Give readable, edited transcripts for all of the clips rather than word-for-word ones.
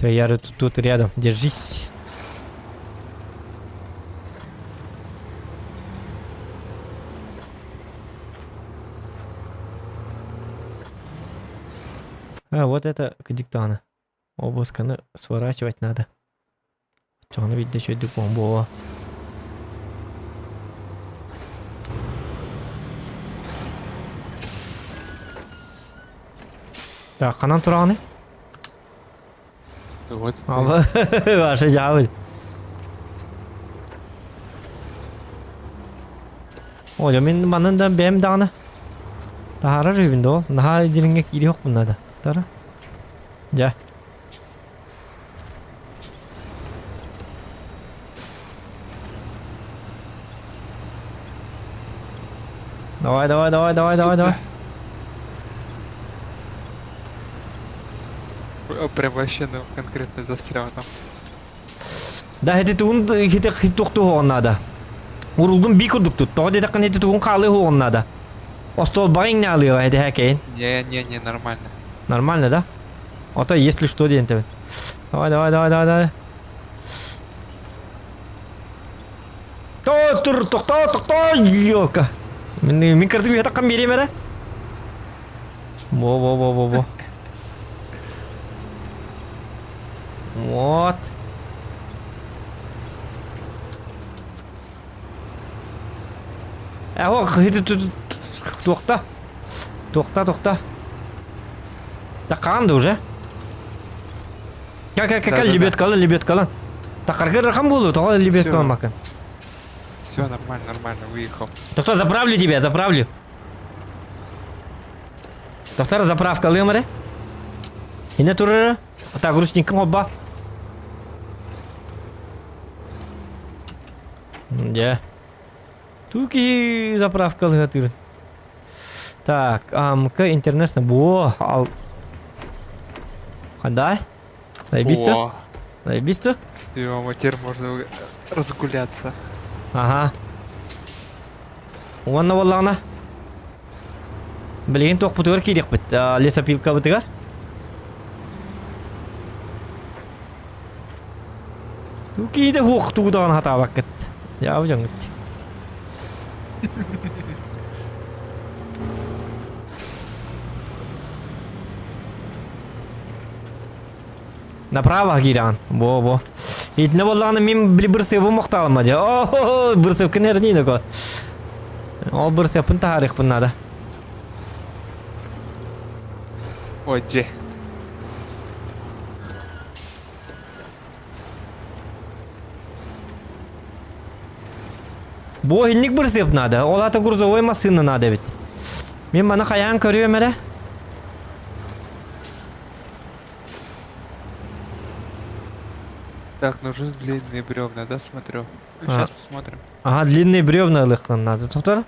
Все, я тут рядом. Держись. А, вот это кадиктана. Обысканы сворачивать надо. Чоны видно, что это бомба. Так, канан тураны. Вот. Ваша жабы. Ой, мен манында бем даны. Тахара рыбин дол. Наха дилинге кири yok bunlarda. Тара. Ja. Давай. Прям вообще, ну, конкретно застрял там. Да, это тун хитохту он надо. Уруldum bir kurduk tut. Daha dedik ne tutun kalı on надо. Остол байng ne alıyor hadi hakein. Не, нормально. Нормально, да? А то если что, день тебе. Давай. Токта, ёлка. Мен кірдік үй таққан берем әрі? Во. Вот. Ох, тоқта. Таққанды уже. Как лебед қалан. Таққарға рақам болу, тоға лебед қалан бақын. Все, нормально, выехал. Тоқтар, заправлю тебя. Тоқтар, заправка алыйым әрі? Ине тұрыры? Ата грустникің обба. Ja. Туки заправка алыйы. Так, к интернетно. Во, ал. Хандай? Заебисто? Все, вот теперь можно разгуляться. Ага. Уанна валлағына. Білген тоқ бұтығыр керек біт. Лесопилка бұтығар. Туки де хуқ туғдаған хата бақыт. Яу жаңғыт. Направо гиран. Во. Итне боллағына мен бір себі мұқталым аджа. О, бір сеп кінер дейін око. О, бір сепін тарих бұн нада. Ой, же. Бо хинник бір сеп нада. Ол аты грузовой машина нада бит. Мен мана қаян көрем әрі? Так, нужны длинные бревна, да, смотрю? Сейчас посмотрим. Ага, длинные бревна лыхын надо. Тоқтар?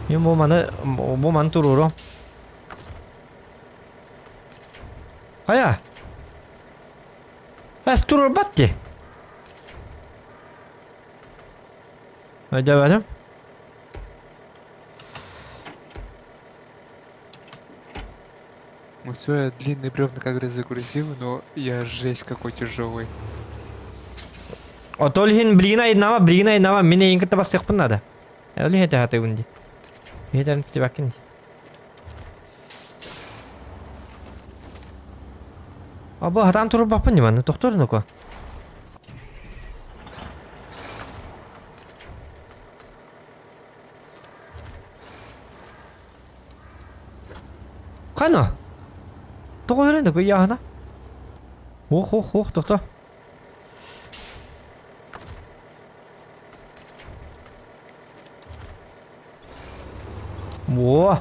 Мен бұл маны тұруру. Қая? Әс тұрur батти. Айда бәдім. Ну все, я длинные бревна как раз загрузил, но я жесть какой тяжелый. Отол хин бригина айнама. Мен ең кітті бас сеқпін нада. Әлі хеті хаты күнді. Хетерін істе бәкінді. Абы хатан тұрып бақпын деманы. Тоқтырын око. Қайна? Тоғы өренді көй яғына. Оқ, тоқта. Во.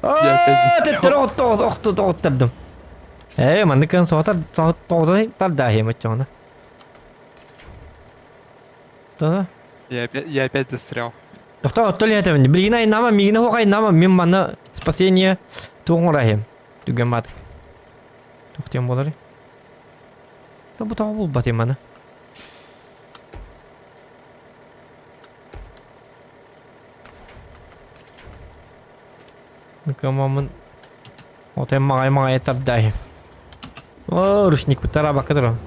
Теттер оқтырдым. Мандыкын соғытай тарда мачоны. Я опять застрял. Тоқта оттол етемін. Білгін айнама, мигіні хоқ айнама, мен маны спасение туғын рахим. Түген матық. Тоқтен болары. Бұл тағы бұл батем маны. Ныкамамын отем мағай тарда О, ручник бітара бақы тұрам.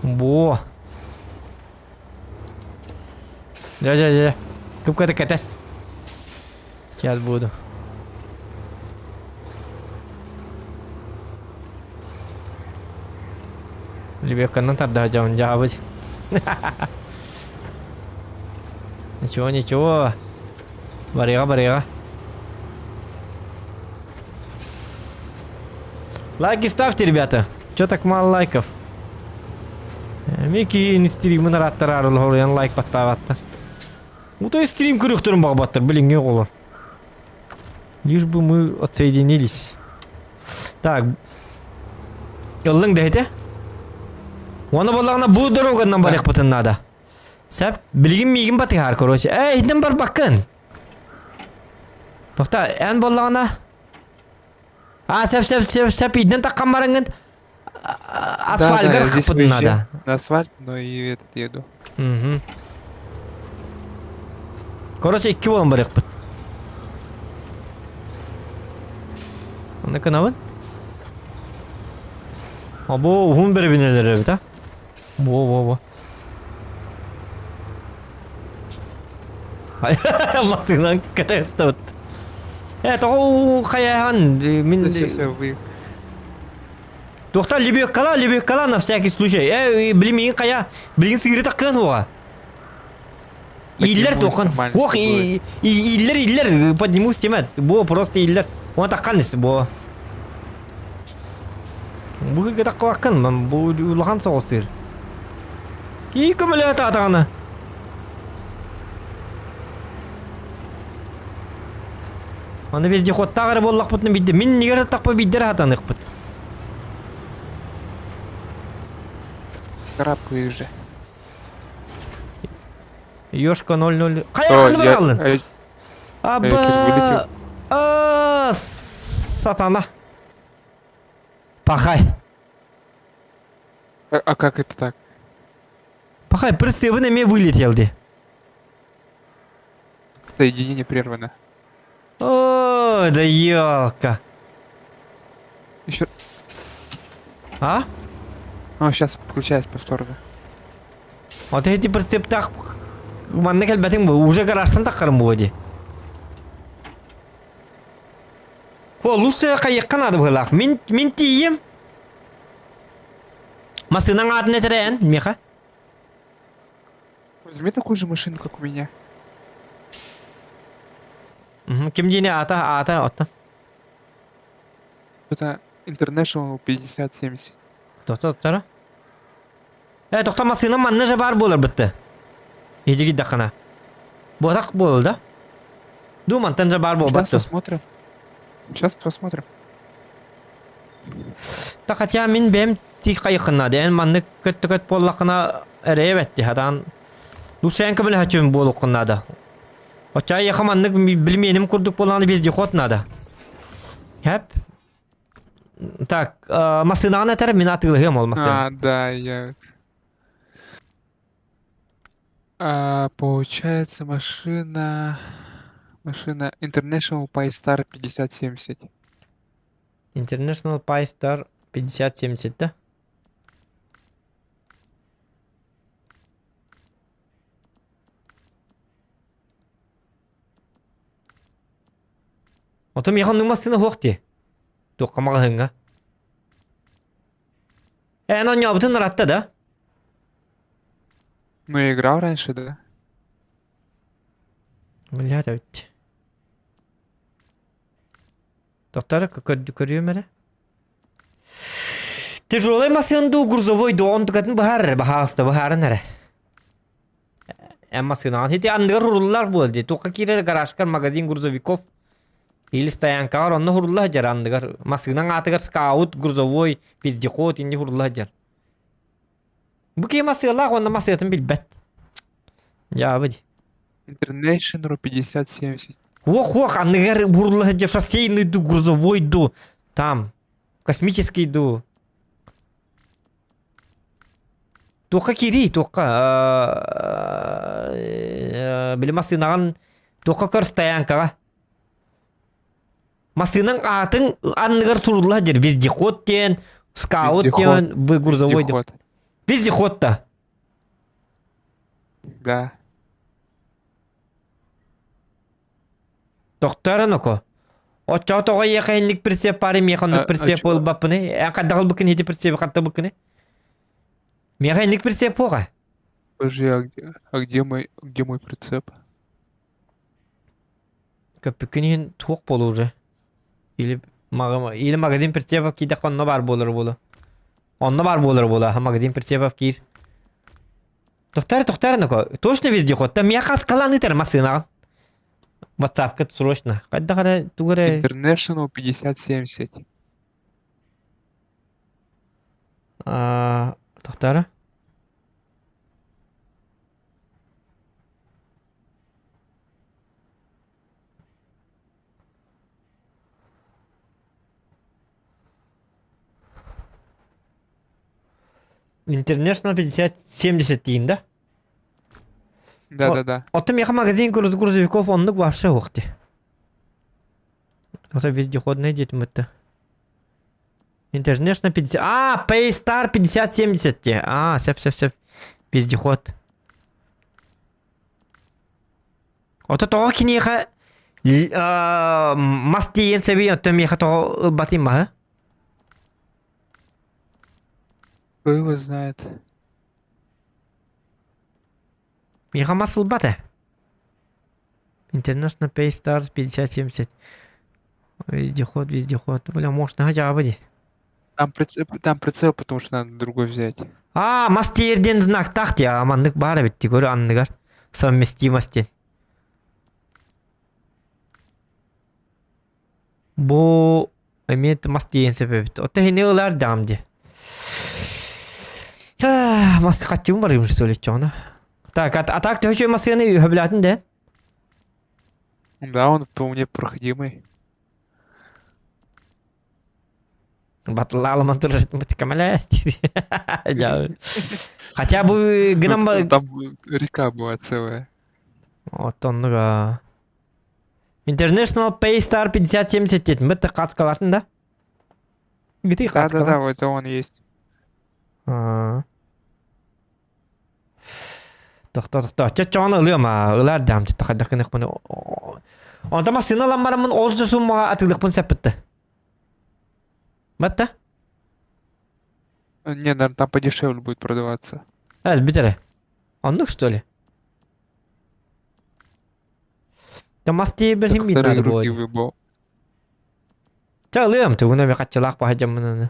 Бо. Ja. Көп кәді кәтәс. Сейчас буду. Лебеканның тарда жауын жабыз. Ничего. Барыға. Лайки ставьте, ребята. Чё так мало лайков? Меки стримін раттар арылы орыян лайк баттағаттар. Утай стрим көріқтірін бағбаттар, білінген қолар. Лишь бы мы отсоединились. Так. Ылың дәйті? Оны болағына бұл дороганнан барық бұтын нада. Сәп, білген мейгін баты ғар көрөші. Идін бар бақын. Тоқта, ән болағына. Сәп, идін таққан барыңын. Асфальгар бұтын нада. На асфальт, но и этот еду. Короче, 2 болын барық бұт. Оны қанауын? Або, ұғын бәрі бінелері біт, а? Во. Максимнан кәтәсті бұт. Тоғы қаяған. Все, вы. Тоқта, лебек қала на всякий случай. Білмеген қая, білген сигарет аққан оға. Иллер тоқын. Оқ, иллер, поднимусь темет. Бо, просто иллер. Оны таққан есі, бо. Бұл кеге таққы аққан, бұл ұлған соғысыр. Кей көмілі атағаны. Аны везде хоттағыры боллақ бұтыны бейді. Мен негер тақпы бейдер атанық бұт. Крапку их же. Ёшка 0-0. Қаяқынды бір қалын? Аба... Сатана. Пахай. А как это так? Пахай, прицепы ме вылетелді. Соединение прервано. О, да ёлка. Еще. А? Сейчас подключаюсь повторно. Вот эти прицеп так... Манны кәлбәтің бұл, уже гаражтан таққарым бұл өде. Лучше қайыққан ады бұлақ. Мен тейім. Масының атын әтірәйін, меха? Возьми такую же машину, как у меня. Кем дейіне ата. Это International 5070. Тоқта. Тоқта масының манны жа бар болар бітті. Еді кеді қана. Бұтақ бол, да? Думантан жа бар бол бітті. Сейчас посмотрим. Так, хотя мен бәм тек қайықына дейін манны көт болақына әрі бәтті. Хадан лучшайын көмілі хачуын болуқына да. Очай яқа манны білменім күрдік болағаны везде қотына да. Хәп. Так, масынағын әтәрі мен атығылығым ол масын. Да, я... Получается машина International PyStar 5070. International PyStar 5070, да? Отым яған нумасыны хоқти. Тоққамаға хыңға. Он ябытын ратта, да? Ну, я играл раньше, да? Блядь, өтті. Тоқтары көріем әрі? Тяжелый машинду грузовой доон тұқатын бұхарын әрі. Машинаған. Хеті андығыр хұрулар болды. Тоққа керер гаражкар магазин грузовиков. Или стоянкағар, онны хұрулар жар андығыр. Машинан атығыр скаут, грузовой, вездеход, инде хұрулар жар. Бұл кей машиналар, онны машинатын білбәт. Жабыды. International 5070. Ох, андығыр хұрулар жар, шоссейный ду, грузовой ду. Там, космический ду. Тоққа керей, тоққа. Білі машинаған тоққа көр стоянкаға. Масының атын анныгар сурулла жер. Вездеход ден, скаут Вездеход. ден, вы грузовой ден. Вездеход. Вездеход-то. Да. Доктора ноко. Очо того ехайник прицеп пари механник прицеп чё? бол бапыны. Кадагал быкын еди прицеп катта быкыны. Механик прицеп пога. Подожди, где мой прицеп? Köpükünün tuğuk bolu уже. Или магазин прицепов киде онно бар болар болу. Онно бар болар болу. Магазин прицепов кир. Доктор, ну-ка. Точно вездеход. Там я каскалан итер машина. WhatsApp-ка срочно. Когда тугре... International 5070. Доктора? International 5070 дейін, да? Да. Отым яха магазин грузовиков онлык вообще уқти. Это вездеходный детям это. International 50... Paystar 5070 те. Сеп. Вездеход. Ото того кинеха... Мастиен себе, отым яха того батима, а? Кто его знает? Яха масл бата. International Paystar 5070. Вездеход. Бля, может, на хотя Там прицеп, потому что надо другой взять. Мастерден знак тахти, амандык бара битти, көрі анныгар. Совместимости. Бу имеет мастерден себебит. Ота хине олар дамди. Маски қатчығым бар юм, что ли, чоғына. Так, так ты еще масканы хөблятын, да? Да, он вполне проходимый. Батлала мантуры камалясти. Хотя бы гном... Там река была целая. Вот он, International Paystar 5070 дедім. Бітті қатқалатын, да? Где қатқалатын? Да, вот он есть. Тоқта. Чоғаны ылы ма, ылар дам, тақадақынық бұны. Онда ма сыналан барамын, олжы суммаға атылық бұн сәпітті. Бәтті? Не, наверное, там подешевле будет продаваться. Бітірі. Ондық, что ли? Да масти бірхим бит надо Вторые руки будет. выбыл. Ча ылым, ты уна мен қатчылақ баға жамын.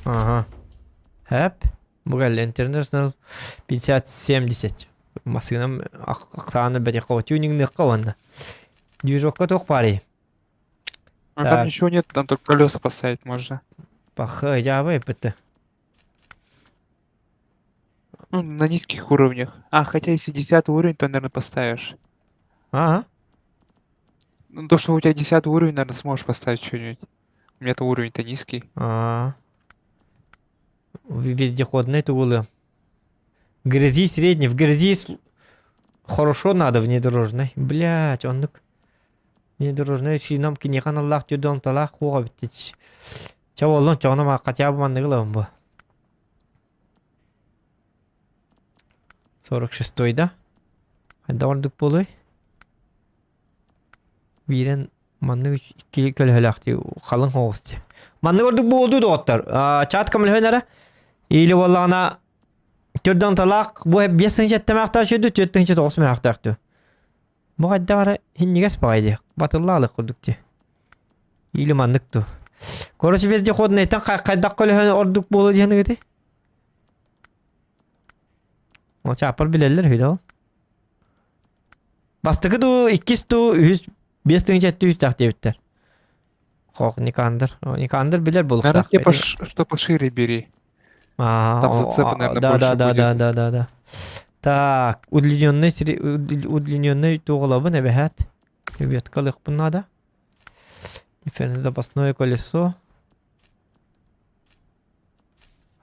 Ага. Хэп. Бұғал International 5070. Масығынан ақсағаны бәде қауы. Тюнингні қауынды. Движокқа тоқ пари. Ну, Так. там ничего нет, там только колеса поставить можно. Пахы, жабы бітті. Ну, на низких уровнях. Хотя если 10 уровень, то, наверное, поставишь. Ага. Ну, то, что у тебя 10 уровень, наверное, сможешь поставить что-нибудь. У меня-то уровень-то низкий. Вездеходный тугулы. В грязи средний. В грязи хорошо надо внедорожный. Блять, он внедорожный шинам кинехан Аллах тюдон талах хуга биттич. Чау олон чауна ма хотя бы манны гылам бу. 46-й, да? Хайда ордук болой. Вирен манны 2 көлхөлахти халын хоғысти. Манны ордук болду доғыттар. Чат камыл хөнәрі. Или валлана түрден талақ bu hep 5-нче тәмәктә шуды 4-нче 9 мәктәктә. Бу гадда бара хиннигәс багайды. Батыллалык курдукти. Или манныкту. Короче вездеходный тан кайда көлһөн ордук болу дигәнгә. О чапыр биләләр хидә. Бастыгы ду 200 5-нче 300 тәктә биттер. Хок Никандр. Никандр билер булып Наверное, так. тебе что пошире бери. Там зацепы, наверное, больше Да. Так, удлиненный туголабы небехат. Веткалык надо. Запасное колесо.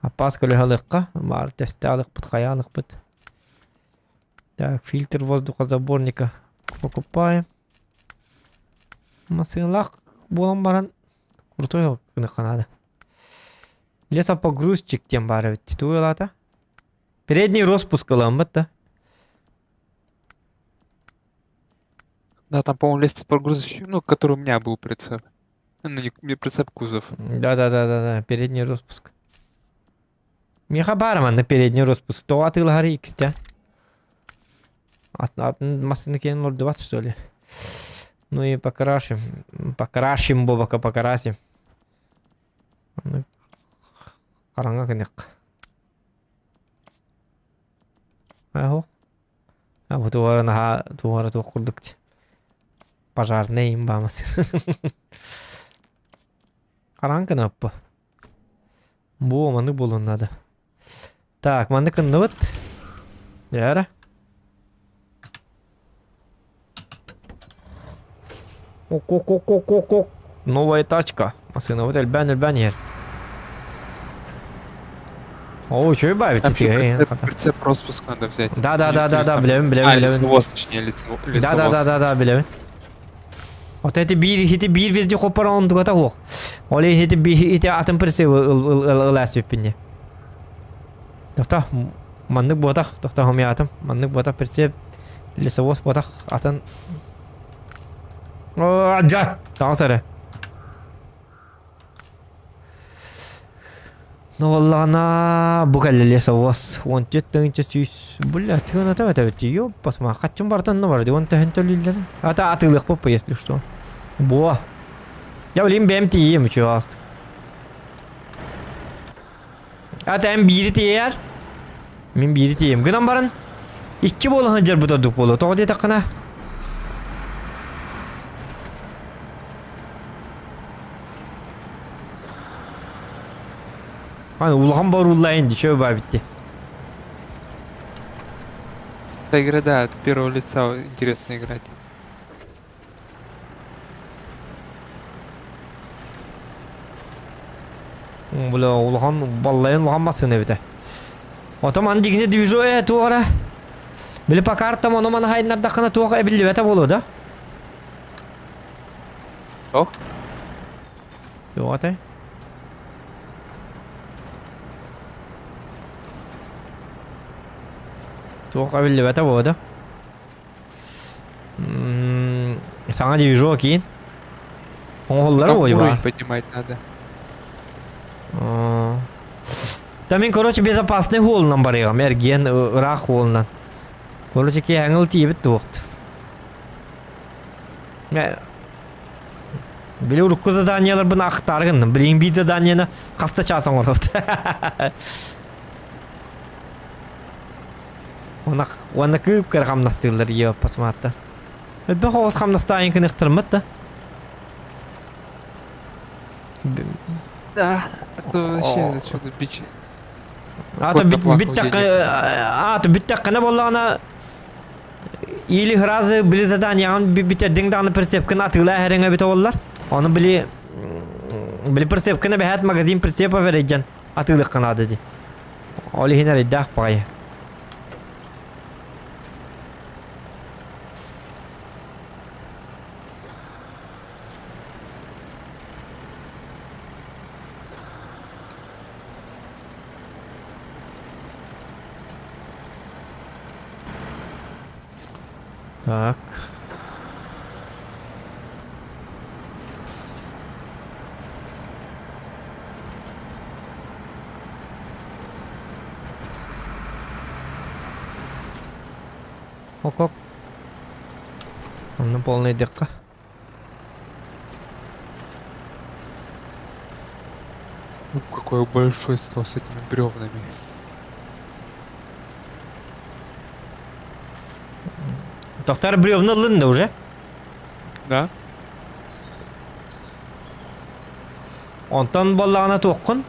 Опас колесо мар тесталык под хаялык под. Так, фильтр воздухозаборника покупаем. Масылах болан баран крутой yok kını kanada. Леса погрузчик тем бары битти туйлата. Передний распуск ламбата. Да, там, по-моему, лестница погрузочная, ну, который у меня был прицеп. Ну, не прицеп, кузов. Да, передний распуск. Меха барман на передний распуск. То атыл хари икстя. От машины кен 0,20 что ли? Ну и покрашим. Покрашим, бобака покрасим. Караңга кенек. Ахо. А вот туара курдук. Пожарный им бамас. Караңга наппы. Бу маны болун надо. Так, маны кынны вот. Яра. Ок. Новая тачка. Машина вот эльбан ер. О, что и бавит Там прицеп распуск надо взять. Да, блин. Лицевоз, точнее, лицевоз. Да, блин. Вот эти бир везде хоппар он дугата хох. Оли эти атом прицеп лас випинне. Тохта, маннык ботах, тохта хоми атом. Маннык ботах прицеп. Лицевоз ботах атон. О, джа! Tamam sarı. Ну ладно, бугали совос. Он тетенче чусь. Бля, ты на это ёп, посма. Хочу бартан на варди, он тен толилер. А та атылых попа, если что. Бо. Я блин бемти ем чуаст. А там бирити яр. Мен бирити ем. Гынан барын. İki bolu hancar bu da duk bolu. Toğdi takına. Hani улахан бар улайын дешеу ба битти. Эта игра, да, от первого лица интересно играть. Бля, улахан баллайын улахан басыны бите. Отаман дигне движу туара. Били по картам оно мана хайнар дакана туага эбилли бете болу да? Ох? Туата. Туага эбилли бете болу да? Саңа движу кейін. Оңғылдар Там ой уровень бар. поднимать надо. Та мен, короче, безопасный холынан барыгам, эрген рақ холынан. Короче, ке әңіл тиебіт туғыт. Білі ұрыққы заданиялар бұны ақтарғын. Білін бейт заданияны қаста часын ұрыпты. Оны көп көр қамнастығылар еп посматтар. Өтбі қоғыз қамнастайын кін иқтырмыт да. Да. А то вообще что-то бич. Аты биттаққаны болағына или разы білі заданиян біттердің даны прицепкін атыла әріңе біті олар. Оны білі прицепкіні бәхәт магазин прицепа верейден атылық қынады де. Олы хинар иддақ бағайы. Так. Ок. Он на полной дырка. Ну, какое большое стол с этими бревнами. Тоқтар бревна лынды уже. Да? Онтан баллағына тоққын.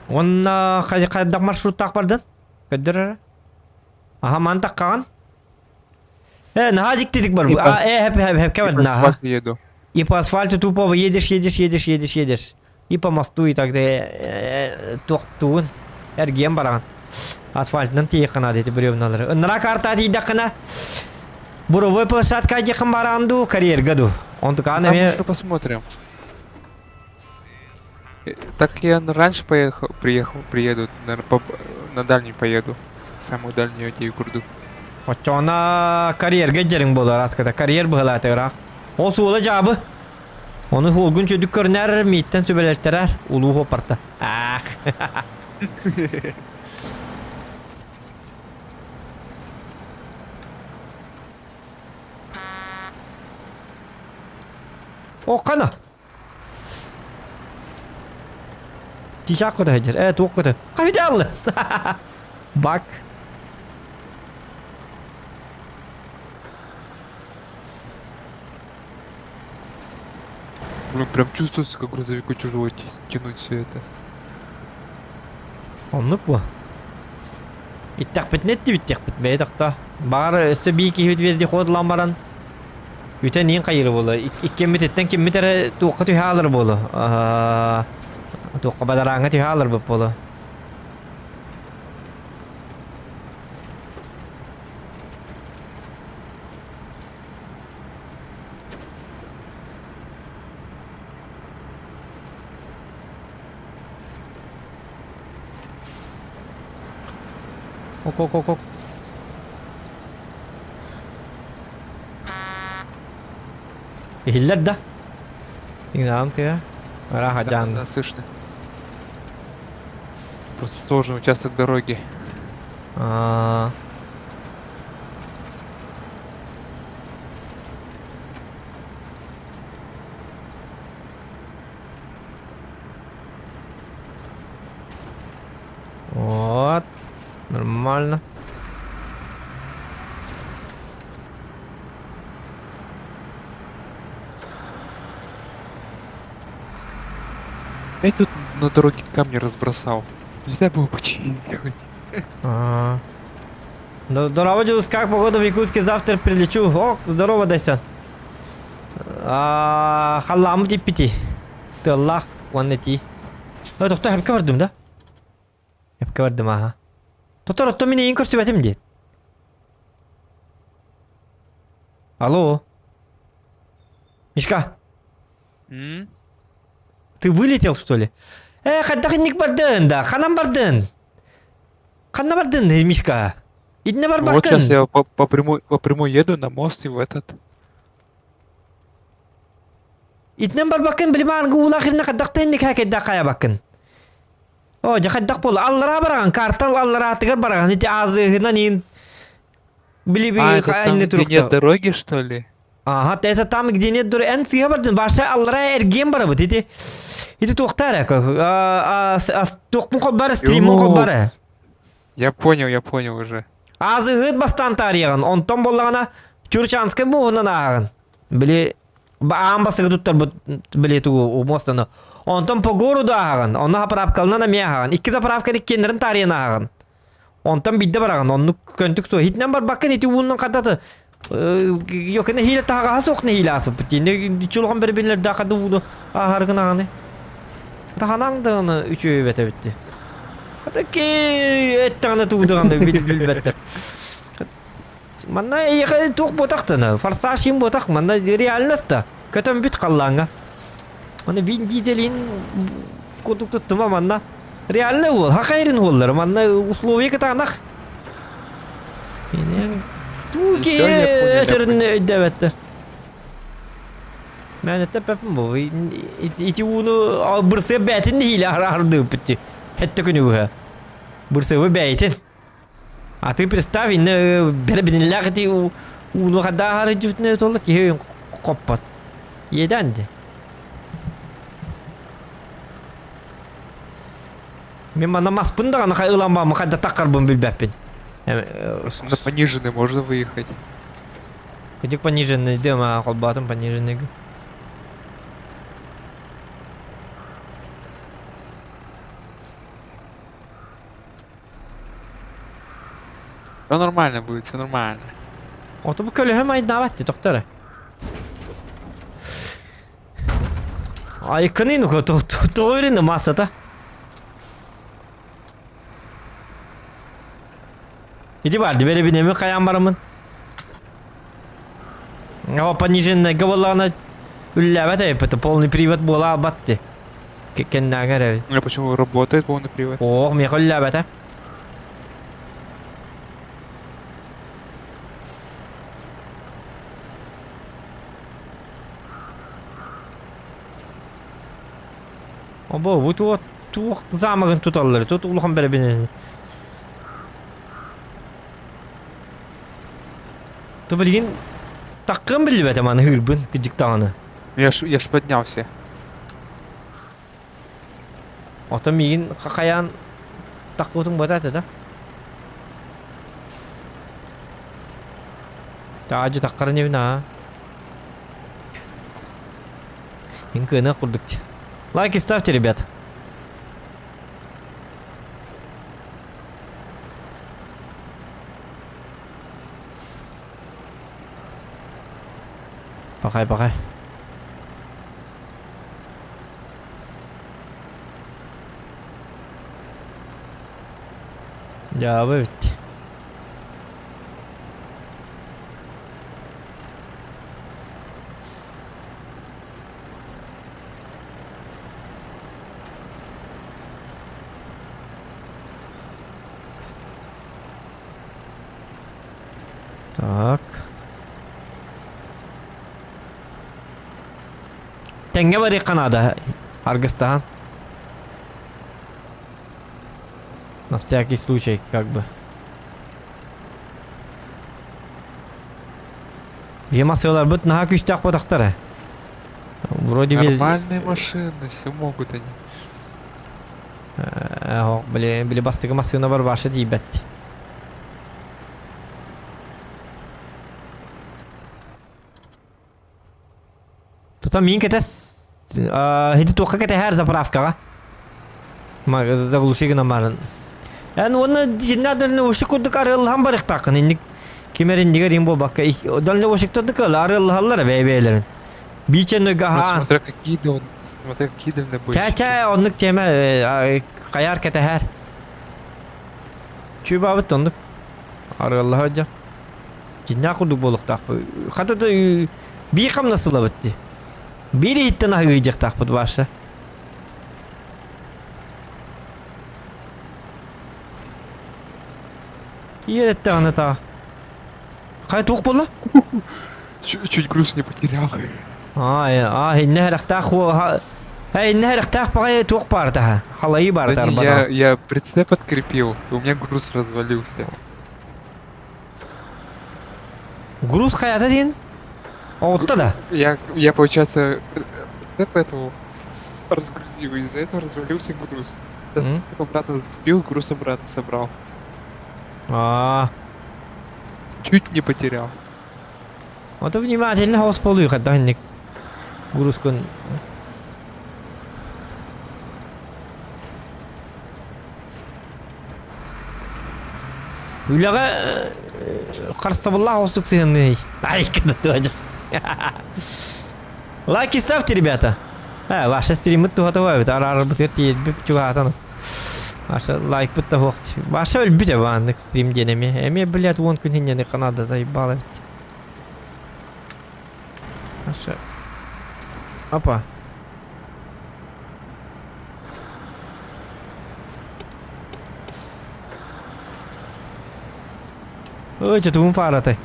Онна қайдақ маршрут тақ бардын? Көддір әрі? Аха, ман таққаған? Нахазик дедік бар. Хәп кәвәді наха. Асфальт еду. И по асфальту тупо едешь. И по мосту и тогда тоқтуын. Әрген бараған. Асфальтынан тейқына дейді бревналары. Нара карта дейдіқына Буровой площадка якын баранду, карьергаду. Он такая, Там наверное... еще посмотрим. Так я раньше приеду, наверное, на дальний поеду. Самую дальнюю Девикурду. Очона карьерге жерин болар аската. Карьер быһылатыгыраак. Ол суола жабы. Onu holgun çödük körner, mitten söbeletterer. Ulu hoparta. Ah. O kana. Tişak koda hacer. Evet o koda. Kayıdalı. Bak. Блин, прям чувствуется, как грузовику тяжело тянуть все это. Onluk bu. İttak bitnetti bittik bitmeye takta. Bağır üstü bir iki hüt vezdi kodlan baran. Üten neyin kayırı bolu. İkken bitetten kim bitere tuğqa tühe alır bolu. Tuğqa badarağına tühe alır bu bolu. Ok ok ok ok. Hiller da. Игнам ты. Рахаджан. Да, слышно. Просто сложный участок дороги. Вот. Нормально. Я тут на дороге камни разбросал. Нельзя было почти сделать. Здорово, Джуз, как погода в Якутске? Завтра прилечу. О, здорово, Дайсан. Халам типити. Ты Аллах, ваннати. Тоқта, хәпкә бардым да? Хәпкә бардым, аха. Тотор, отто мине ең көрсі бәтім дейт. Алло. Мишка, ты вылетел, что ли? Хаддахинник бардын да, ханам бардын. Ханна бардын, Мишка. Идне бар Вот бакын. сейчас я по прямой еду на мост и в этот. Идне бар бакын, біліман гуыл ахирна хаддақтайынник хәкедда қая бакын. О, жахаддақ бол. Аллара бараған, картал аллара атығар бараған. Эти азығынан ең. Били-би Это там, қайынны где нет тұрықта. дороги, что ли? Ага, это там, где нет дороги. Ән сыға бардың. Баша аллара әрген бары бұд. Эти тоқтар әкі. Тоқпын қол бары, стримін қол бары. Я понял уже. Азығыд бастан тарияған. Онтан болағана Чурчанскай мұғынан ағын. Біле... Амбасыға тұттар біле тұғы мостаны. Онтан по городу ағын. Оны апарапкалынан әме ағын. Икки запарапканы кенерін тариян ағын. Онтан бидді барағын. Оны көнтік со. Хитнен бар бақын еті ұлының қадаты. Yok ne hile tağa sok ne hile asıp ne çolğan birbirler daha kadı vudu ahargın ağını daha nangdığını üçü bete bitti hadi ki ettağını tuğduğunda bilbette manna iyi tok botaktı farsashim botak manna realnasta kötüm bit kallanga manna Vin Diesel'in kutuk tuttum manna realne ol hakayrin ollar manna условия katanak yani Туки этерне дәвәттер. Мен тәпәпем бу. Ити уну бирсе бәтин хиле арды битти. Хәтта күнүгә. Бирсе бу бәйтин. А ты представь, инне бер-бирин лагыти уну хада хары җүтне толы ки коппат. Едәнде. Мен мана маспында гана хайланма, хада такарбым билбәппин. На пониженный можно выехать. Хотик пониженный, дема колбатым пониженный. Все нормально будет, все нормально. Вот bu köle hemen davetti doktora. Ay kanino ko to öyle masada. Idi vardı böyle bir nemi kayan barımın. А пониженная говорила улябать, это полный привод был албатты. Кеннагар. А почему работает полный привод? О, мне улябать. Оба, bu tuq zamagın tutalları. Tut ulğan bere beni. То блин, такым билбе таман хырбын кыжык таганы. Я ж поднялся. Ата мигин хакаян такутун бататы да. Таажы таккарын евна. Инкына курдук. Лайки ставьте, ребят. Пахай. Ya evet. Так. Тенге бар Канада, Аргыстан. На всякий случай, как бы. Емасылар бут наха күстак потактары. Вроде вез... Нормальные машины, все могут они. Били бастыгы машина бар башы дейбет. Тутам мин кетес... Хиди туққа кете хер заправкаға. Ма заглушигына марын. Yani onu dinlerden uşuk kurduk arılhan barık takın indik. Kimerin diğer imbo bakka dalne uşuk tuttuk arılhanlar beybeylerin. Biçen Ну, gaha. смотря какие дальнобойщики. Çe onluk teme kayar kete her. Çübe abit onluk. Arıllah hocam. Cinna kurduk boluk tak. Hatta da bir kam nasıl bitti. Biri hitten ahıyacak tak bu başta. Ерет тағаны тағы. Қай туқ болы? Чуть груз не потерял. Нәхіріқ тақ бағай туқ бар тағы. Халайы бар Да тағы не, бада. я прицеп открепил, и у меня груз развалился. Груз қаяты дейін? Оғытта да? Я получается, прицеп этого разгрузил, из-за этого развалился груз. Прицеп обратно зацепил, груз обратно собрал. Чуть не потерял. Вот внимательно хаос полую хаттағынник. Груз күн. Үйліға қарысты бұлла хаостық сүйенный. Ай, кінді өжі. Лайки ставьте, ребята. Ваши стримы туғатывай. Арары бұтыр тейді чуға атаны. Ваша лайк бутта вaqt. Ваша өлбүтө баандык стрим денеме. Эме блять вон күнүнөн Канада заебало. Ваша. Опа. Ой, чатум фараты.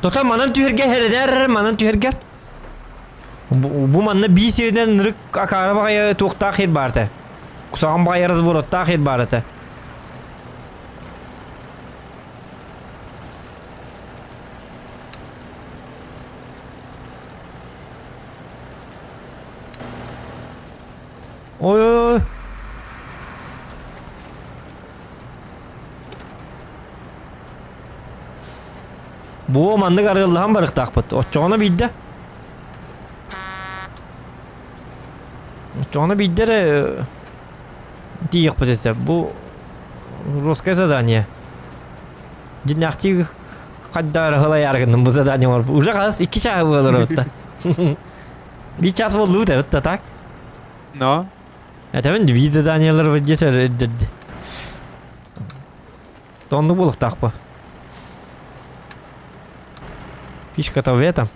Тота манан түһәргә хәрәдәр, манан түһәргә. Бу манна бисерден рык акарабага тукта хит барды. Кусаган бага разворот та хит барды. Ой. Бу манны гарылган барык такпыт. Оччоны бидде. Оччоны бидде тиек потесе. Бу русское задание. Динахти каддар хала яргын бу задание бар. Уже каз 2 часы болор отта. Bir час болду да отта так. Но Это мен 2 заданиялар бар десе. Тонны болук такпы. Фишка-то в этом.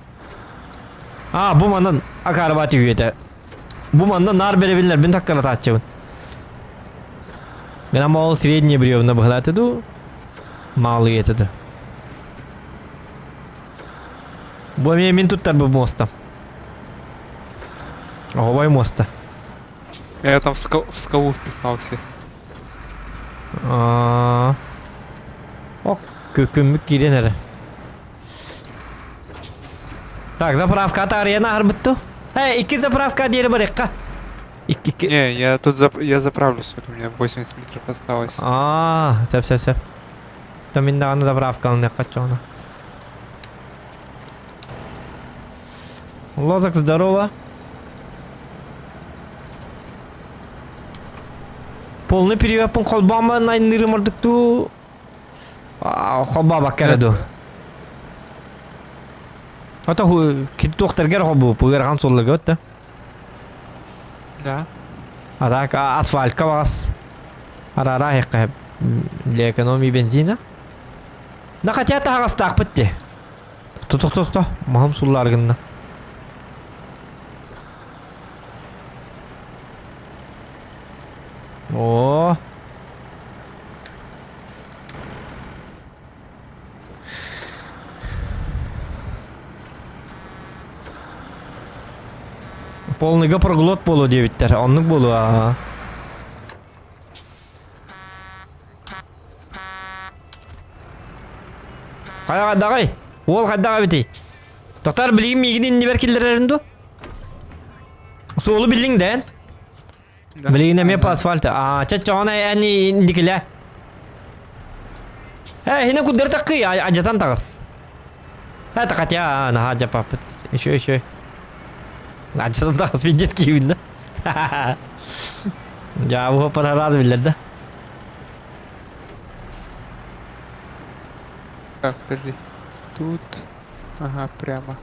А, bu mandan akarbat üyete. Bu mandan nar berebilirler. Ben takkara tatçabın. Ben ama ol среднее бревна бахлатыду. Малый етеді. Bu мен туттар bu моста. Овай моста. Я там в скалу вписался. О, көкөмүк кирен әрі. Так, заправка атария нахар бұтту. Iki заправка дері бар екқа. Не, я тут я заправлюсь, вот у меня 80 литров осталось. Сәп. То мен дағаны заправкалын екқа чоғына. Лозак, здорово. Полный перевеппен қолбама найныры мұрдықту. Қолба баққараду. Ата кеті тоқтаргер қолбу, бұғырған соллығы өтті. Да. Так, асфальтка бас. Арара хеққа для экономии бензина. На хотя тағастақ бітті. Тұтық. Мағым сұлларғынна. О. Полныйга проглот болу дебиттер. Онлук болу. Қайдағай? Ол қайдаға бітей? Тоқтар білейін мегінен не беркелдер әрінду? Солу білдің дән? Білейін әме по асфальты. Чачоғына әні индікілі. Хіне күддер таққы, ажатан тағыз. Тақат я, наға жапап. Еще. Ажатан тағыз мен детский үйінді. Жабы пара раз білдерді. Так, подожди. Тут. Ага, прямо.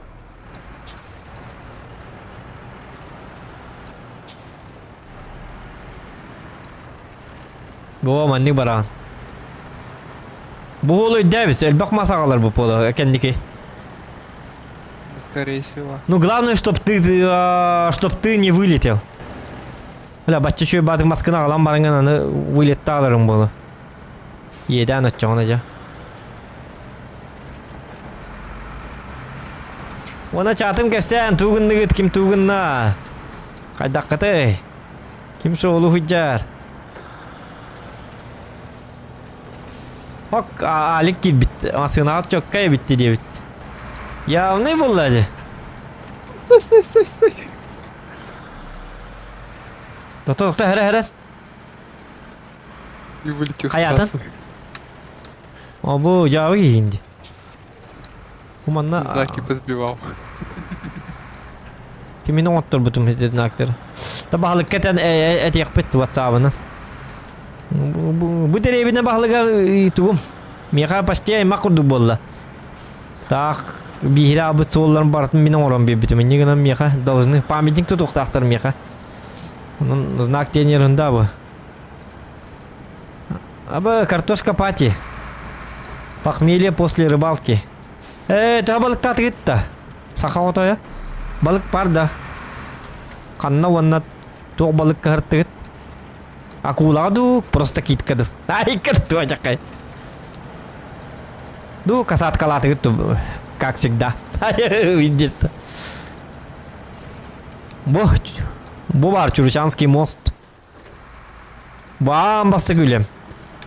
Bu manni baran. Bu olay Дэвид, эльбак масагалар bu пола, кендики. Скорее всего. Ну главное, чтоб ты не вылетел. Бля, баччы бады маскына алам барыңан аны вылетті алырың болу. Едан өтчоғына жа. Ona çatım kesten tuğun nıgıt kim tuğunna. Kaydak katı. Kim soğulu hüccar. Bak alik gir bitti. Ama sığınağı çok kaya bitti diye bitti. Ya ne buldu acı? Стой. Doktor here. И вылетел с Hayatın? трассы. O bu cevabı indi. Kumanla. Знаки позбивал. Timini ottur bu tüm знактары. Tabi hakikaten et yakpet WhatsApp'ını. Bu derevine bağlıga tuğum. Meka paştaya makurdu bolla. Так, бихира bu solların baratın bina oran bir bitim. Нигана меха должны памятник тут тохтахтар меха. Onun знак тенерында bu. Аба картошка пати. Похмелье после рыбалки. Это balık tatı gitti. Сахаута ya. Balık var da. Kanna vanna toq balık kahırttı git. Акула ду просто китка ду. Ай, карту ажакай. Ду касат калаты гит, как всегда. Видит. Bu var Çuruşanski most. Бам басты гүлем.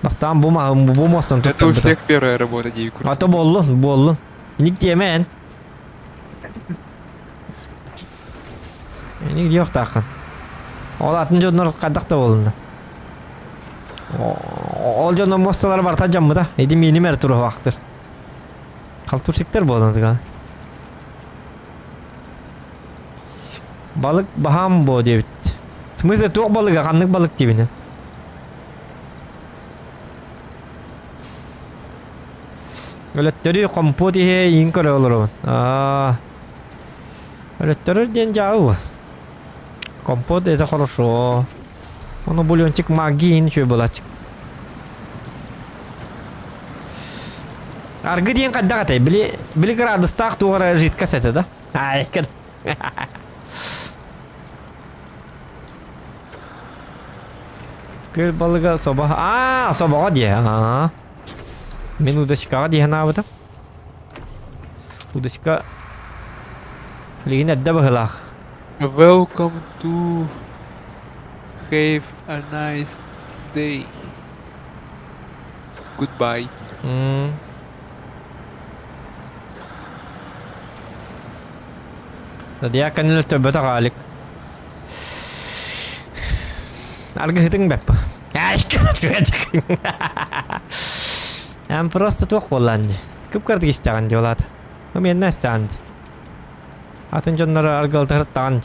Бастан bu mostан Это у всех первая работа 9 курсов. Ата болду. Ник демен. Ник жоқ тақын. Ол атын жоднор қадақта болынды. Ол жоднор мосталар бар тажаммы да. Эди мени мер туру вақтыр. Қалтуршектер болынды ға. Balık baham bu debit. Смысл тоқ балыға қанық балык дебіне. Өлеттері компот ihe ең көрі олыр. Өлеттері ден жауы. Компот это хорошо. Оны бульончик магин шөй болачык. Аргы дейін қаддаға тай. Білі градустақ туғара житкас әті да. Ай, кір. Көл балыға собаға. Собаға дей. Мен удочкаға дейін абыдым. Удочка... Леген әдді бұғылақ. Welcome to have a nice day. Goodbye. Да я канал төбөт агалик. Аргы хитин беппа. Ай, катачык. Ам просто тух болланды. Көп карды кистаган диолат. Мен настанд. Атын жоннор аргалтар таган.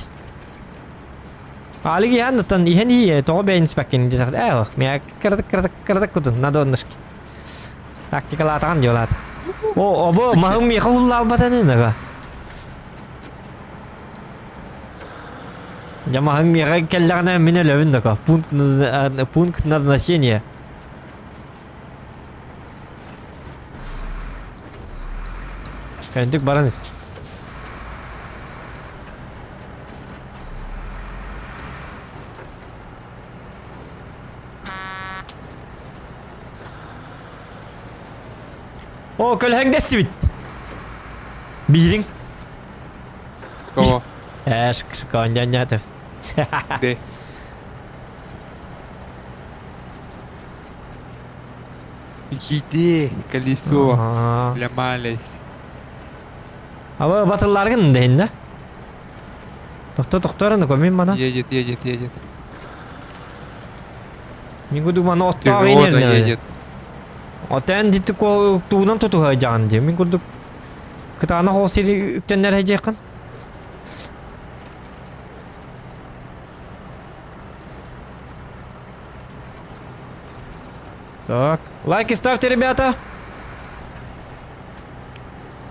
Алиги янтан ихен хие то бен спекин дисак. Мен кырдык кудун надонныш. Тактикалар таган диолат. Обо махым ми хуллал батанынага. Jamahang mereka kellarna minelövün de ka. Punkt назначения. Kayıntık baranız. O kölheng de sivit. Bildin? Кого? Шконjan нятов. Где? Где колесо? Ломались. Ава батылларгын дейін да? Тоқтарыны көмейін мана? Едет. Мен көді мана оттаға Природа енеріне. едет. Оттан дитті туғынан тұтуға жағын де. Мен көді кітағына қол сері үктенлер әжеқін. Так, лайки ставьте, ребята.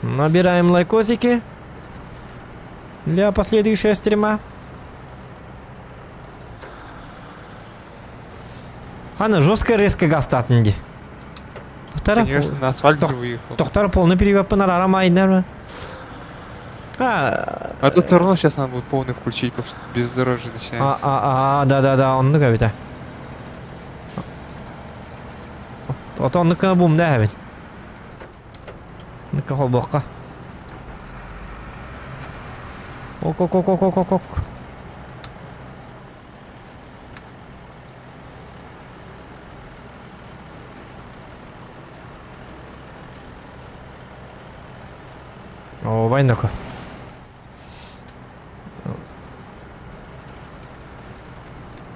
Набираем лайкосики для последующего стрима. Хана жестко резко гастатынды. Конечно, на асфальт же выехал. Тоқтар полный перевод по нарарамай, наверное. А тут все равно сейчас надо будет полный включить, потому что бездорожье начинается. Да, он ну-ка бита. Отон ну-ка бум да хабин. Ну-ка хобоққа. Ок. О, байнако.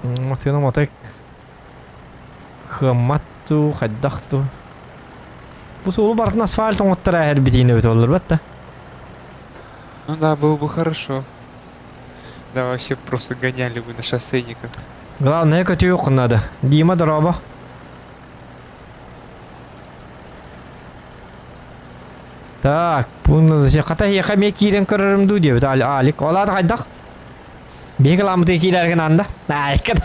Масына мотек. Хматту, хаддахту. Бу солу бартын асфальт оңоттара әр битейіне бит олар бәтті. Ну да, было бы хорошо. Да, вообще просто гоняли бы на шоссейниках. Главное, көтеу құнады. Дима дұрабы. Так, бұны қата еқа ме кейрен көрірімді деп. Алик, олады қайдақ. Бегі ламыты кейлерген анда. Айқыд.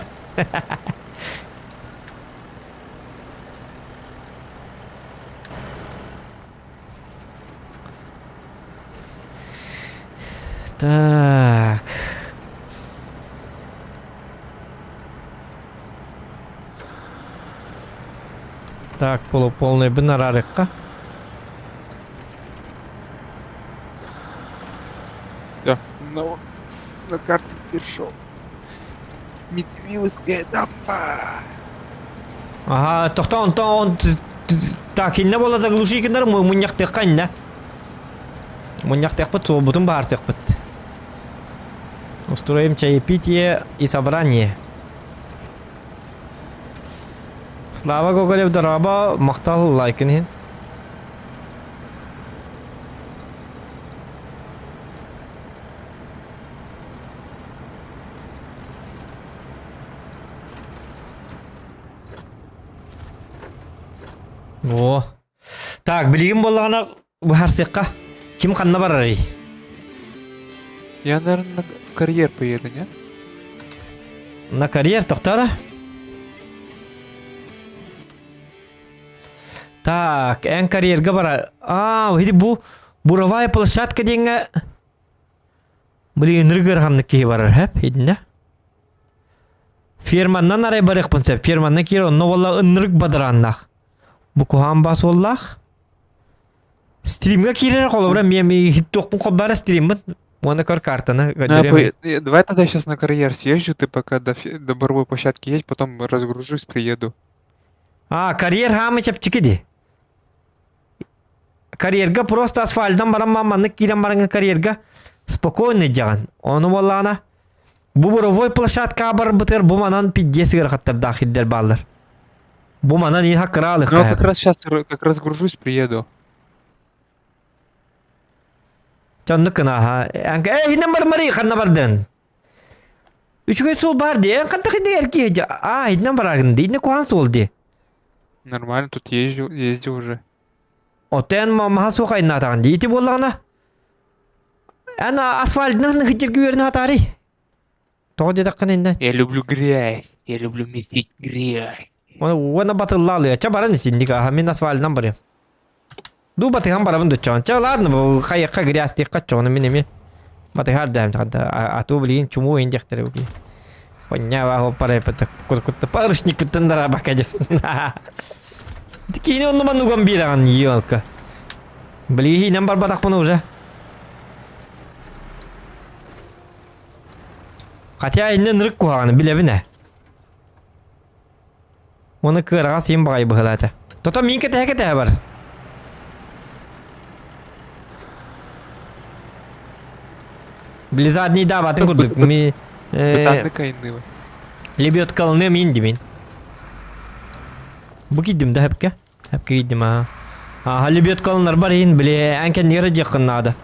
Так. Так, полный бинарарыққа. Да, на карте перешел. Медвиловская дамба. Ага, тоқта он так, не было заглушить, киндар, мұнияқтық қайында. Мұнияқтық бұд, сол бұтын барсық бұд. Устроим чаепитие и собрание. Слава Гоголев дораба, мақтал лайкын. О. Так, білген болғана бұхарсыққа. Кім қанна бар арай? Я, наверное, в карьер поеду, нет? На карьер, тоқтара? Так, en карьерга бара. Хиди бу буровая площадка деньга. Блин, рыгар хамныки барар хеп, хидинде. Ферманнан арай барык пунсе. Ферманна киро, но валла ынрык бадыраннах. Бу кухан бас оллах. Стримга кирер колобра, мен хиттокпун коббара стримбын. Оны кор картаны. Давай тогда я сейчас на карьер съезжу, ты пока до боровой площадки едь, потом разгружусь, приеду. Карьер хамы чапчикиди. Карьерга просто асфальтдан барам маманы кирен барыңа карьерга спокойно жаган. Оны боллана. Бу боровой площадка бар бытыр, бу манан пиддесигер хаттар дахиддер баллар. Бу манан ин хакыралык. Ну, как раз сейчас, как разгружусь, приеду. Чанныкына ха. Хинен бар мари ханна бардын. Үчгөй сол бар де. Кантак иде эрки. Хинен бар агын де. Куан сол де. Нормально, тут ездил уже. Отен маха сухай натаган де. Ити боллана. Ана асфальтнын хиттерге верне атари. Тоғы дедік қанайында. Я люблю грязь. Я люблю месить грязь. Оны батыллалы. Ча баран синдика. Мен асфальтнан барем. Ду батыхан барабын дұтчауын. Ча ладно, қайыққа грязь тек қатчауыны менеме. Батыхар дәм тағанда. Ату білген чуму индектері өкей. Понява опарай пата. Кут-кутты парушник күттіндара бақадып. Кейіне онны ман уган бираған елка. Білгі хинен бар батақ бұны уже. Қатя айыннен рық қуағаны білебіне. Оны кырға сейін бағай бұғылады. Тота мен кәті бар. Близадный да батын күрдік. Бытанды кайынны. Лебет қалыны мен демен. Бұ кейдім да әпке. Әпке кейдім лебет қалынар бар ең біле әнкен нері жақыннады.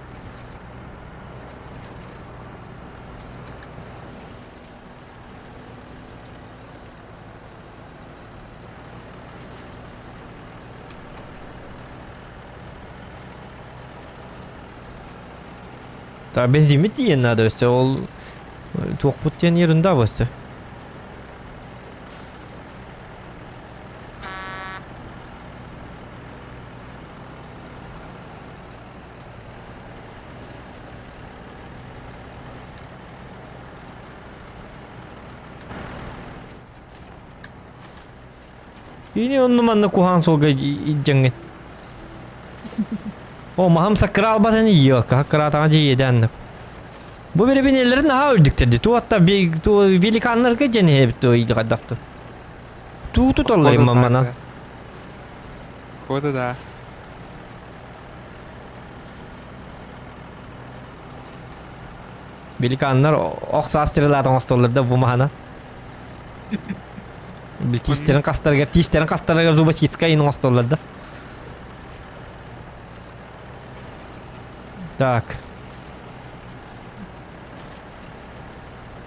Та бензимет дейін надо өсті, ол тоқ бұттен ерінде бөсті. Yine on numanlı kuhan solga jengin. O maham sakral basan yiyor. Hakra tanga yeden. Bu biri binelerin daha öldüklerdi. Tu hatta bir tu velikanlar geceni hep tu iyi kadaktı. Tu tutarlar mamana. Походу, да. Velikanlar oksastırılardan hastollarda bu mahana. Bir tisterin kastarga zuba çiskayın hastollarda. Так.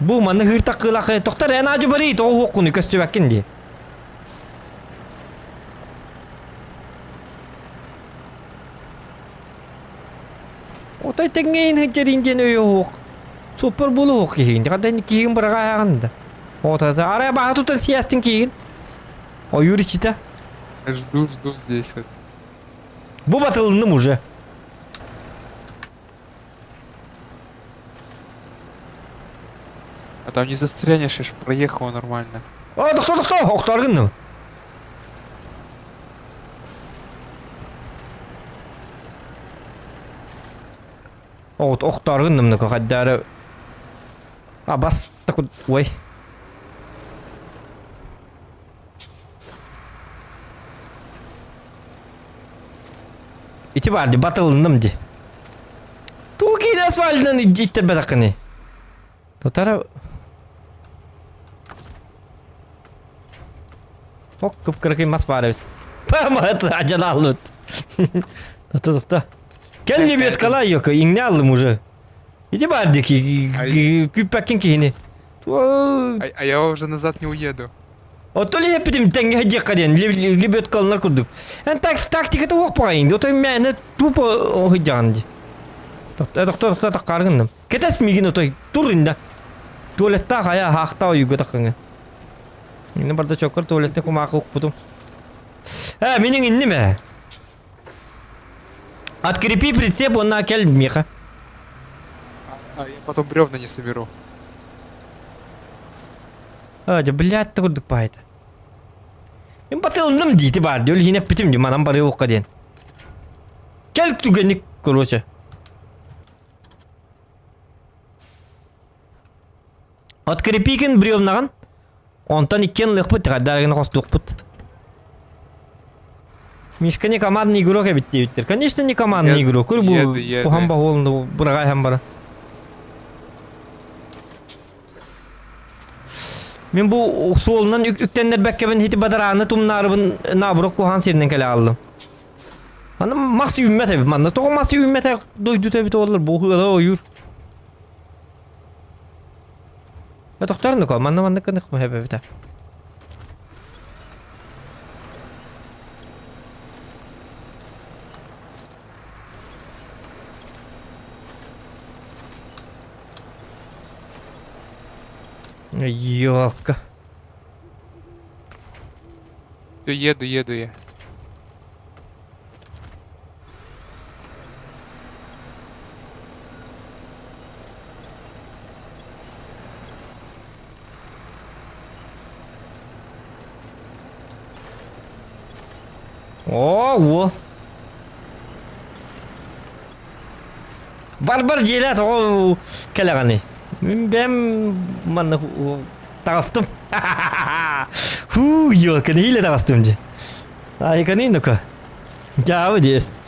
Bu manı hırtak kılakı. Doktor en acı bari. Toğu okunu köstübekin diye. Otay tengeyin hıcarinden öyle hok. Super bulu hok kihin. Kadın kihin bırakayağında. Otay araya bağı tutan siyastin kihin. O yürü çita. Жду здесь вот. Bu batılındım уже. А там не застрянешь, я ж проехал нормально. О, доктор, оқтарғынның. Оқтарғынның қаддары. Бас такой, ой. İti vardı, batılındım di. Tuğki de asfaltından ciddi bırakını. Totara... Hok kıpkırıkı mas var. Pamat acele aldı. Tata. Gel libet kalay yok. İğne aldım уже. İti vardı ki küpekin kini. А я уже назад не уеду. O to li hepim tenge hacı kadın libet kalnar kurduk. En taktika da hok payın. O to mene tupo hıcandı. Doktor takargındım. Ketes migin o to turunda. Tuvalette kaya hakta uygu takınga. Ini barda çokar tuvalette kuma akuk putum. Менің инни ме? Открепи прицеп, он накел меха. А я потом бревна не соберу. Блядь, тұрдық байды. Мен батылындым дейді бар, өл хинеп бітім де, манам бары оққа ден. Кел түгенік, короче. Открепикен бревнаған, онтан иккен лық бұд, ғаддарығын қостық бұд. Мишка не командный игрок битти биттер. Конечно, не командный игрок. Көр бу кухамба голында бұрағай хам бара. Мен бу солынан үктендер бәккебін хеті бадараны тумнарыбын набырық кухан серінен кәлі алдым. Аны мақсы үммет әбі. Манна тоғы мақсы үммет әбі дойду тәбі тоғылыр. Бұғы ғыла ойыр. Тоқтарын ұқал. Манна қанық мұ әбі бітә. Ёлка. Еду я. О. Бар желет о келегани. Ben mana tağastım. Yok kan hile tağastım je. Ay kan ino ka. Jauh jes.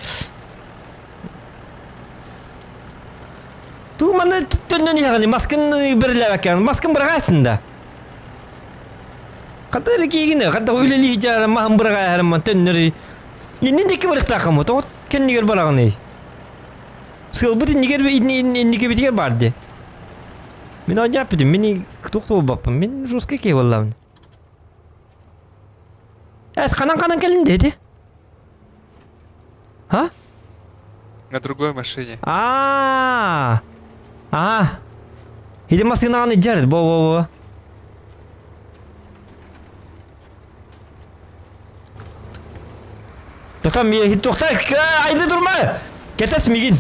Tu mana tunni hani masken berlevakan. Masken berasında. Kadar ki yine kadar öyle licara maham beragay man tunni. Ini dik bertakam to kan niger baragani. Sılbıt niger niger bitiger bardı. Мен ойнап едім, мен тоқтау баппын, мен жорстко кей болламын. Қанан келін деді? А? На другой машине. Иди машинаны жард, бо. Тоқтам, тоқта, айны тұрма! Кетес меген.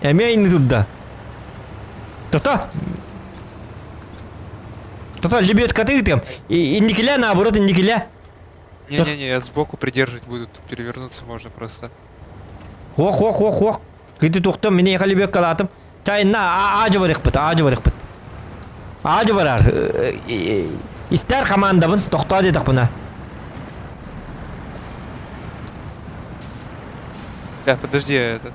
Әме айны тұрда. Тоқта. Кто-то любит коты там. И никеля наоборот, и никеля. Не-не-не, я сбоку придерживать буду, тут перевернуться можно просто. Хох. Киты тухтам, меня ехали бек калатым. Чайна, ажы барық быт. Ажы барар. Истер командабын, тоқта дедік бұна. Подожди, этот.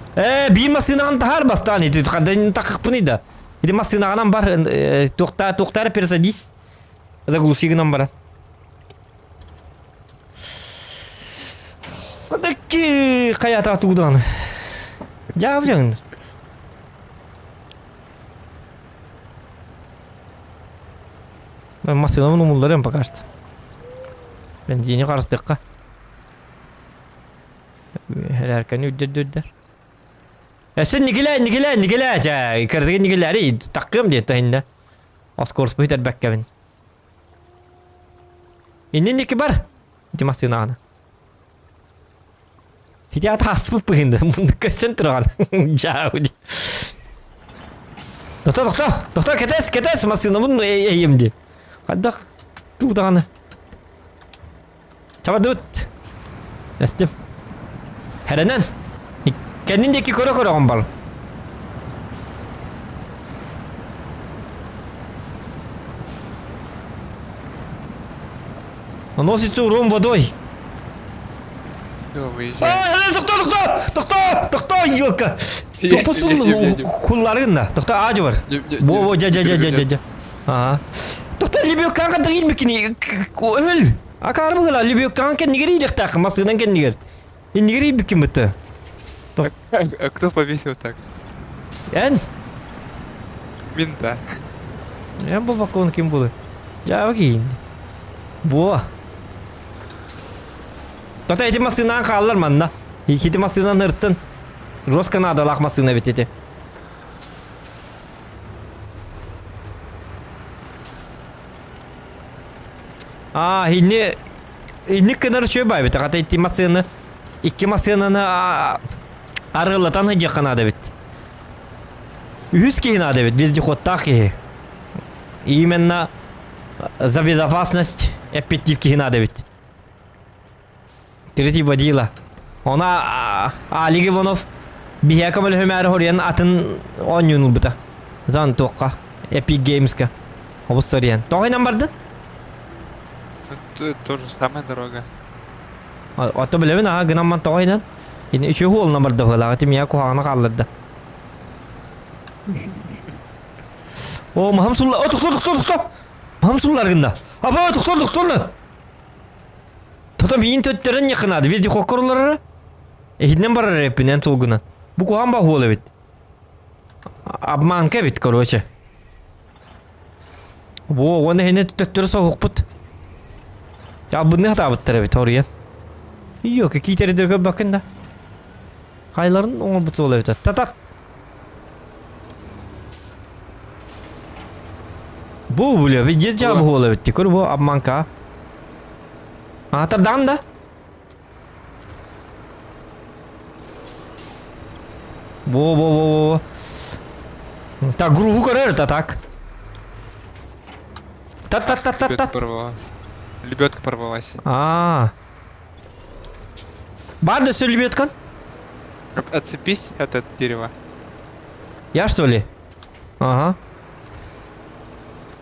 Бейім масынаған тахар бастан, еті қадайын тақық бұны да. Еті масынағанан бар, тоқтары персадис. Заглушигынан бара. Қадакки қаята атуғдағаны. Жауып жағыңдар. Ben masınamın umurlarım пока что. Ben dini karıştıkka. Herkeni üddüddüddür. Sen nikile. Kırdığı nikileri takım diye tahinde. Askors bu hider bekkevin. İnnin niki var. Di masınağına. Hiç atas bu pıyındı. Bunu kaçın turan. Jauh di. Doktor ketes masınamın eğimdi. Kadak tuğdağını. Çabuk dut. Nestim. Heranan. Kendindeki kora ombal. Носится урон водой. Все, выезжай. Доктор, елка. Топусун хулларында. Доктор ажы бар. Во, жа. Ага. Доктор лебек канка дагил мекини. Өл. Акар быгыла лебек канка нигери лехтак масыдан кен нигер. Нигери биким битти. А кто повесил так? Эн? Мента. Эн баба кон ким буду. Жабы кейін. Во. Доктор эти масынан қалылар манна. Хити масынан ырттын. Жестко надо лақ масына бетете. Хинне İndik kadar şöyle bay bit. Hatta itti masını iki masını arılatan hıcı kanada bit. Yüz ki hina bit. Bizce kotta ki. Именно за безопасность эпитивки хина бит. Третий водила. Она Алиги Иванов бихекамал хумар хориян атын он юнул бита. Зан тоққа Epic Games-ка. Обус сориян. Тоғай намбарды? То же самая дорога. Ото білемін, гынаман тоғайдан. Енді үші хуол намбарды ғылағы. Тим я кухағына қалдырды. О, Махамсулла. О, тоқта. Махамсуллар гында. Аба, тоқта. Тота миин төттерін яқынады. Везде қоққырлары. Эхиднен барар епінен толгынан. Бұ куған ба хуолы бит. Обманка бит, короче. Во, оны хене төттері соғық бұд. Ya bu ne hata bıttır evet oraya. Yok iki tane de bakın da. Kayların ona bıtı oluyor. Tat. Bu buluyor. Bir ceza bu oluyor. Tikor bu abmanka. Atardan da. Bu. Ta grubu karar tak. Tat. Лебедка порвалась. Бар да все лебедкан? Отцепись от этого дерева. Я что ли? Ага.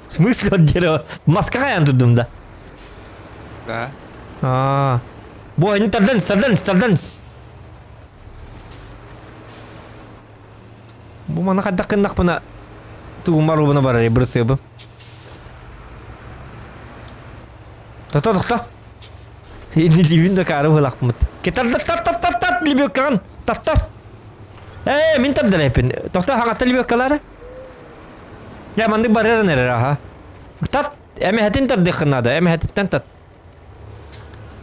В смысле от дерева? Маскаян тут да? Да. Бой, не тарданс. Bu mana kadar kena pernah tu maru benar benar bersih apa? Tat. Ini livin dah karo halak mat. Kita tat libyo kan. Tat. Minta dah lepin. Doktor hangat libyo kalara. Ya mandi barar nere raha. Tat. Hatin tat dekna da. Hatin tat.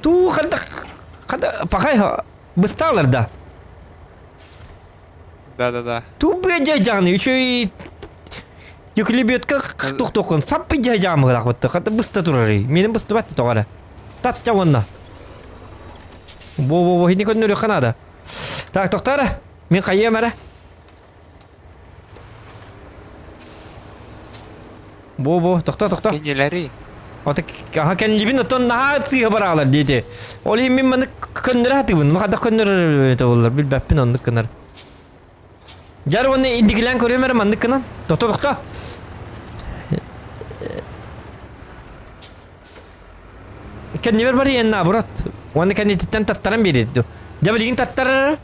Tu kada pakai ha. Bestalar da. Да. Tu beja jangan ni. Şöyle Yuk libiyot ka tuk-tukun sampai jam halak betul kata besta turari minum besta bat tu ada tat cawan na bo ini kan nuri Kanada tak doktor min kaya mara bo doktor Kendileri. Ota kan libin ton nahat si haber alar diyete oli min man kan rahati bun ma kada kan tawlar bil bappin on kanar Jarwan indikilan koruyor mera mandık kanan doktor Kan niver bari enna burat. Wanda kan itten tattaran biri tu. Jaba digin tattar.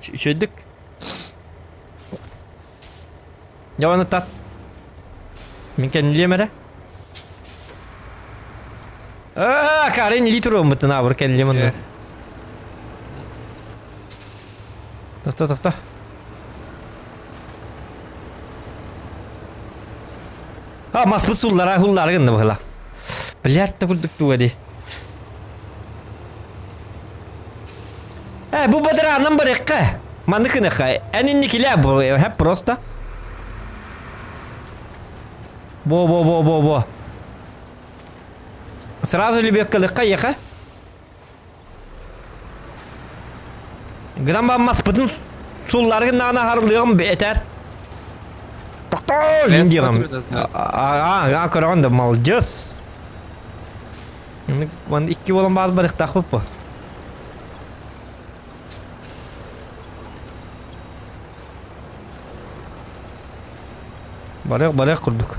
Şöydük. Jawana tat. Min kan lemere. Karin litro mutun abur kan lemon. Doktor. Mas besullar hullar ganda bakala. Bilet de kurduk tu hadi. Bu badra number 2. Mandık ne kay? Eninnikiler bu hep prosta. Bo. Сразу ли беккали кайяка? Грамба мас бүтін сулларғы нағына харылығым бетер. Тоқта индиғам. Көрағанда мал жыз. Ван 2 болан базы бар иқтақ бұп. Барық құрдық.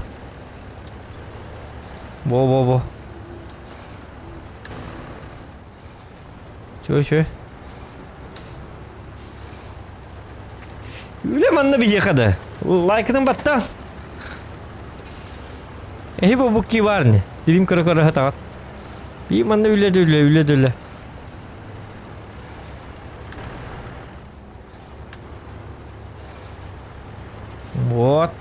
Bo. Şöyle. Öyle manna bir yakada. Like'ın batta. Bu ki var ne? Stream kara hata. Bir manna öyle de. Вот.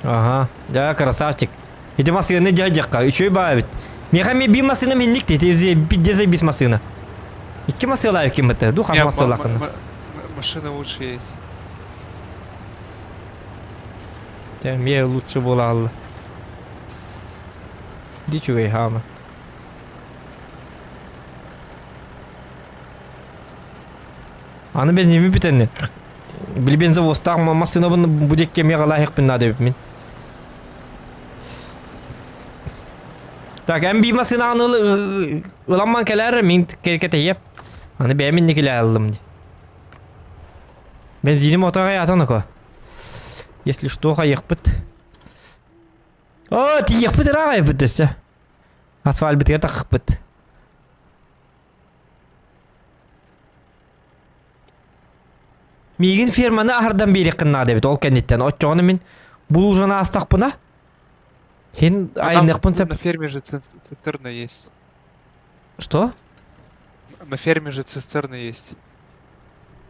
Ага, да, красавчик. Ити масыны жа-жаққа, үшөй баа бит. Меха мен би масына менник де, тевзе бис масына. Икки масыла кем это? Ду хаш Не, масыла кына. машина лучше есть. Мне лучше бола алла. Ди чугай хама. Аны бензин битенне. Били бензовостак масына будек кемега лайык бин надеп мен. Так, эм би масына аны ыламан келер мен кетейеп. Аны бәмин никеле алдым ди. Бензиним отага ятаныко. Если что, хаехпыт. О, ты ехпыт рагай битесе. Асфальт битге такпыт. Мигин ферманы ахырдан бери кынна дебит ол кенеттен. Отчоны мен бул жана астакпына. Хен айныкпын сеп. На ферме же цистерна есть. Что? На ферме же цистерна есть.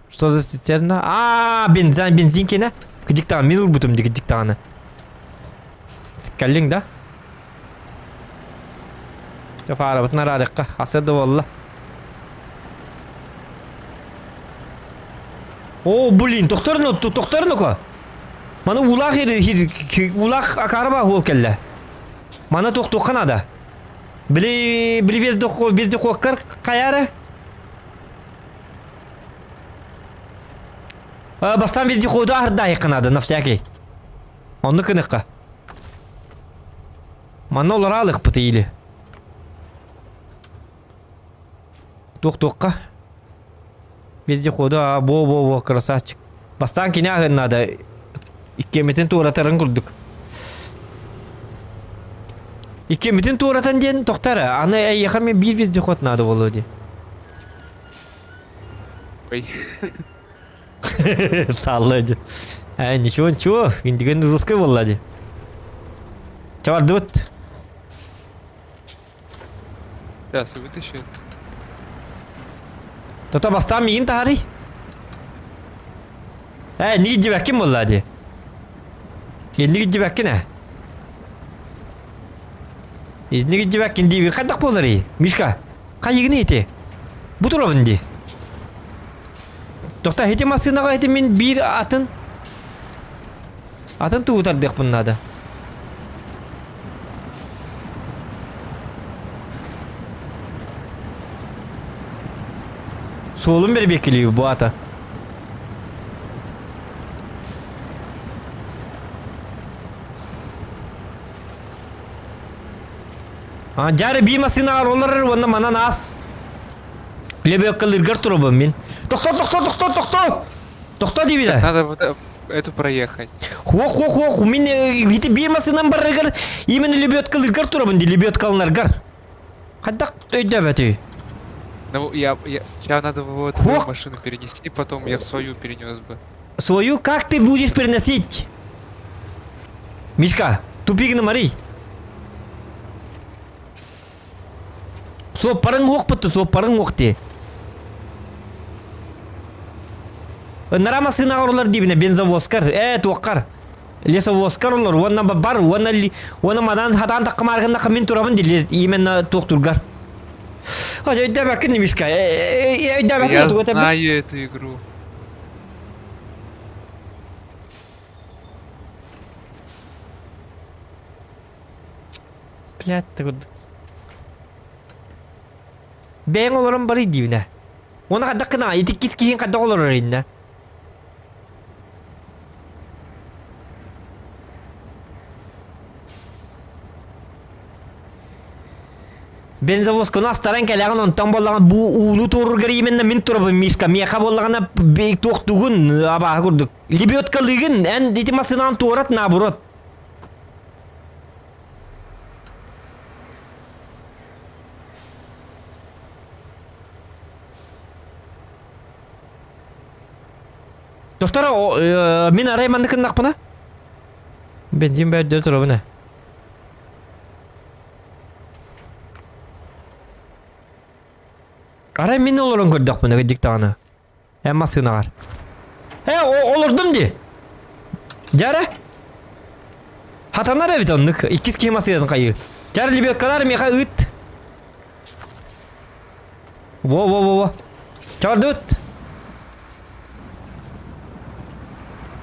Что за цистерна? Бензин кене. Кдиктан мен урбутум диктаны. Каллин да? Тафара бутна радыкка. Асады валла. О, блин, тохторну-ко. Мана улак улак акарба хол келле. Мана тохтоканада. Били безде хоккар каяра. Бастан безде хода арда якынады на всякий. Онны кыныкка. Мана олар алык пыты или. Тохтокка. Безде хода бо красавчик. Бастан киня надо. Иккемитин туратарын курдук. Иккемитин туратан ден тоқтары. Аны яхармен бир везде ход надо болуди. Ой. Саллади. Ничего. Индиген русской воллади. Чавар дут. Сейчас вытащу. Тота бастан миин тахари. Ниги жибәккин воллади. Ниги жибәккине. Ниги жибәккин диби кайдак болари? Мишка. Кайыгыны ите. Бутурабын ди. Токта хете масынаға хете мен бир атын туутар декпын нада. Солун бер бекилиби бу ата. Жары би масынаға роллар онна манан ас. Лебек кылыргар турабын мен. Тохто дебида. Надо вот эту проехать. Хох. Мен бите би масынан барыгар именно лебек кылыргар турабын ди лебек калынаргар. Кайдак өйдө бөтү. Ну, сначала надо вот твою машину перенести, потом я в свою перенес бы. Свою как ты будешь переносить? Мишка, тупик мари. Со парың оқты. Нара масына орлар дибине бензовозкар, туаққар. Лесовозкар олар, онна бар, онна мадан хатан таққымарғында қымен турабын диле именно тоқтургар. Өйдә бәкін Мишка, Я знаю эту игру. Блядь, бәң оларым бары дивіне. Оны қадда қына, етік кескейін қадда олар орайында. Бензовоз күні астаран кәліғін онтан болағын бұ ұлы торғыр еменна мен тұрабын Мишка. Меқа болағына бейк тоқтығын абаға көрдік. Лебеткалығын ән деті масынан тоғырат набырат. Доктора, мен араймандықын нақпына? Бензин бәрді тұрабына. Арай мен оларын көрдік бұны диктаны. Әмма сынағар. Олырдым де. Жары? Hatanar evet onluk. İkiz keması yadın kayı. Charlie bir kadar mı ıt. Во. Чардут.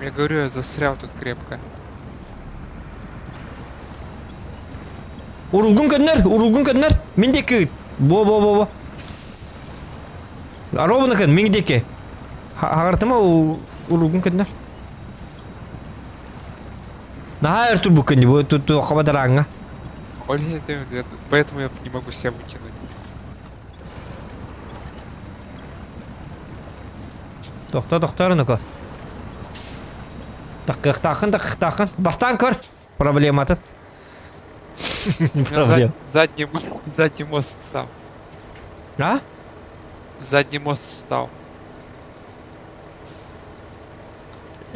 Я говорю, я застрял тут крепко. Urulgun kadınlar. Mindeki. Во. Arabana kadın mindeki. Hartama urulgun kadınlar. Nah, itu bukan bu tu kabadaranga. Ольга, поэтому я не могу себя вытянуть. Doktor nuko. Takın. Bastan kör. Проблема тут. У меня Проблем. задний мост встал. А? Задний мост встал.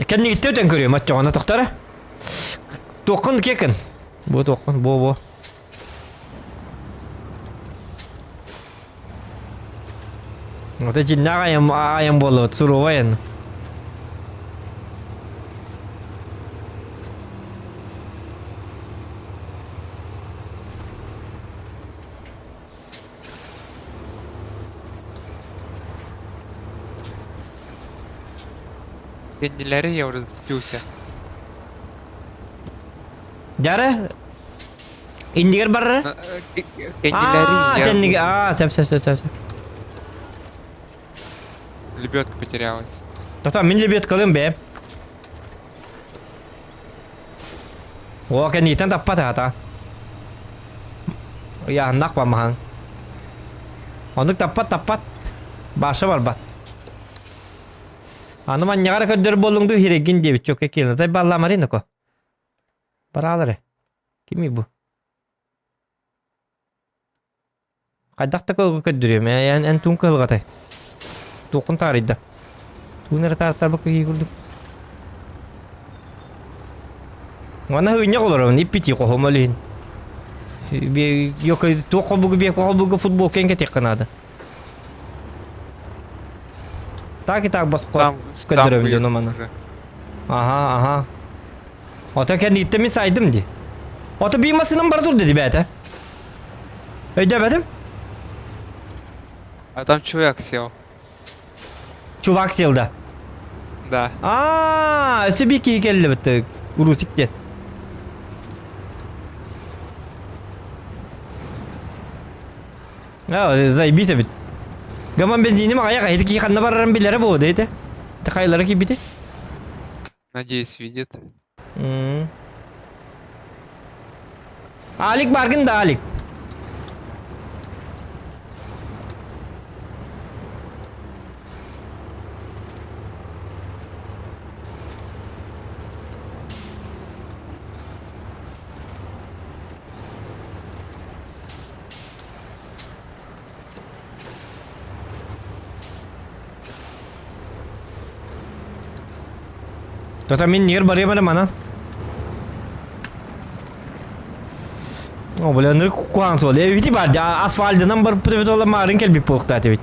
Kan ni itu yang көрüyor maçı ona doktora. Dokun kekin. Bu dokun bu. Вот эти аям было суровая. Kendileri я уже сбился. Jara? Indigar barra? Kendileri я... Sep. Лебедка потерялась. Doktor, min lebet kalıyorum be. O kan ni tan dapat hata. Ya nak pa mahang. Onu dapat. Başa var bat. Anu man nyara kadar bolundu hiregin diye çok ekilin. Zay balla marino ko. Paraları. Kimi bu? Kadakta ko kadırıyorum ya. Yani en tun kılgatay. Dokun tarihde. Tuner tar bak iyi kurduk. Mana hınya olur ni piti ko homalin. Yok to ko bu futbol kenke teknada. Так бас Там kadırıyorum выехал diyorum bana. уже. Aha. Ota kendi ittemi saydım di. Ota bir masının barı dedi bete. Ödemedim. А там человек сел. Çuvak sildi. Да. Ötü bir ki geldi bitti. Urusikti. Ya zaybiyse bit. Gaman benzinim ayak aydı ki kanna barran bilere bu dedi. Takayları ki biti. Надеюсь, видит. Alik bargın da alik. Tota min nier bari mana? Oh, boleh ner kuang so. Dia itu bar asfal de number betul marin kel bi pokta tu.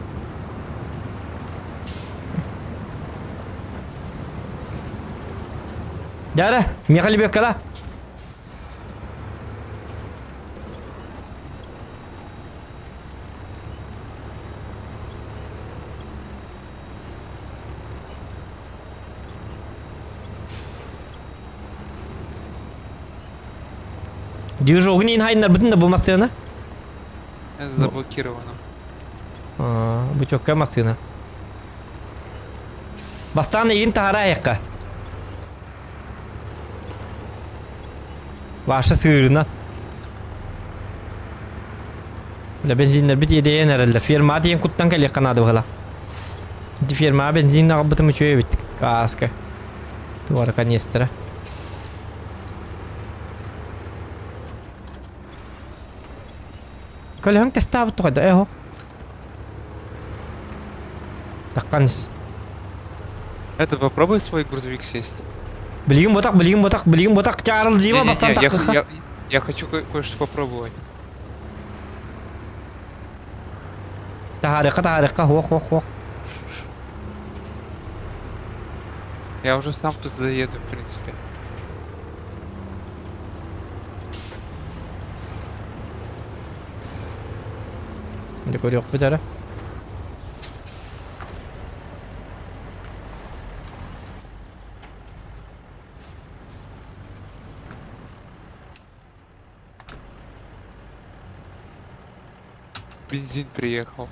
Jara, mi kali bekala. Движок не хайнар bütün de bu masasına. Это заблокировано. Bu çok masasına. Bastane yin tahara yakka. Başa sığırına. La benzinler bit yedeyen herhalde. Firma diyen kuttan kal yakanadı hala. Di firma benzinle kapatımı çöye bittik. Kaska. Duvara kanistra. Kalau hang testa betul kada ho. Takans. Это попробуй свой грузовик сесть. Beliin botak. Charles jiwa bastan tak. Я хочу кое-что попробовать. Taharika. Wok. Я уже сам тут заеду, в принципе. Şimdi görüyor bir tane. Бензин приехал.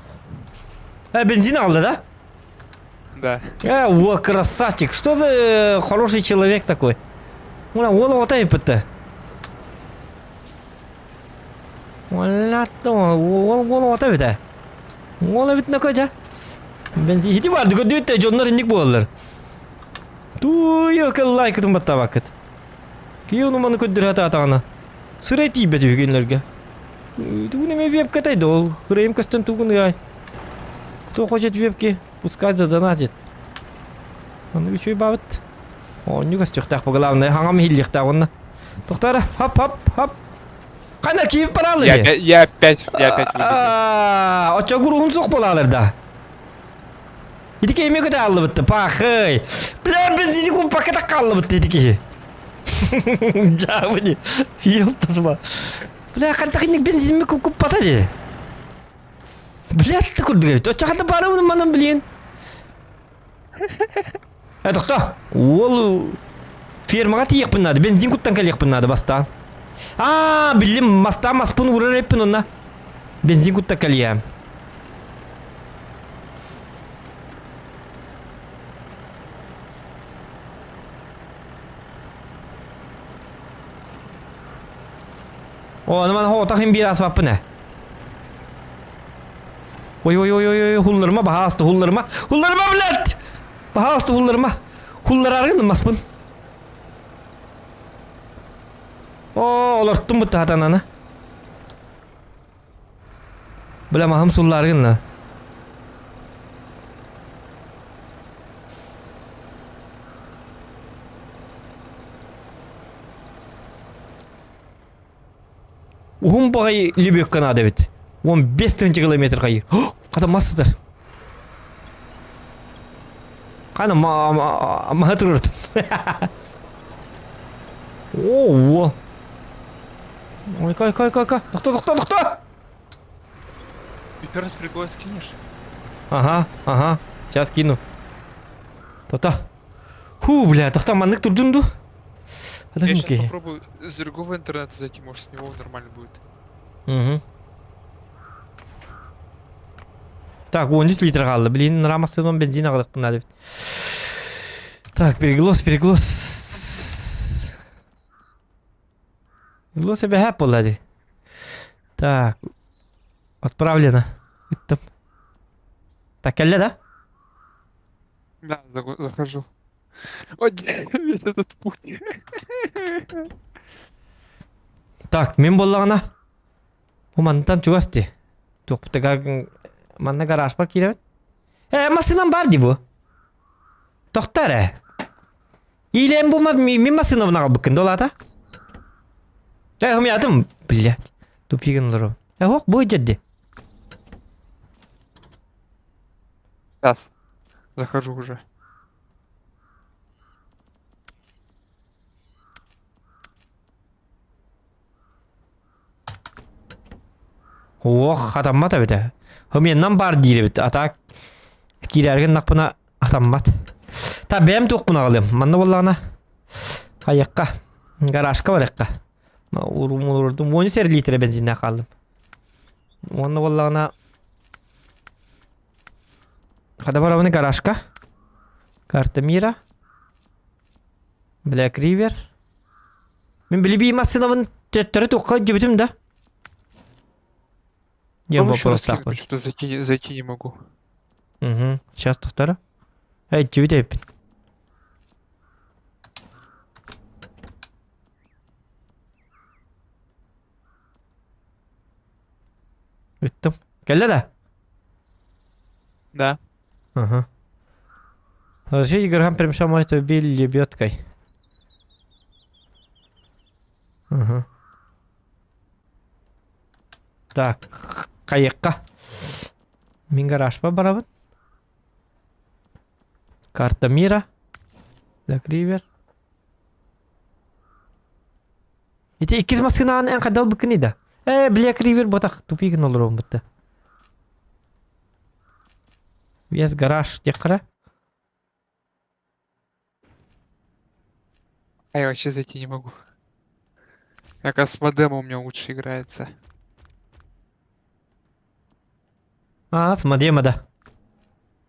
Бензин aldı da. Да. О, красавчик. Что за хороший человек такой? Уна, голову тайпыты. Валато, голову тайпыты. Голову бит накача. Benzin hiti vardı gördüğü de onlar indik bollar. Tu yok like tüm batta vakit. Ki onu manı ködür hata atağına. Sıra tiyip ediyor günlerge. Tu ne mi web kataydı ol. Hırayım kastan tuğun gay. Кто хочет вебки, пускай задонатит. Он еще и бавит. О, не гостях так по главное, хангам хиллих так он. Доктора, хоп. Кайна киев паралы. Я опять вылетел. Очо гурун сок болалар да. Идики эме көтө алды битти, пахый. Бля, бензин куп пакета калды битти идики. Жабыни. Ёппасма. Бля, кантакинник бензин куп патади. Блядь, ты куда говорит? Очо хата бары мунун манан билин. Токто. Ол фермага тиекпин надо, бензин куттан келекпин надо бастан. Билим, мастан маспын урар эппин онна. Бензин кутта келия. О, нуман хоотахин бир асбаппы не? Ой, хулларыма, бахасты хулларыма, блядь! Бахасты хулларыма, хуллар аргын маспын. О, оларттым бутта хатананы. Бля, махым суллар аргын. Ухум багай Лебек канада бит. 15 километр кайыр. Ката массыздар. Кана махатырырт. О. Ой, кай. Токто. Еще раз прикол скинешь? Ага. Сейчас кину. Токто. Бля, токто маннык турдунду. Я сейчас попробую с другого интернета зайти, может с него нормально будет. Угу. Так, 13 литр kaldı. Bilin Ramazan'dan benzin aldık bunlar. Так, переглос. Переглос себе Apple, hadi. Так. Отправлено. Иттим. Так, келле да? Да, захожу. Ой, весь этот путь. Так, мен боллагана. Умантан чугасти. Жоқ, тегар манна гараж бар киребет. Машинам бар ди бу. Тоқтар. Илем бу мен машинамна быкын долата. Хымятым, блядь. Тупигин лору. Ок, бой жадди. Сейчас. Захожу уже. Ох, атаммат бите. Хымяннан бар дейли бит. Ата кирерген накпына атаммат. Та бем токпуна калдым. Манна боллагана. Каякка. Гаражка баракка. Урдум 10 литр бензинне калдым. Манна боллагана. Када барабыны гаражка. Карта мира. Black River. Мен билиби машинамын теттері тоққа жебетім да. Могу еще раз кликнуть, что-то зайти не могу. Угу, сейчас тоқтары. Жебет еппін. Өттім. Келді да? Да. Ага. Разрешите игрокам перемещать автомобиль лебедкой. Ага. Так, каяққа. Мен гараж па барабын? Карта мира. Black River. Ите 2 машинаның ән қадал бүкін еді. Black River ботақ тупигін олыр оң бұтты. Вес гараж текра. А я вообще зайти не могу. Как раз с модемом у меня лучше играется. А, с модема, да.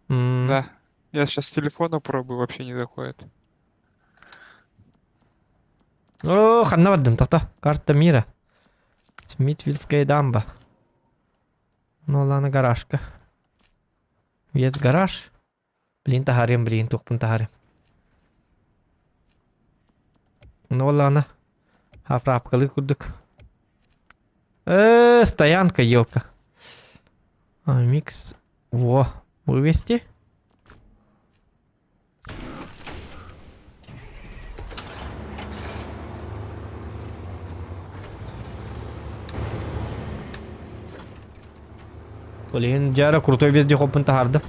Да. Я сейчас с телефона пробую, вообще не заходит. О, ханна бардым, тоқта. Карта мира. Смитвильская дамба. Ну ладно, гаражка. Вес гараж. Блин, тахарим, блин, тухпун тахарим. Ну ладно. Афрапкалы курдук. Стоянка, елка. Микс. Во, вывести. Блин, жара крутой везде хоппун тахарды.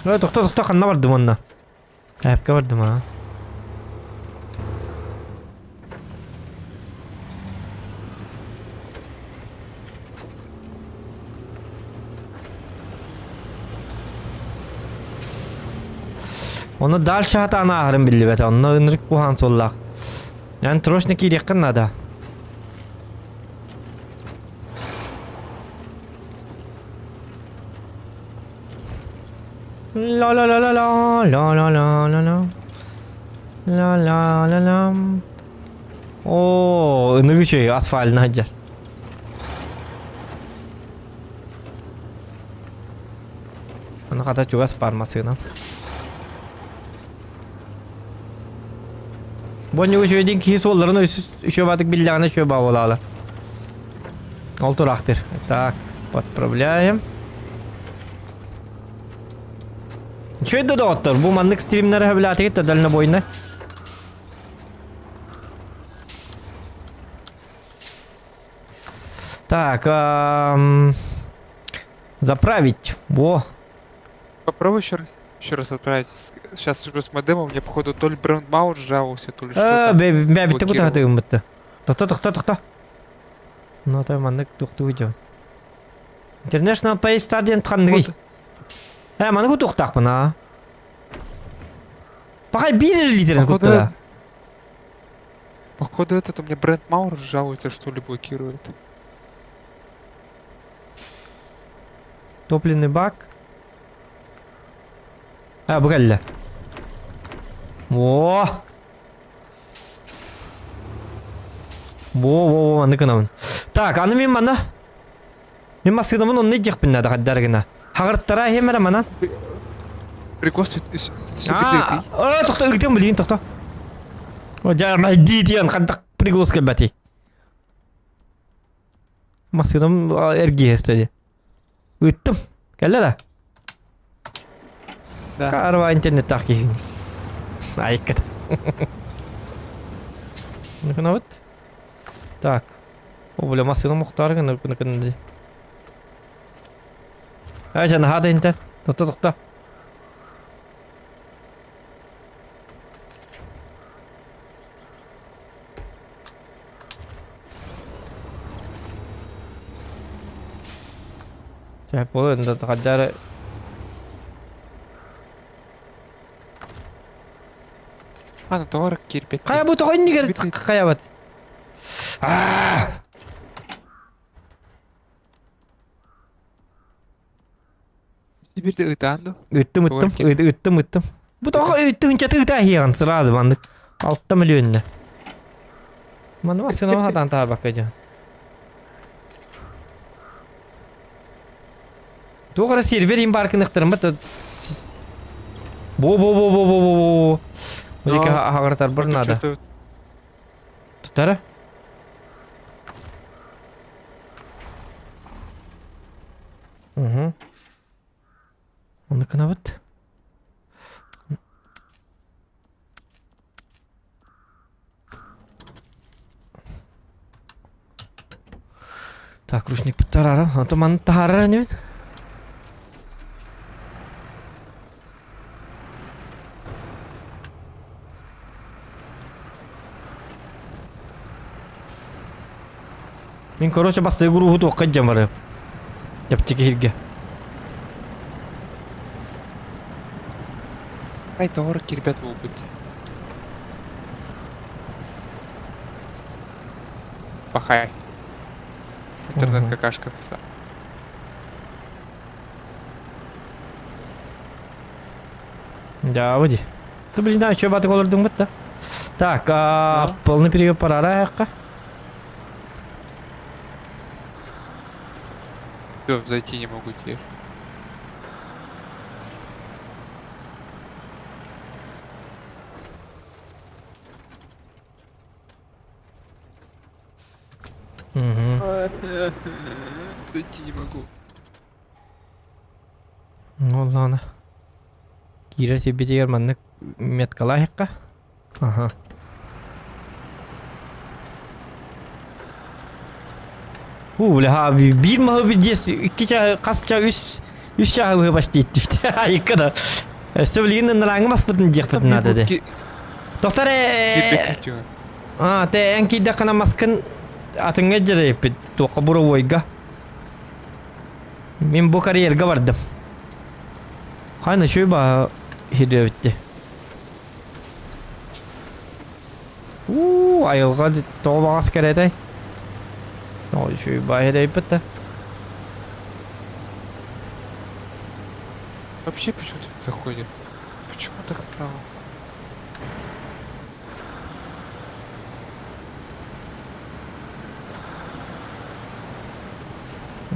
Тоқта, қанна бардым онна. Әпке бардым, а. Onu dальше hata ana ahırım billi bete. Onu ınırık kuhan sollak. Yani troşniki yakın nada. La la la la la la la la la la la la la la. Oo, ınırık şey asfaltına haccar. Ana kadar çok az parmasına. Bonyu şöydin ki sollarını şu batık billağına şu bağlalı. Алтураktır. Так, подправляем. Что это доктор? Bu manlık streamleri hevlati gitti дальнобойно. Так, заправить. Во. Попробуй еще раз отправить. Сейчас уже с модемом, мне походу то ли браунд жаловался, то ли что-то. Бәбі ты куда блокировал. ты бітті? Тоқта. Ну, той манlık тоқты өйден. International Pay Stadium тқандығы. Манығы тоқтақ бұна. Пақай 1 литрін көттіра. Походу этот у меня бренд Маур жалуется, что ли блокирует. Топливный бак. Bu geldi. Во. Во, аны кынамын. Так, аны мен мана. Мен масыдамын оны жек бинна да гаддаргына. Хагырттара хемере манан. Прикол Тоқта үгден билейин тоқта. О, жарма дидиен қандақ приглас келбәти. Масыдам эрги эстеди. Үттім. Келді да. Да. Карва интернет тахи. Айкат. Ну вот. Так. О, бля, масына мухтарга накынды. Жана хада интер. Тоқта. Чай болу энде кадары. Ана товар кирпик. Кая бу тоқой нигер кая бат. Теперь ты ытанду. Ыттым. Бу тоқой ыттынча тыта хиyan сразу банды. 6 миллионна. Мана масына хадан та бакажа. Тоғара сервер имбаркын ықтырым бат. Бо. Екі ағыртар бір нада. Тұтары? Оны кына бат. Так, рушник бұттар ара. Маны тағарар не бен? Мен короче басты игру хуту қаджам бары. Яптеки хирге. Ай, товарки, ребят, вы убыли. Пахай. Интернет Ага. какашка вся. Да, води. Ты, блин, да, что баты колордың бітті. Так, Да. полный период парара аяққа. Все, зайти не могу теперь. Угу. Зайти не могу. Ну ладно. Кира себе дегер манны меткала аяққа. Ага. Бля, abi bir mahı bir des iki çağ kas çağ üç çağ başta etti. Ayıkada. Söyleyinin narangı mas putun cek putun adı de. Doktor te enki de kana maskın atın ecre yapıt. To kabura voyga. Min bu kariyerga vardım. Hayna şöyle ba hediye bitti. Ayılga toba asker etay. Ой, еще и байрейпа-то. Вообще почему-то не заходит. Почему так стало?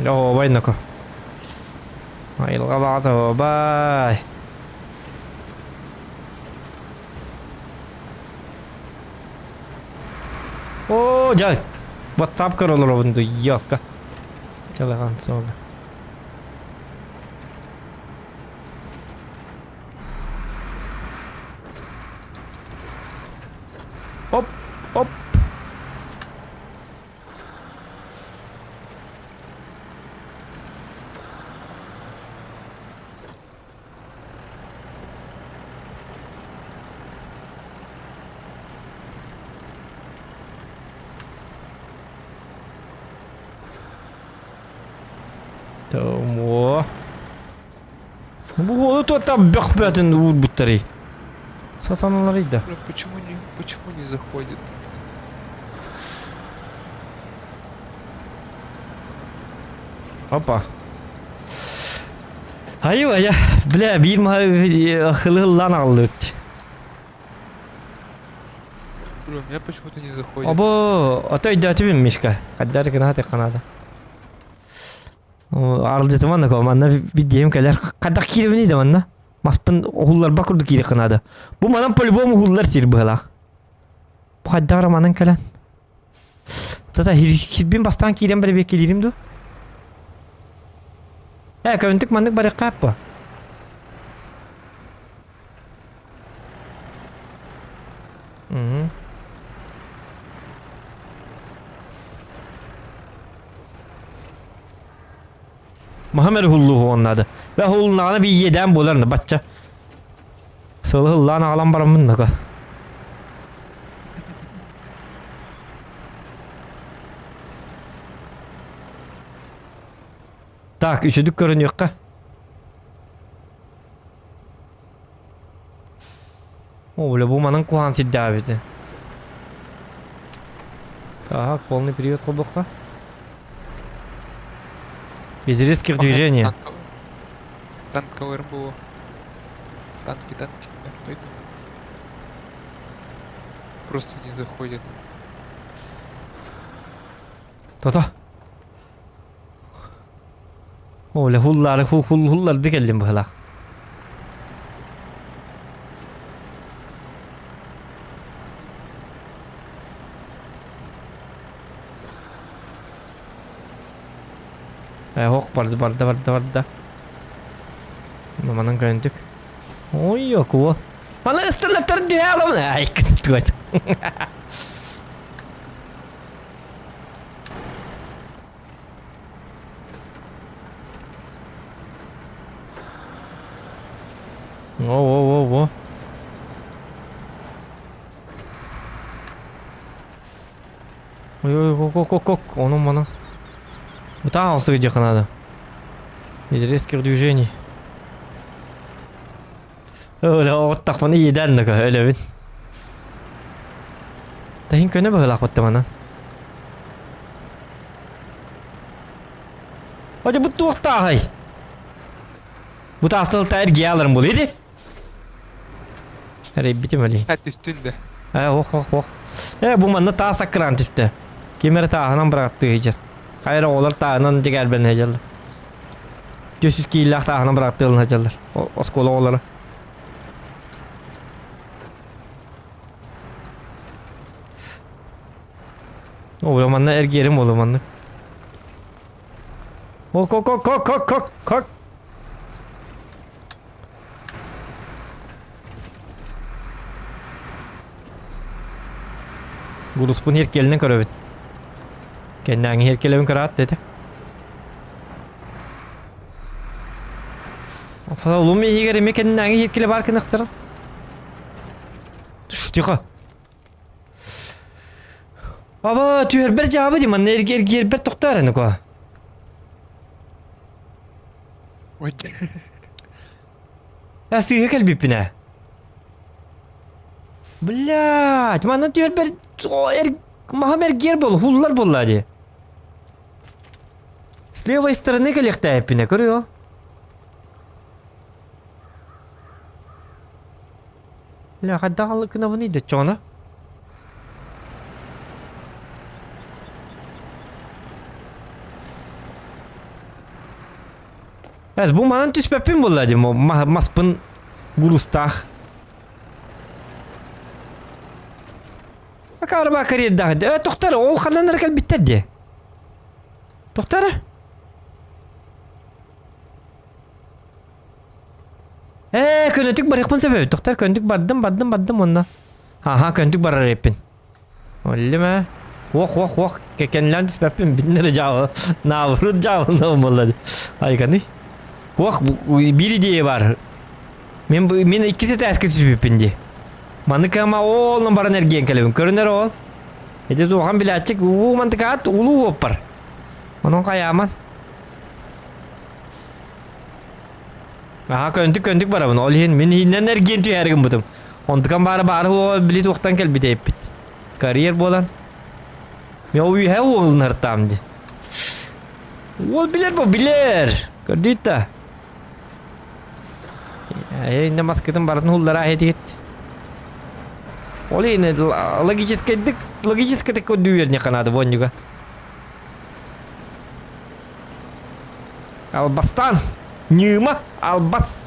О, вайнако. Айылға бағса, бай. О, жай. WhatsApp кырылыр бұнды, йоққа. Çalаған соғы. Оп, оп. Тому. Bu da tam bakmadın bu butları. Satanlarıydı. Бля, почему не заходит? Hoppa. Hayır ya. Bля, bir hılı lan aldı. Бля, у меня почему-то не заходит. Abo, otoy da tibim mişka. Kaddar kına hadi kanada. Arıldı tamam da komanna bir diyeyim kadar kadak kiribini de manna. Maspın oğullar bakurdu kiri kanada. Bu manam polibom oğullar sir bıhala. Bu kaddar manan kalan. Tata hirbin bastan kirem bari beklerim do. Kavuntuk mandık bari kappa. Hı. Muhammed hulluhu onladı. Ve hullunağına bir yeden bularını batça. Sılı hullağına alan baramın naka. Tak, üşüdük görünüyor ka. Öyle bu manın kuhan siddi abidi. Так, полный период кубока. Без резких движений. Танковый РБО. Танки, поэтому просто не заходит. Tata. Öyle hullar dikeldim bu hala. Hok barda. Mamanın göndük. Oy yok o. Bana ısırlatır diye alalım. Ay kıt. Во. Ой, кок. Onun bana. Bu daha hızlı gidecek kanada. Без резких движений. Öyle ottak bana iyiden ne kadar öyle bin. Dahin köne bağlak battı bana. Hoca bu tuğukta hay. Bu da hastalıkta ergiye alırım bu dedi. Hadi bitim öyle. Hadi üstünde. Oh. Bu manna ta sakran işte. Kimere tağından bıraktı hecer. Hayır oğlar tağından ciger ben hecerler. Gösüz ki illah tağından bıraktığın hecerler. O skola oğları. O zamanla ergerim o zamanla. Kok. Guruspun herkelini köröbün. Kendini herkelevin kıraat dedi. Afala oğlum iyi göreme kendini herkele barkın aktarın. Düştüğü. Aba tüyer bir cevabı değil man erger bir toktarını ko. Oy. Ya sığ kalbipine. Блядь, mana diyor bir Mahamer ger bol, hullar bolladı. С левой стороны коллекта епине, görüyor. La kadar kına bunu da çona. Ez bu man tüs pepin bolladı mı? Maspın gurustah. Araba kariyer daha. Doktor, o kalan erkel bitti. Doktor. Könütük barık pun sebebi. Doktor könütük bardım onunla. Ha könütük barar yapın. Öyle mi? Vah. Kekenlen sebepim binleri cevabı. Navrut cevabı ne olmalı? Hayır Vah biri diye var. Ben ikisi de eski sebepindi. Mantık ama oğlum baran ergen kalem. Körünler oğul. Ece zuhan bile açık. Mantık at ulu opar. Onun kayaman. Aha köntik bara bunu. Olhin min hinnen ergen tüy ergen butum. Ontukan bara o bilet oktan kel bite epit. Kariyer bolan. Ya uyu he oğlun hartamdı. Oğul bilir bu bilir. Gördük da. Ne masketın baratın hullara hediye et. Oleh ini logически такой дверник надо вон juga. Albastan, nyuma albas.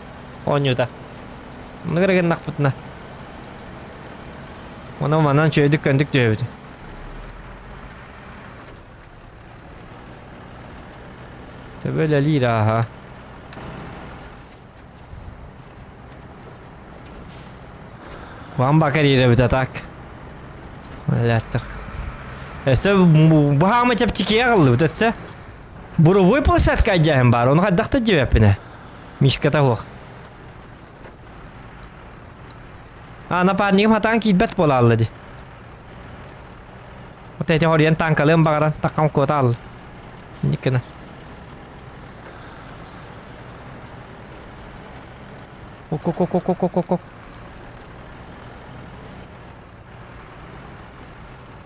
Oh nyuta. Negara genak putna. Mana çöydük köndük diyor. Böyle lira ha. Kuan bakar yere bir tak. Later. Ese bu hama çap çikiye kaldı bu ese. Буровой площадка aja бар, onu haddaqta cevapine. Mishkata hoq. Naparnigim hatan kibet bolaldı. Otete horian tangkalem bagaran takam kotal. Nikena. Kok.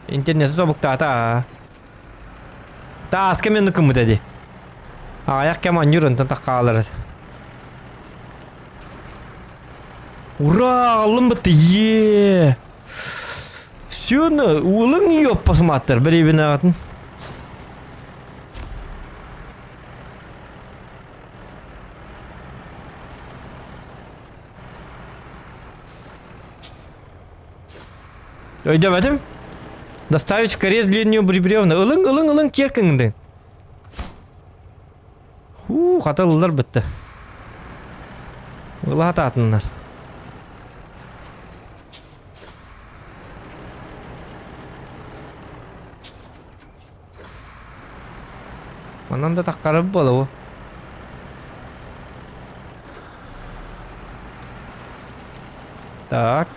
İnternet tobuk ta. Ta aske men nukum dedi. Ayak keman yurun tak kalır. Ura alım bitti ye. Şunu ulun yok pasmattır bir evine atın. Öyle demedim. Доставить в карьер длинную бревна. Илың керкіңді. Қаталылар бітті. Ила ататынlar. Манан да таққарып болу. Так.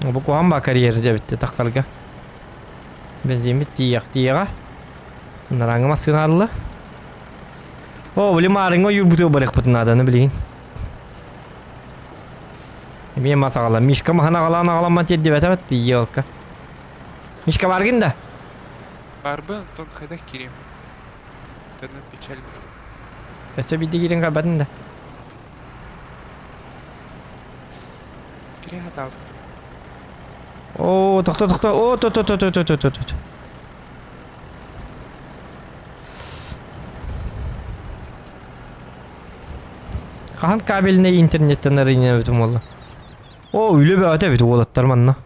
Bu kuhan bakar yeri de bitti takkalga. Benzin bitti diye. Naranga masın allı. O bile marıngo yurbutu barık putun adını bilin. Benim masakala Mişka mahana kalan ağlaman teddi betet diye olka. Mişka vargın da. Barba Антон хайда Кирим. Интернет печаль. Öse bir de girin kabadın da. Кире хатал. Oo tokta. Oo tut. Kahan kabeline internetten arayın bütün valla. O öyle bir öte bir olatlar manna.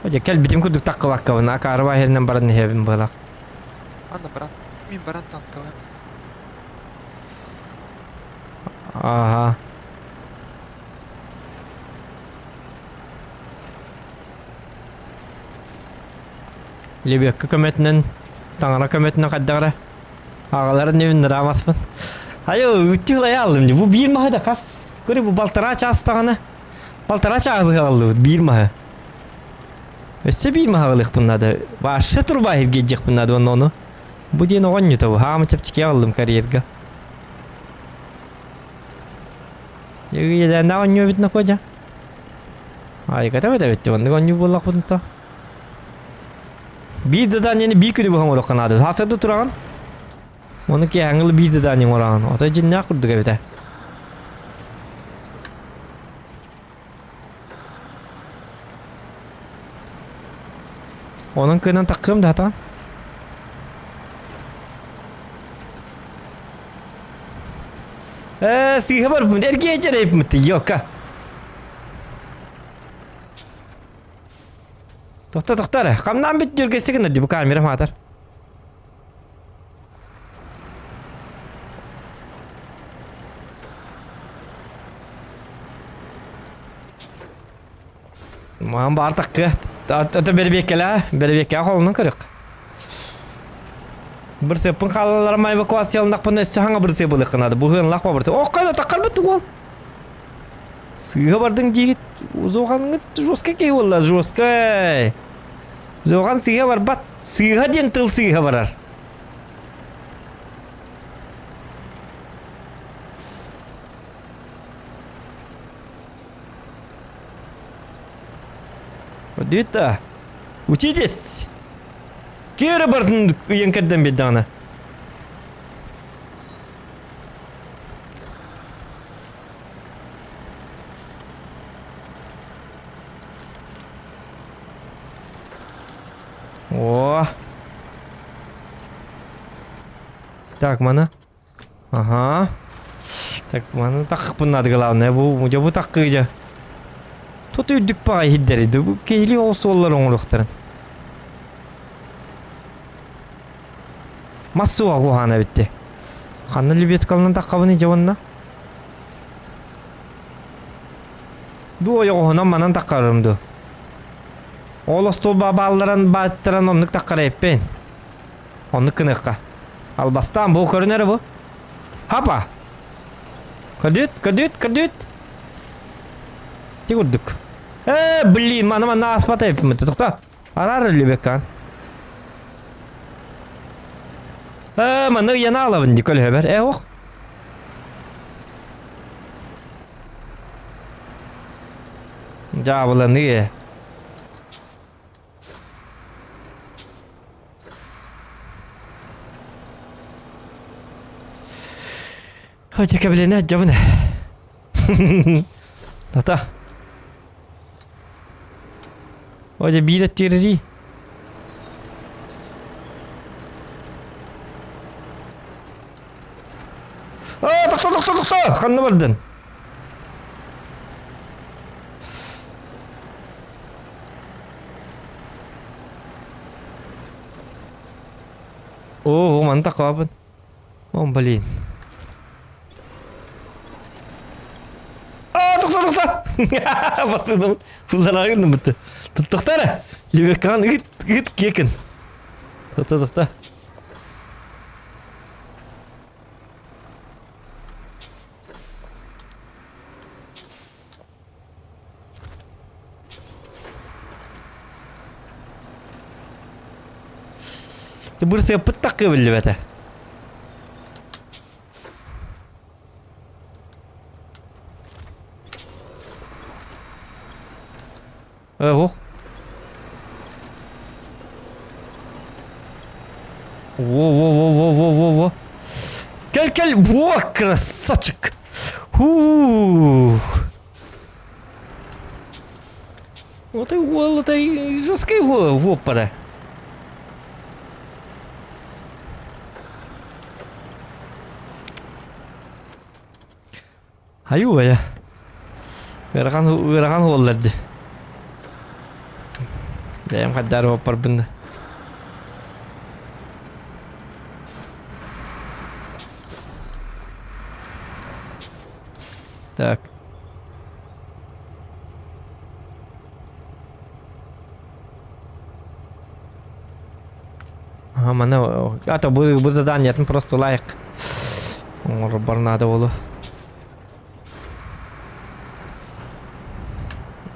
Hoca gel bitim kuduk takka bakka bana karva herinden baran hebim bala. Ана брат. Мен баран талкалап. Aha. Libya kökümetinden Tangara kökümetinden kaddara. Ağaların evinde ramasın. Ayo ütüyle aldım. Bu bir mahada kas. Göre bu baltara çastağına. Baltara çağı aldı bir maha. Öse bir mahalık bunlar da. Başka tur bahir gelecek bunlar da onu. Bu diye ne oynuyor tabi. Hamı çapçık aldım kariyerga. Yürüyeden ne oynuyor bitne koca. Ay kata da bitti. Onu oynuyor bullak bunta. Bir zadanyeni bir günü bu hamur okanadı. Hasada turan. Onu ki hangıl bir zadanyen oran. O da cinne kurduk evde. Onun kıyından takım da hatan. Sih var bu. Erkeğe geçerek mi? Yok ha. Doktor. Kamdan bit jürgesi kena bu kamera matar. Mağam bar takkı. Ata beri bekele kolundan kırık. Bir sepin kalanlarıma evakuasiyonlak bana üstü hanga bir sepil yıkınadı. Bu hınlak mı bir oh kayla takkar bitti ol. Sığıya bardın jigit. Uzoğanın joska key valla joska. Zoğan sığıya var bat. Sığıya diyen tıl sığıya varar. Dita. Учитесь. Kira bardın yang kadang bedana. Oh. Так, mana? Ага. Так, mana tak pun ada главное. Bu tak aja. Тут üddük pay hidderi. Bu keyli olsa olur onlukların. Massu aku hana bitti. Hanna libet kalan takabını jawanna. Du oyo hona manan takarım du. Olos tol baballaran battıran onluk takarayıp ben. Onluk kınıkka. Albastan bu körüneri bu. Hapa. Kadüt. Tigurduk. Блин, mana aspat yapayım. Tukta. Arar libet kan. Mana yana alabın dikol haber. Oh. Jabılan diye. Hoca kabile ne cabına. Nata. Hoca bir ettiriri. Doktor. Kanını vurdun. Oh, mantap kapan. Oh, balin. Doktor. Bastırdım. Kullanarım mı bitti? Doktor. Libekan git kekin. Doktor. Ты бырсы пыттак кыбылды бәті. Ох. Во. Кел. Во, красавчик. Вот и гол, это жесткий гол, вопара. Аю я. Верхан голларды. Дайым хаддар вопар бында. Так. Ага, мана... Ата, бұл задание, просто лайк. Бар надо болу.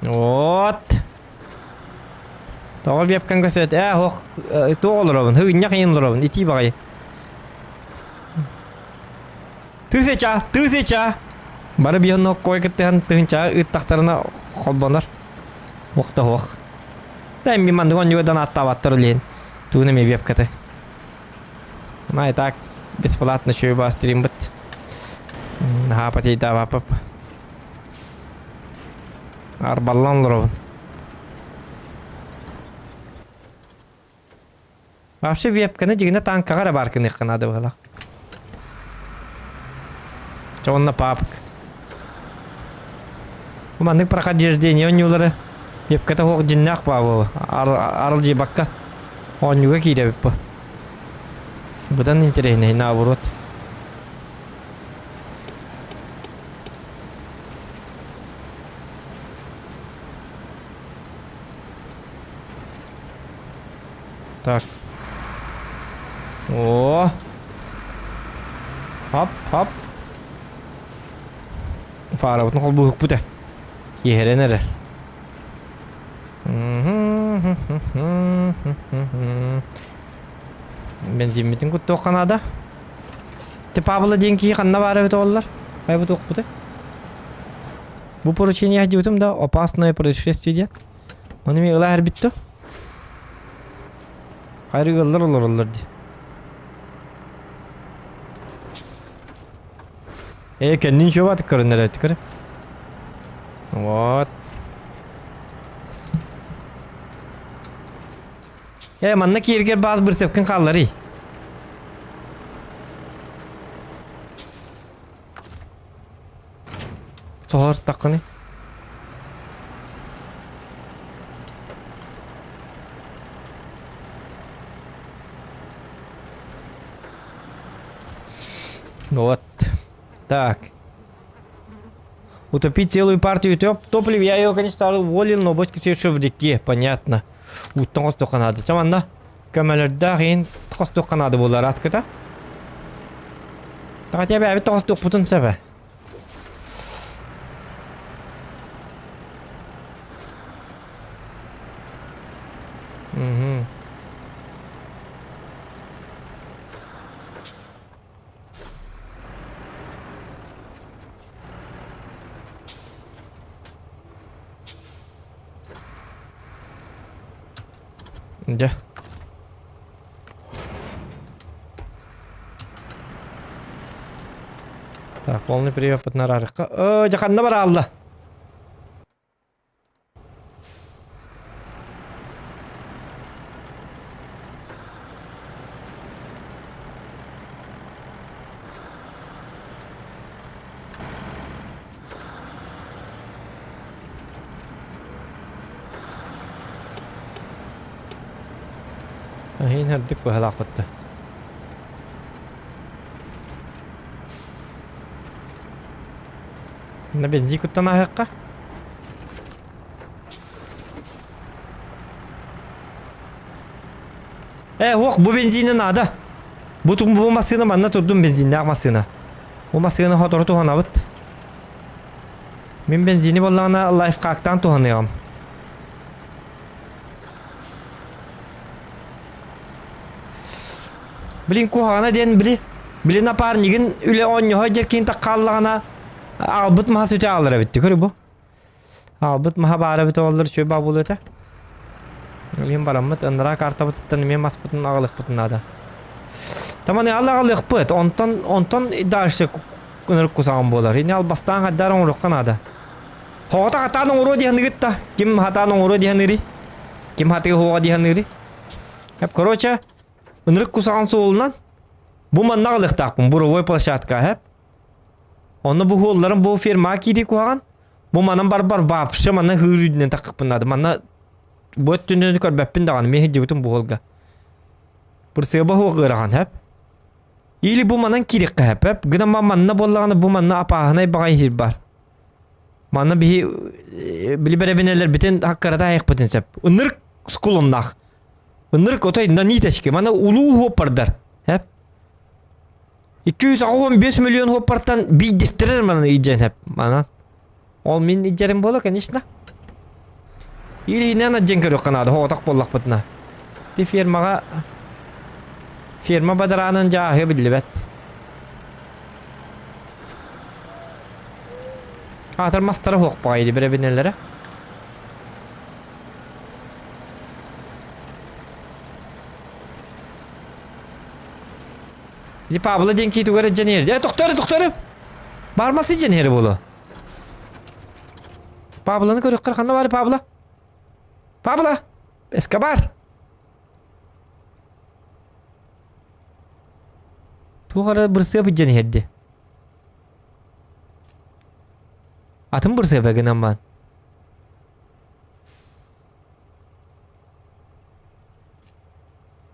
Вот. Тоғыл бепкен көсет. Хоқ. Тоғыл ұрабын. Хүйінне қиын ұрабын. Ити бағай. Тысяча. Бары биян қой кеттен тыгынча ыттақтарына қолбанар. Оқты хоқ. Дайм бимандығын юғадан аттабаттыр лейін. Туғыны ме вебкаты. Май так, бесплатно шөйба стрим быт. Хапатей давапып. Арбаллан лұрабын. Вообще вебканы жігіне танкағара баркын еққанады бұғалақ. Чоғынна папық. Умандық прохождение онюлары. Вебката хоқ жиннақ бабы. Арыл жебаққа. Онюға кейде біп бұл. Бұдан интересный, наоборот. Так. О. Хоп. Фара, вот нахол бұғық бұта. Ехерен әрі. Бензин күтті оққанада. Ты Павла деньги қанна бары өті олар. Қай бұты оқ бұты. Бұл поручение әді да опасное происшествие. Оны мен ұла әр бітті. Қайры ғылдар олар де. Кәнден шо баты көрінер өті көрі. Вот. Манна кейіргер баз бір сепкін қаллары. Соғар таққыны. Вот. Так. Утопить целую партию топлива. Я ее, конечно, уволил, но бочка все еще в реке, понятно. Уттан қос тоқанады. Чаманда көмелерді ғейін қос тоқанады болар аскыта. Тағат ебі әбі қос тоқ бұтын сәбі. Да. Так, полный привет на рарыхқа. Жақанда бар алды. هين هردك بهلاقته بنزين كنت انا هقه هو bu benzinin adı bu masını bana tuttum benzinle masını bu masını hatırı tuhana bit ben benzini vallahi life kaktan tuhanıyorum Bilin kuhana den bili. Bilin aparnigin üle onyo jerkin takkallana albut maha sütü alır bitti körü bu. Albut maha bara bit olur şöyle babulu ta. Bilin baramut ındıra karta buttan men masputun ağılık butun ada. Tamam ne Allah ağılık but. Onton daşı kunur kusağım bolar. Yine al bastan haddar onu kanada. Hota hata nongro di hanırıtta. Kim hata nongro di hanırı? Kim hata hoa di hanırı? Hep короче, ынырык кусаган соолунан бу манна алыктакпын буровой площадка хеп. Onu bu holların bu firma kidi kuhagan. Bu manın barbar bapşı manna hürüdünen takıpın adı. Manna bu öttünden kör beppin dağın. Men hicibutun bu holga. Bursa bu hol gıragan hep. İli bu manın kirik hep hep. Gıdan manna bollağını bu manna apağına bagay hir bar. Manna bihi bili berebineler biten hakkarata ayık bitin sep. Inırık skulunnak. Inırık otay nani teşki. Manna ulu hoppardar. Hep. 215 milyon hoppartan bir distirir manna icen hep. Manna. Ol min icerim bola kanişna. İli inana cenkör kanada. Hotak bollak bitna. Ti firma badaranın cahı billi bet. Atar mastara hok baydı bire binelere. Di Pablo denki tu gara jeneri. Ya doktor. Barması jeneri bolu. Pablo'nu görüp kırkanda var Pablo. Pablo. Escobar. Tu gara bersih bir jeneri. Atım bersih bagian ban.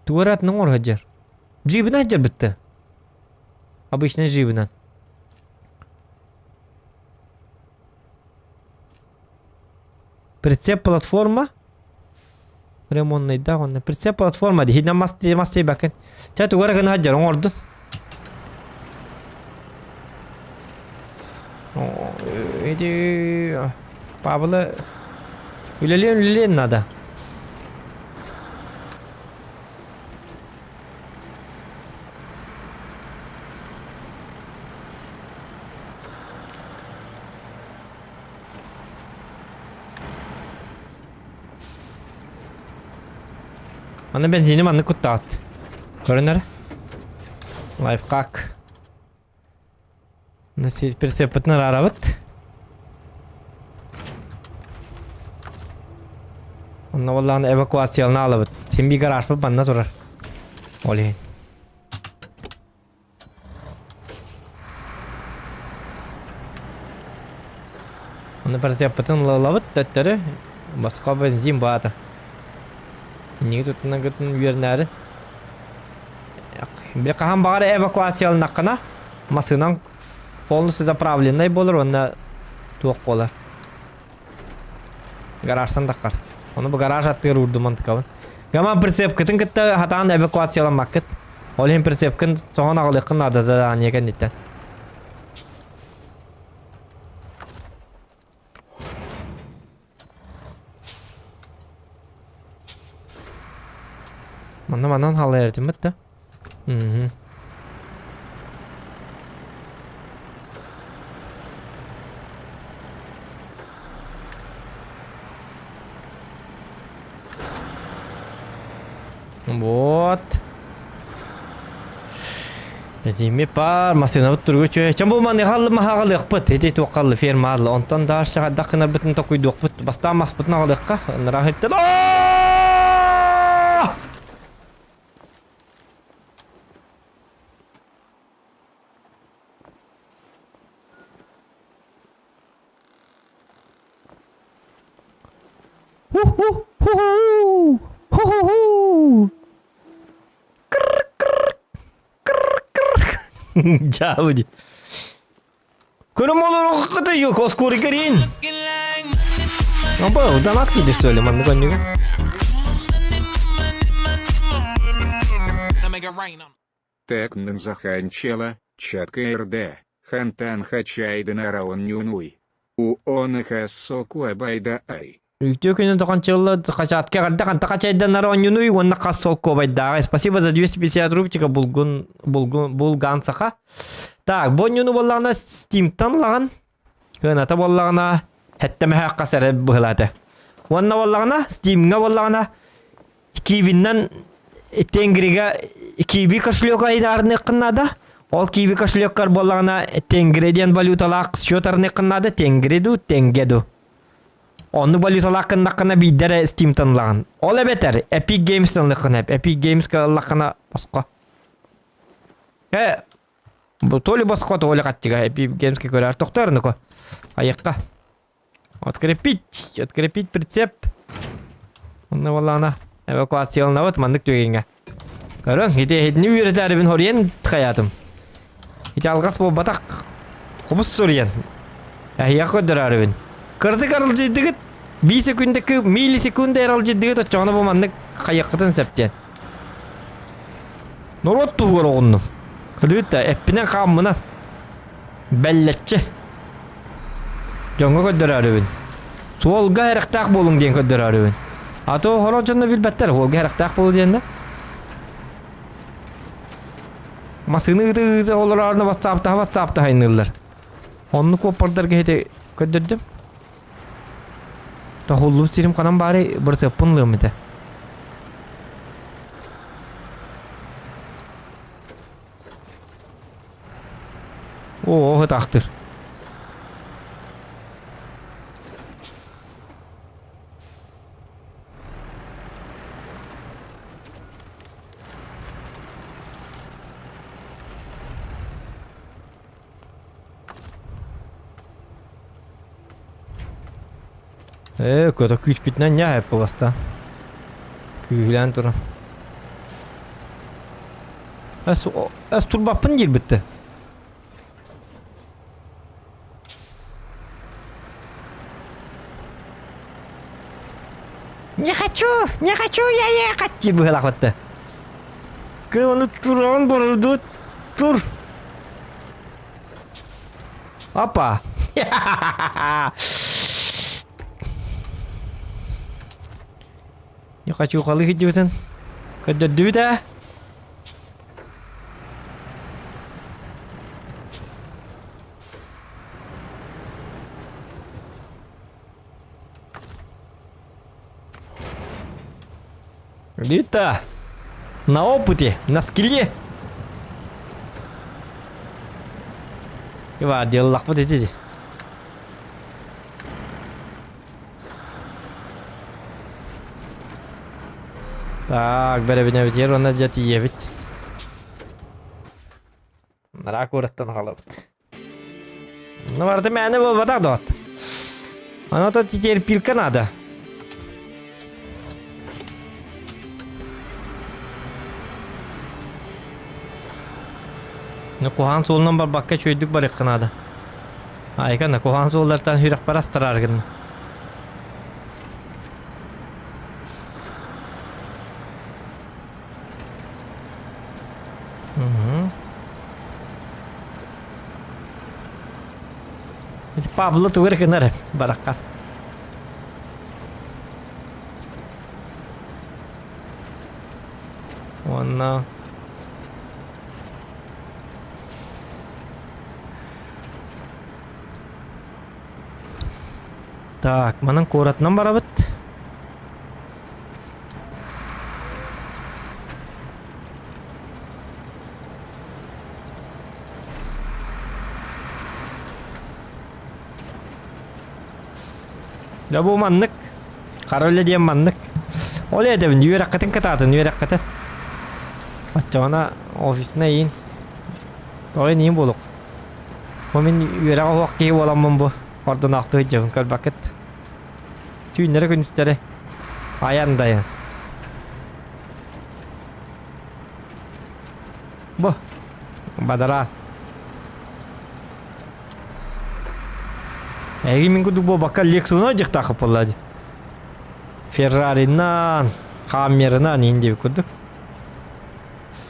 Tu gara nongor hajar. Jibine hajar bitti. Обычно живно. Прицеп платформа. Ремонтный да он. Прицеп платформа ди. Хидна масти бакен. Ча тугара гана хаджар он орду. Иди Павла. Үлелен надо. Ana benzinim anı kuttat. Görünür. Lifehack. Nasıl persepatnar arabat. Onu vallahi evakuasyonu alabat. Şimdi bir garaj mı bana durar. Oley. Onu persepatın alabat tatları. Başka benzin bağda. Niye tuttuğuna gittin yürünleri? Bir kaham bağırı evakuasyon nakına masından полностью заправленный болар, онна туок болар. Гараждан такар. Оны бу гараж аттыр урду мантыкабын. Гама прицепкатын кытта хатан эвакуацияланмак кыт. Ол хем прицепкын соңон агылыкын ада задание кеннеттен. Мандан халы эрдим бит. Вот. Зиме пар масына тургучу. Чамбу маны халлы махагалы ыкпыт. Эти токаллы фермалы. Онтон дашага дакына битин токуйду ыкпыт. Баста маспытын агалыкка. Рахетте. Jauh. Куда молоро какой-то yok, скорый Карин. Apa udah mati deh soalnya mana kan juga. Текнен заханчела, чатка РД, хантан хачайда на раон нюнуй. У оныха соку абайда ай. Үйтө күнү токанчылы качатка гарда канта качайдан наронюну онна кассолко байдага. Спасибо за 250 рубчика булган сака. Так, бонюну боллагана Steam'тан лаган. Кыната боллагана хеттеме хаккасары быгылаты. Онна боллагана Steam'га боллагана Кивиннен тенгриге Киви кошелек айдарны кыннада. Ол Киви кошелеккар боллагана тенгреден валюталак счетарны кыннада тенгреду тенгеду. Onu valyutalar hakkında bir Steam tanılan. Ola beter. Epic Games tanılan hep. Epic Games hakkında başka. Bu toli başka toli kaçtık. Epic Games ki görer doktorunu ko. Ayakka. Открепить прицеп. Onu vallana evakuasyonuna batmandık tüyenge. Görün hidi üyetlerimin horiyen tıkayatım. Hidi algas bu batak. Kubus soruyen. Yakı dörarıbın. Kırdık aralcıydıgıt 1 sekundaki milisekunda aralcıydıgıt açağına bu mandık kayakıtın septiyen. Norot tuğur oğunum. Kırdıgıt da epinen kamına belletçi. Jonga ködür arıbın. Solga heraqtaq bolun diyen ködür arıbın. Ato horo jonda bilbetter solga heraqtaq bolu diyen de. Masını olarlarına WhatsApp'ta haynırlar. Onu kopardarga hede ködürdüm. Ta hollup sirim kanan bari bir seppunluğum ete. Oo hıtaktır. Kötü küç bitnen ya hep bu vasta. Kühlen durun. Es turbapın gir bitti. Не хочу, я хочу было хоть-то. Кого туран бородут, тур. Опа. Не хочу халыхи дютен. Когда дюда. Лита. На опыте, на скилле. И ва делал вот эти. Так, беребине битер, ona jati yebit. Nara kuratan halabit. Ну варта мәне бол батак дот. Ана то теперь пилка надо. Ну кохан солнан бар бакка чөйдүк бар икканада. Айкана кохан соллардан хүрәк барастырар гын. Pablo tuh kena deh barakat. Oh no. Так, mana koratnan barabet. Ya bu manlık. Karolya diye manlık. Olaya da ben yürekatın katatın yürekatın. Açana ofisine in. Doğru niye buluk. Omin yürek vakti olamam bu. Oradan aktığı cevim kal bakit. Tüynleri gün istere. Ayağında ya. Bu. Badara. Egi minggu tuh bakal Lexus aja takap lagi. Ferrari nan, Hammer nan indi kuduk.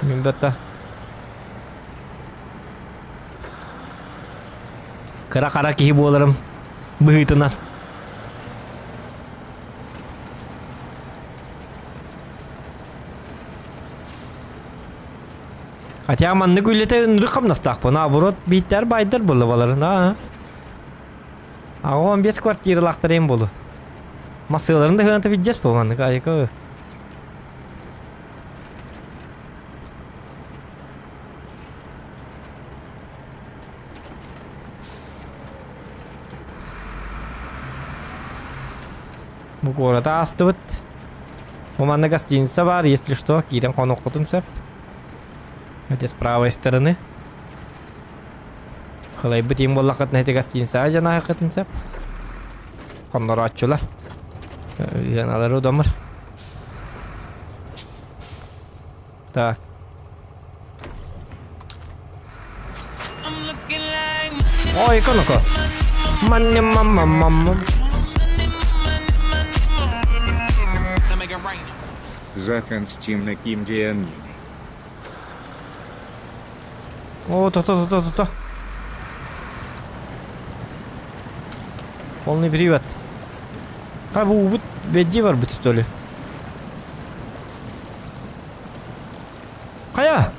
Mimbata. Kara-kara kihi bolarım. Bıhıtınan. Хотя манны күлете ныркам настак по наоборот биттер байдар болду баларын а. А 15 квартиралактар эм болду. Масыларын да ханта видес по манны кайка. Bu горада астыбыт. У манны гостиница бар, если что, кирен конокотун сеп. Это с правой стороны. Халай бит им боллакат на этой гостинице жана хакатын сеп. Коннор ачулар. Яналар удамыр. Так. Ой, коноко. Манне мамма. Захан Стим на Ким Дианини. О, то. Полный привод. А bu бедди var бит что ли? Кая?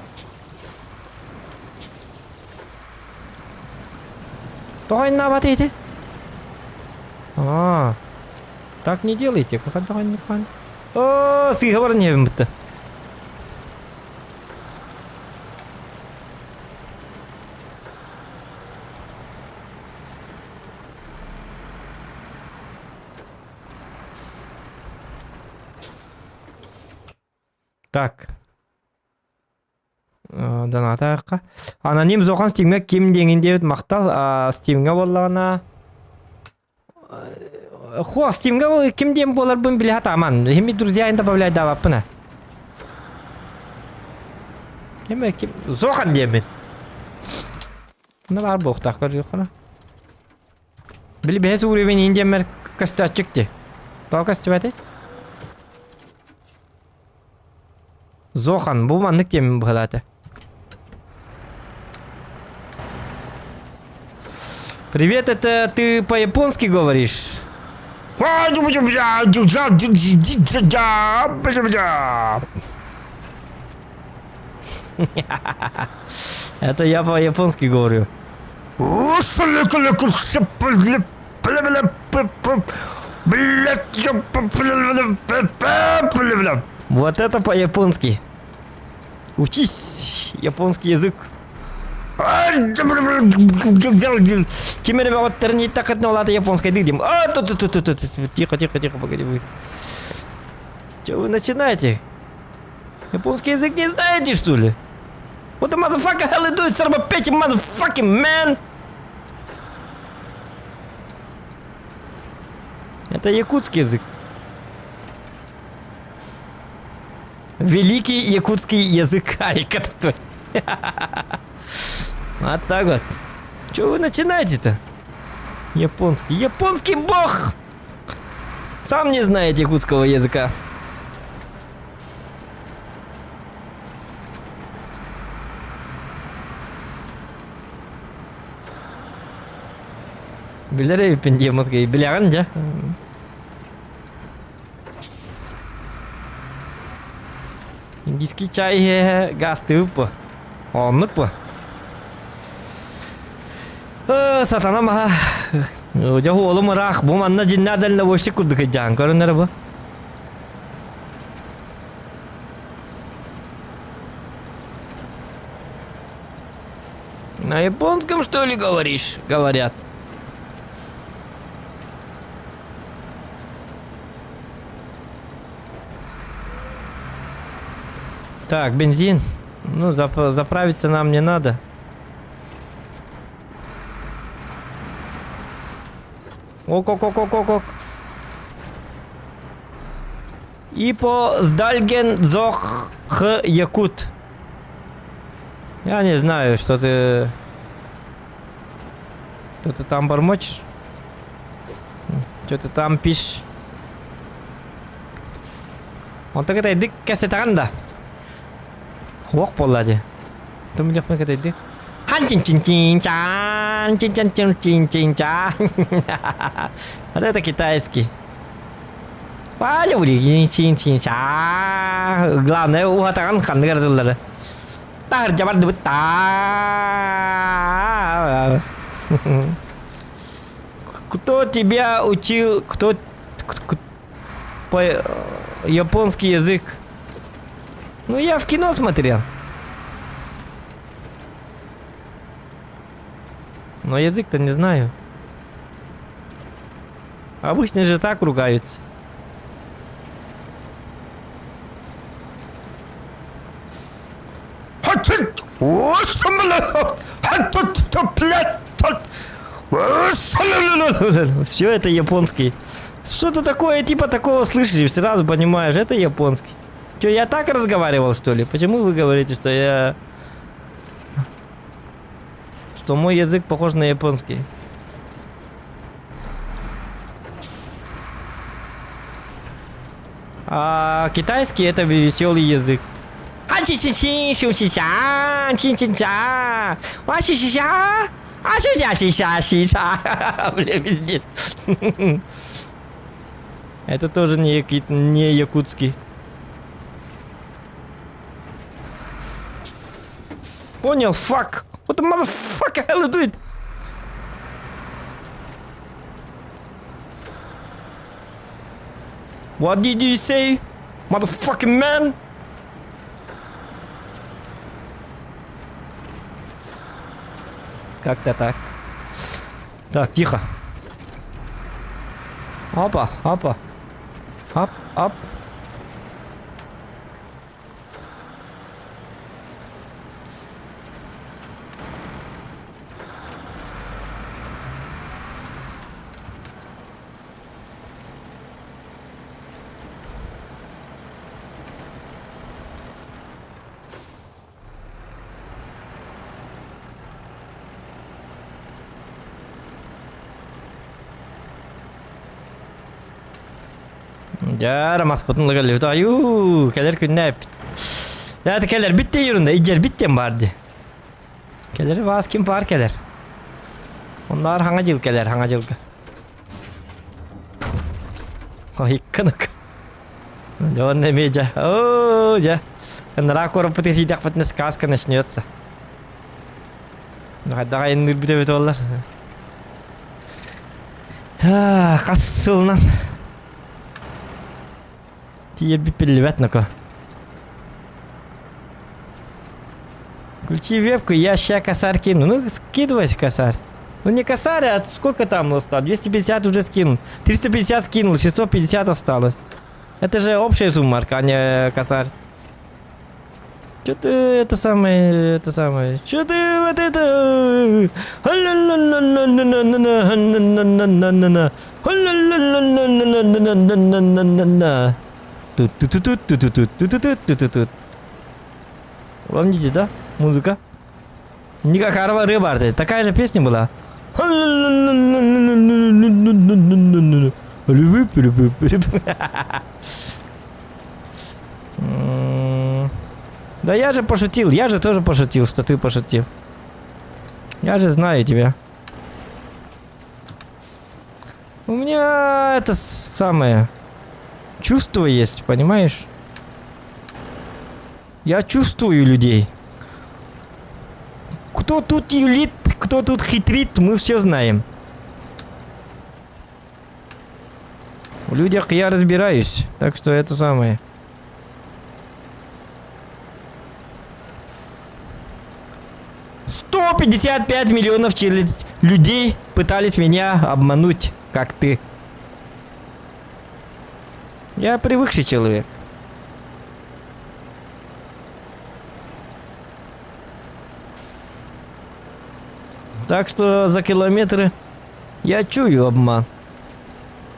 Давай на вот эти. А, так не делайте, как давай не хан. О, сыгвар не бит. Так. Донатааққа. Аноним зоқан Стимге ким дегенде мақтал Стимге боллағына. Хо Стимге ким дем болар бун биле атаман. Хеми друзья добавлять даваппына. Хеми ким зоқан демен. Ne var bu oktaqlar yoxana? Bili behz ureven indemmer kastı açıktı. Daha kastı bate? Зохан, bu manlık yemin bu halata. Привет, это ты по-японски говоришь? Это я по-японски говорю. Вот это по-японски. Учись японский язык. Кемере вот терни так от нолата японской дыдим. Тихо, погоди. Чего вы начинаете? Японский язык не знаете, что ли? What the motherfucker hell you doing, son of a bitch, motherfucking man? Это якутский язык. Великий якутский язык. Вот так вот. Чего вы начинаете-то? Японский. Японский бог! Сам не знаете якутского языка. Билere пенде мозги. Биляран ja. Индийский чай гасты по. Он по. Сатана ма. Жа холом рах бу манна жиннадан на воши куддык жан көрүнөр бу. На японском что ли говоришь? Говорят. Так, бензин. Ну, заправиться нам не надо. Ок. И по Сдальген Зох Х Якут. Я не знаю, что ты там бормочешь. Что ты там пишешь. Он так это дик кассетанда. Ох, полади. Ты мне как это чин-чин-чин-чан. Вот это китайский. Главное, у Атаран хан городулары. баттар, жабарды баттар. Кто тебя учил, японский язык? Ну, я в кино смотрел. Но язык-то не знаю. Обычно же так ругаются. Все это японский. Что-то такое, типа такого слышишь, сразу понимаешь, это японский. Че, я так разговаривал, что ли? Почему вы говорите, что я... Что мой язык похож на японский? А китайский это веселый язык. Это тоже не якутский. Понял, fuck. What the motherfucker hell you doing? What did you say, motherfucking man? Как-то так. Так, тихо. Опа, опа. Оп, оп. Жарамас бутун лагалып аю келер күннәп. Яты келер битте юрында иҗер биттен барды. Келер вас ким бар келер. Onlar hangi jıl keler hangi jıl. Ой, кынык. Дон не медя. О, ja. Нра корып бите сидак битне сказка начнется. Давай иннер бите бит олар. Кассылнан. Тебе пилветнако. Включи вебку, я ща косарь кину. Ну, скидывай косарь. Ну, не косарь, а сколько там осталось? 250 уже скинул. 350 скинул, 650 осталось. Это же общая сумма, а не косарь. Чё ты это самое... Чё ты вот это... Тут. Помните, да? Музыка. Ника Харова рыба. Такая же песня была. Да я же пошутил. Я же тоже пошутил, что ты пошутил. Я же знаю тебя. У меня это самое... Чувство есть, понимаешь? Я чувствую людей. Кто тут юлит, кто тут хитрит, мы все знаем. В людях я разбираюсь, так что это самое. 155 миллионов людей пытались меня обмануть, как ты. Я привыкший человек. Так что за километры я чую обман.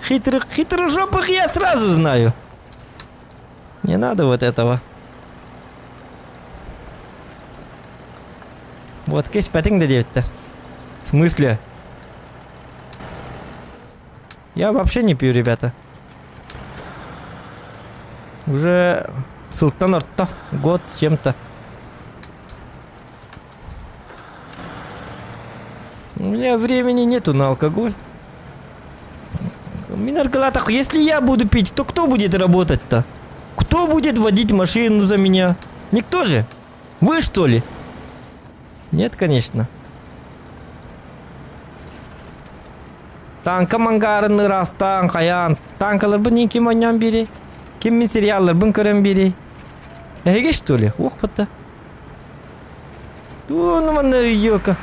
Хитрожопых я сразу знаю. Не надо вот этого. Вот кеш пәтің де девіттер. В смысле? Я вообще не пью, ребята. Уже сылттан артта. Год с чем-то. У меня времени нету на алкоголь. Минаргалатах, если я буду пить, то кто будет работать-то? Кто будет водить машину за меня? Никто же. Вы что ли? Нет, конечно. Танка мангарын растан каян. Танкалар бу ким ойнан бери. Ким мен сериаллар бун көрөн бери. Эге что ли? Ох бата. Ну мана ёка.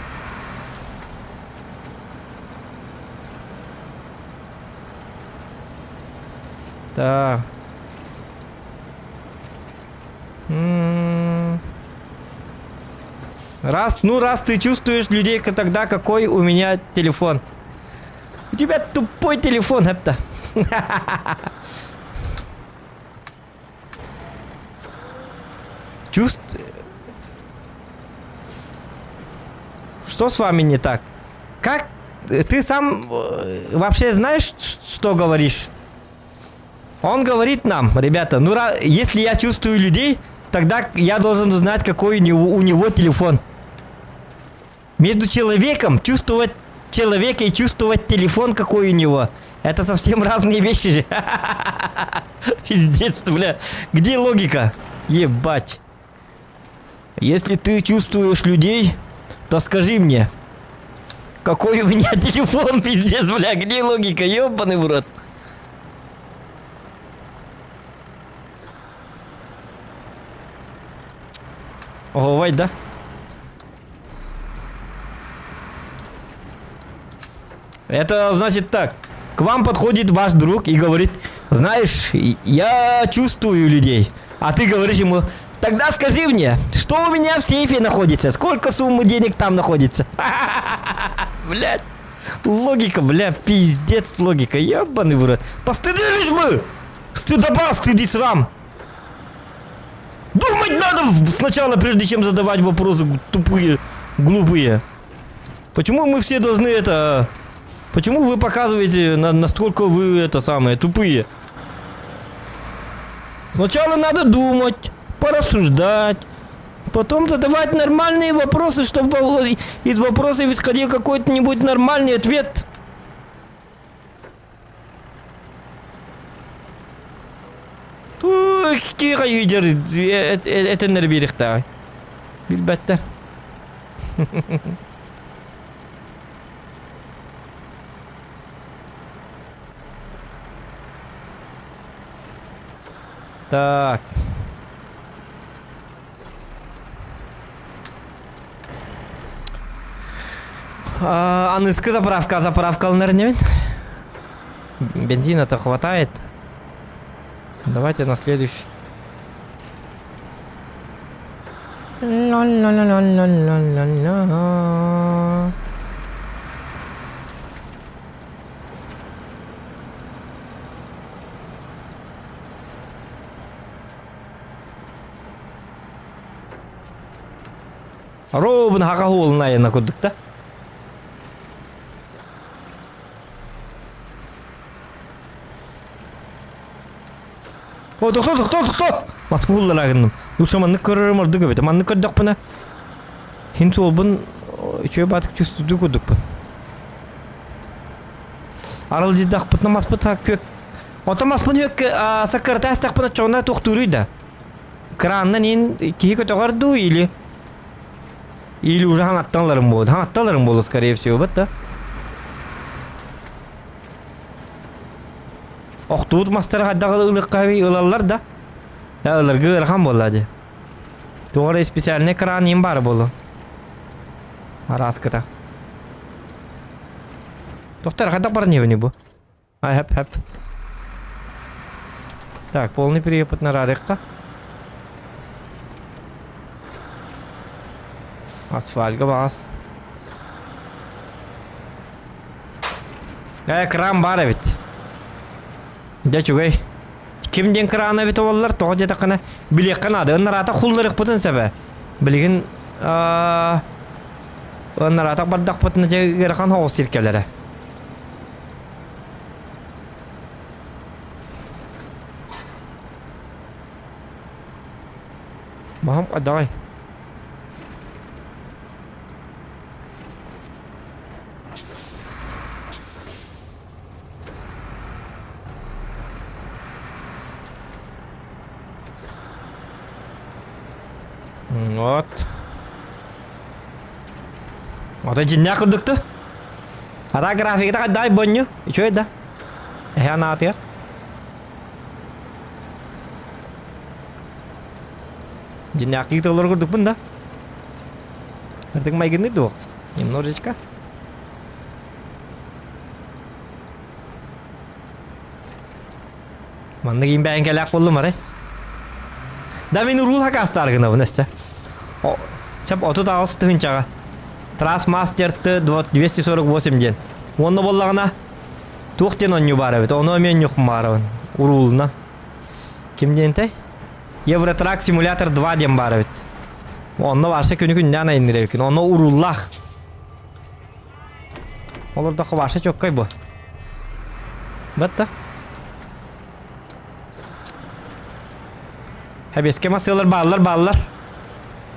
Так. Раз ты чувствуешь людей, тогда какой у меня телефон? У тебя тупой телефон, это. Что с вами не так? Как? Ты сам вообще знаешь, что говоришь? Он говорит нам, ребята, ну если я чувствую людей, тогда я должен узнать, какой у него телефон. Между человеком чувствовать человека и чувствовать телефон, какой у него. Это совсем разные вещи же. Пиздец, бля. Где логика? Ебать. Если ты чувствуешь людей, то скажи мне, какой у меня телефон, пиздец, бля. Где логика? Ёбаный в рот. Ого, вай, да? Это значит так. К вам подходит ваш друг и говорит: знаешь, я чувствую людей. А ты говоришь ему: тогда скажи мне, что у меня в сейфе находится? Сколько суммы денег там находится? Блядь. Логика, бля, пиздец логика. Ебаный в рот. Постыдились мы! Стыдоба, стыди срам. Думать надо сначала, прежде чем задавать вопросы тупые, глупые. Почему мы все должны это... Почему вы показываете, насколько вы это самое, тупые? Сначала надо думать, порассуждать, потом задавать нормальные вопросы, чтобы из вопросов исходил какой-нибудь нормальный ответ. Кига видер, это нервирихта. Билбетте. Так. Аныска заправка алынар. Бензина-то хватает. Давайте на следующий. Ла-ла-ла-ла-ла-ла-ла-ла. Ровно хакахул на кудукта. О, кто? Масмулла лагынным. Лучше манны көрөрөм орду көбөт. Манны көрдөк пына. Хинт олбун үчөө батык чүстүдү кудукпун. Арыл жидак пытна маспыта көк. Отомаспын өк сакыртастак пына чоңна токтурuyда. Краннан ин кии көтөгөрдү или уже ханатталарым болду. Ханатталарым болду, скорее всего, бат-да. Оқтуут мастер хаддагы ылыккаби ылаллар да. Я ыларгы ырхан болады. Тоғыры специальный кран им бар болу. Араскыта. Тоқтар, хаддаг бар не бу? Хэп. Так, полный перепад на радикка. Асфальтга бас. Кран бар бит. Да чугай. Кимден крана бит оллар то жада кана билек канады. Нарата хулларык бутын сәбә. Билеген нарата бардак бутын жагыр хан хогыс сиркеләре. Бахам адай. Вот. Вот эти дня кудук-то. А так график так дай боню. И что это? Я на ответ. Дняк их толор кудук бunda. Артык майгенный дух. Немножечко. Манна кийин бәйін кәләк болдым аре. Да мен урул хакастаргына бұнысы. Сәп оту тағылсы тұхынчаға. Трансмастерті 248 ден. Оны боллағына туқтен оню бары бет. Оны мен юқ бары бет. Урулынан. Кім ден тәй? Евротрак симулятор 2 ден бары бет. Оны барса күні күнден айындыр екен. Оны уруллақ. Оларда қыбарса чөккай бұл. Бәтті. Хәбеске масылар баллар.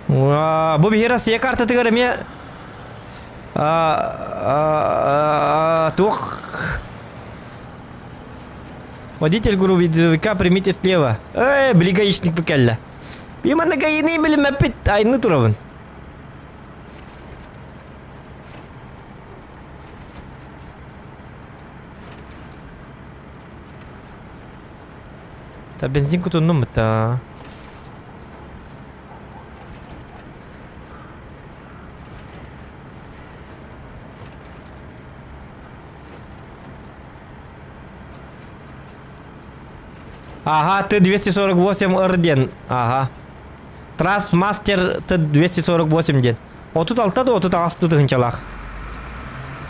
Бу bir Россия картасы göremiyor. Тух. Водитель грузовика примите слева. Бли гаишник покелла. Биман на гаини билим апит айны турабын. Та бензин кутуннум та. Ага, Т-248 орден. Ага. Трансмастер Т-248 ден. Отут алтады, отут ағасты тұғынчалақ.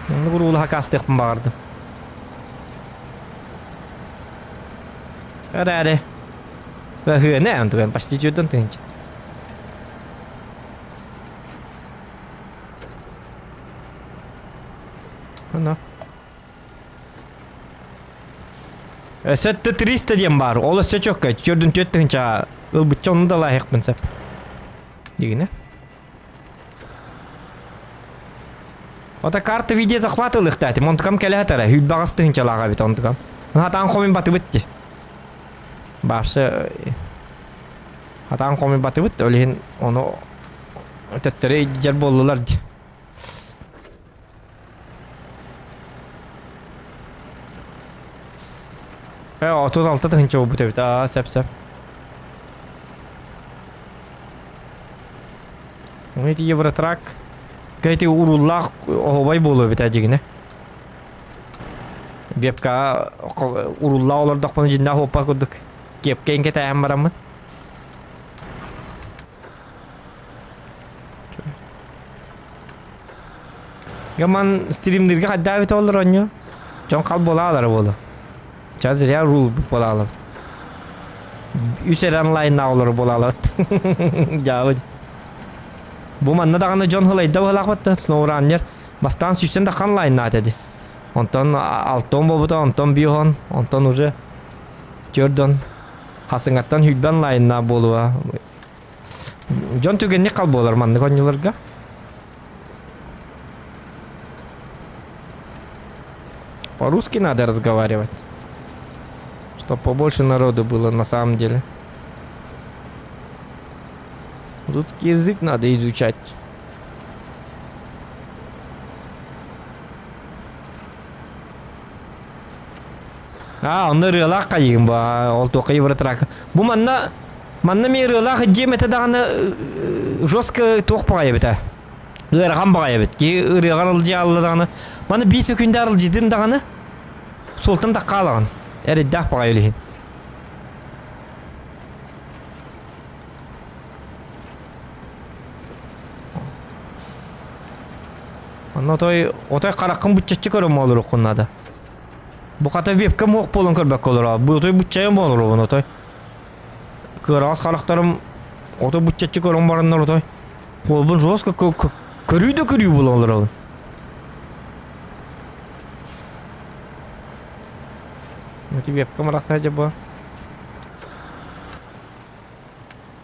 Оны бір ұлыға қастықпын бағарды. Әрі. Ғыны әнтіген, пашти жөдін тұғынча. Ана. Сөтті 300 ден бар. Ол өсі чөкке. Жөрдің төттігінча ұлбытча оны да лайық бінсіп. Дегіне. Ота карта видео захватылық дәтім. Онтықам кәлі әтәрі. Хүл бағыстығынча лаға бет онтықам. Хатан қомын баты бітті. Барсы... Хатан қомын баты бітті. Өліген оны... Төттері жер болылар де. Отuz altı tınca bu tabi. Aa sep. Onu diye Евротрак. Gayet urullah oğubay bolu biter cigine. Bepka urullah olur dokmanı cindah hoppa kurduk. Kepke inke tayam var mı? Gaman streamlerge hadi davet olur onyo. John kal bolalar bolu. Çazır ya rul bolalar. Üser online olur bolalar. Jauh. Bu manna dağında John Hall'ı da balak battı. Snowrunner. Bastan süsten de online na dedi. Ondan altın bobuta, ondan bihon, ondan уже Jordan. Hasıngattan hübben line na boluğa. John tügen ne kal bolar manna konyolarga. По-русски надо разговаривать. Чтобы побольше народу было на самом деле. Русский язык надо изучать. Он рылак кайым ба, ол тоқы Евротрак. Бу манна мен рылак жем это дағаны жестко тоқ бағай бета. Рырған бағай бет. Ке рыған ылжы алды дағаны. Маны 5 секунды арылжыдың дағаны. Солтын да қалаған. Әрі дақ бағай өлейін. Отой қараққын бұтчатчы көрім olur оқынады. Бұ қата вебкам оқ болын көрбәк olur. Бұ отой бұтчайын болыр оғын отой. Көрағыз қарақтарым отой бұтчатчы көрім барындар отой. Қолбын жостқа көрүйді көрүй болы olur оғын. Өте вебкам рақса жаба.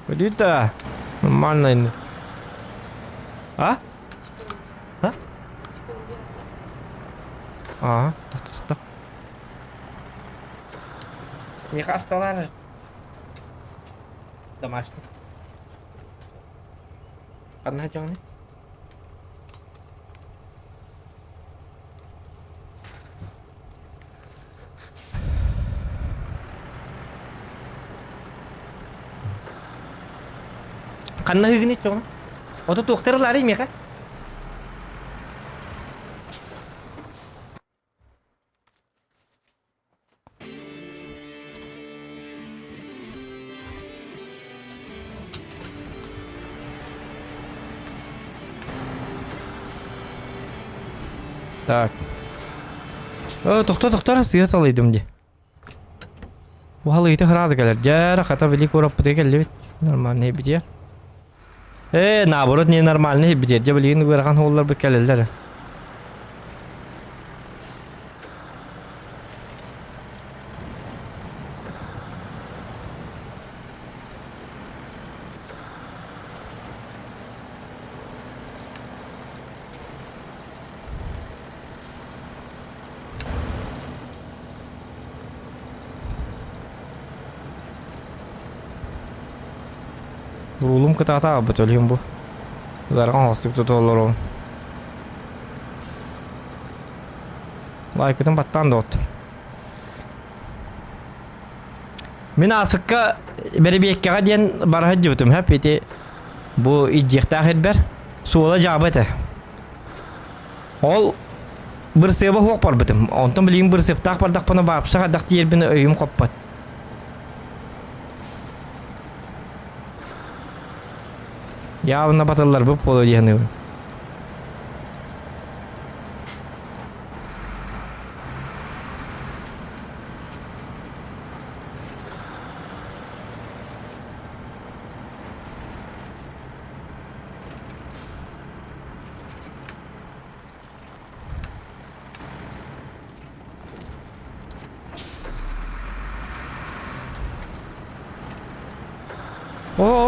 Көрейді. Нормально енді. А? Ага, так. Не хасталары. Домашний. Kanna canı. Kanna hıgın hiç onu. O da doktorlar mı ya? Так. Тоқтар, сыйа салайдым де. Ухалы ите хразы келер. Жара хата велик урап бите келди бит. Нормальный битер. Наоборот, не нормальный битер. Же билген көргөн холлар бит келелдер. Rulum ketata betul yang bu. Garang hostik tu tolong. Vay kita battan dot. Min asıkka beri bir ekka diyen barahad jibtum hep iti bu icikta hedber suala jabete. Ol bir seba hok par bitim. Ondan bileyim bir septak bardak bana bapsa kadak diyer bini öyüm koppat. Явно баталлар bu polo diyeni. Kok.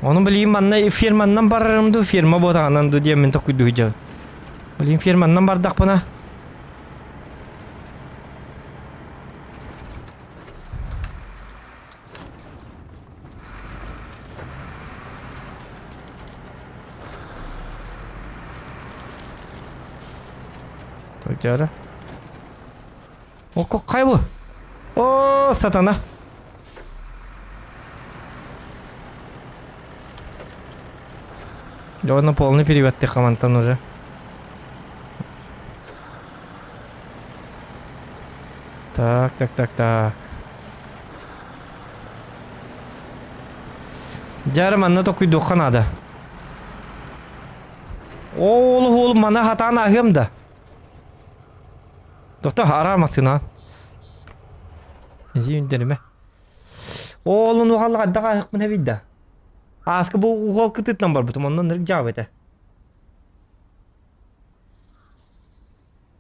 Onu bileyim anne firmandan bararımdı firma botandan du diye min takı duyacak. Bileyim firmandan bardak bana. Cara. Kok kaybı. Satana. Ладно, полный перевод ты командан уже. Так. Жарым анна токуй доқа надо. Oğlum mana hatan ahım da. Doktor aramasın ha. Nezi yönderime. Oğlum uğallağa dağa hıkmın hevidda. Askı bu uğal kıtıtlan var butum ondan nırık cevap ete.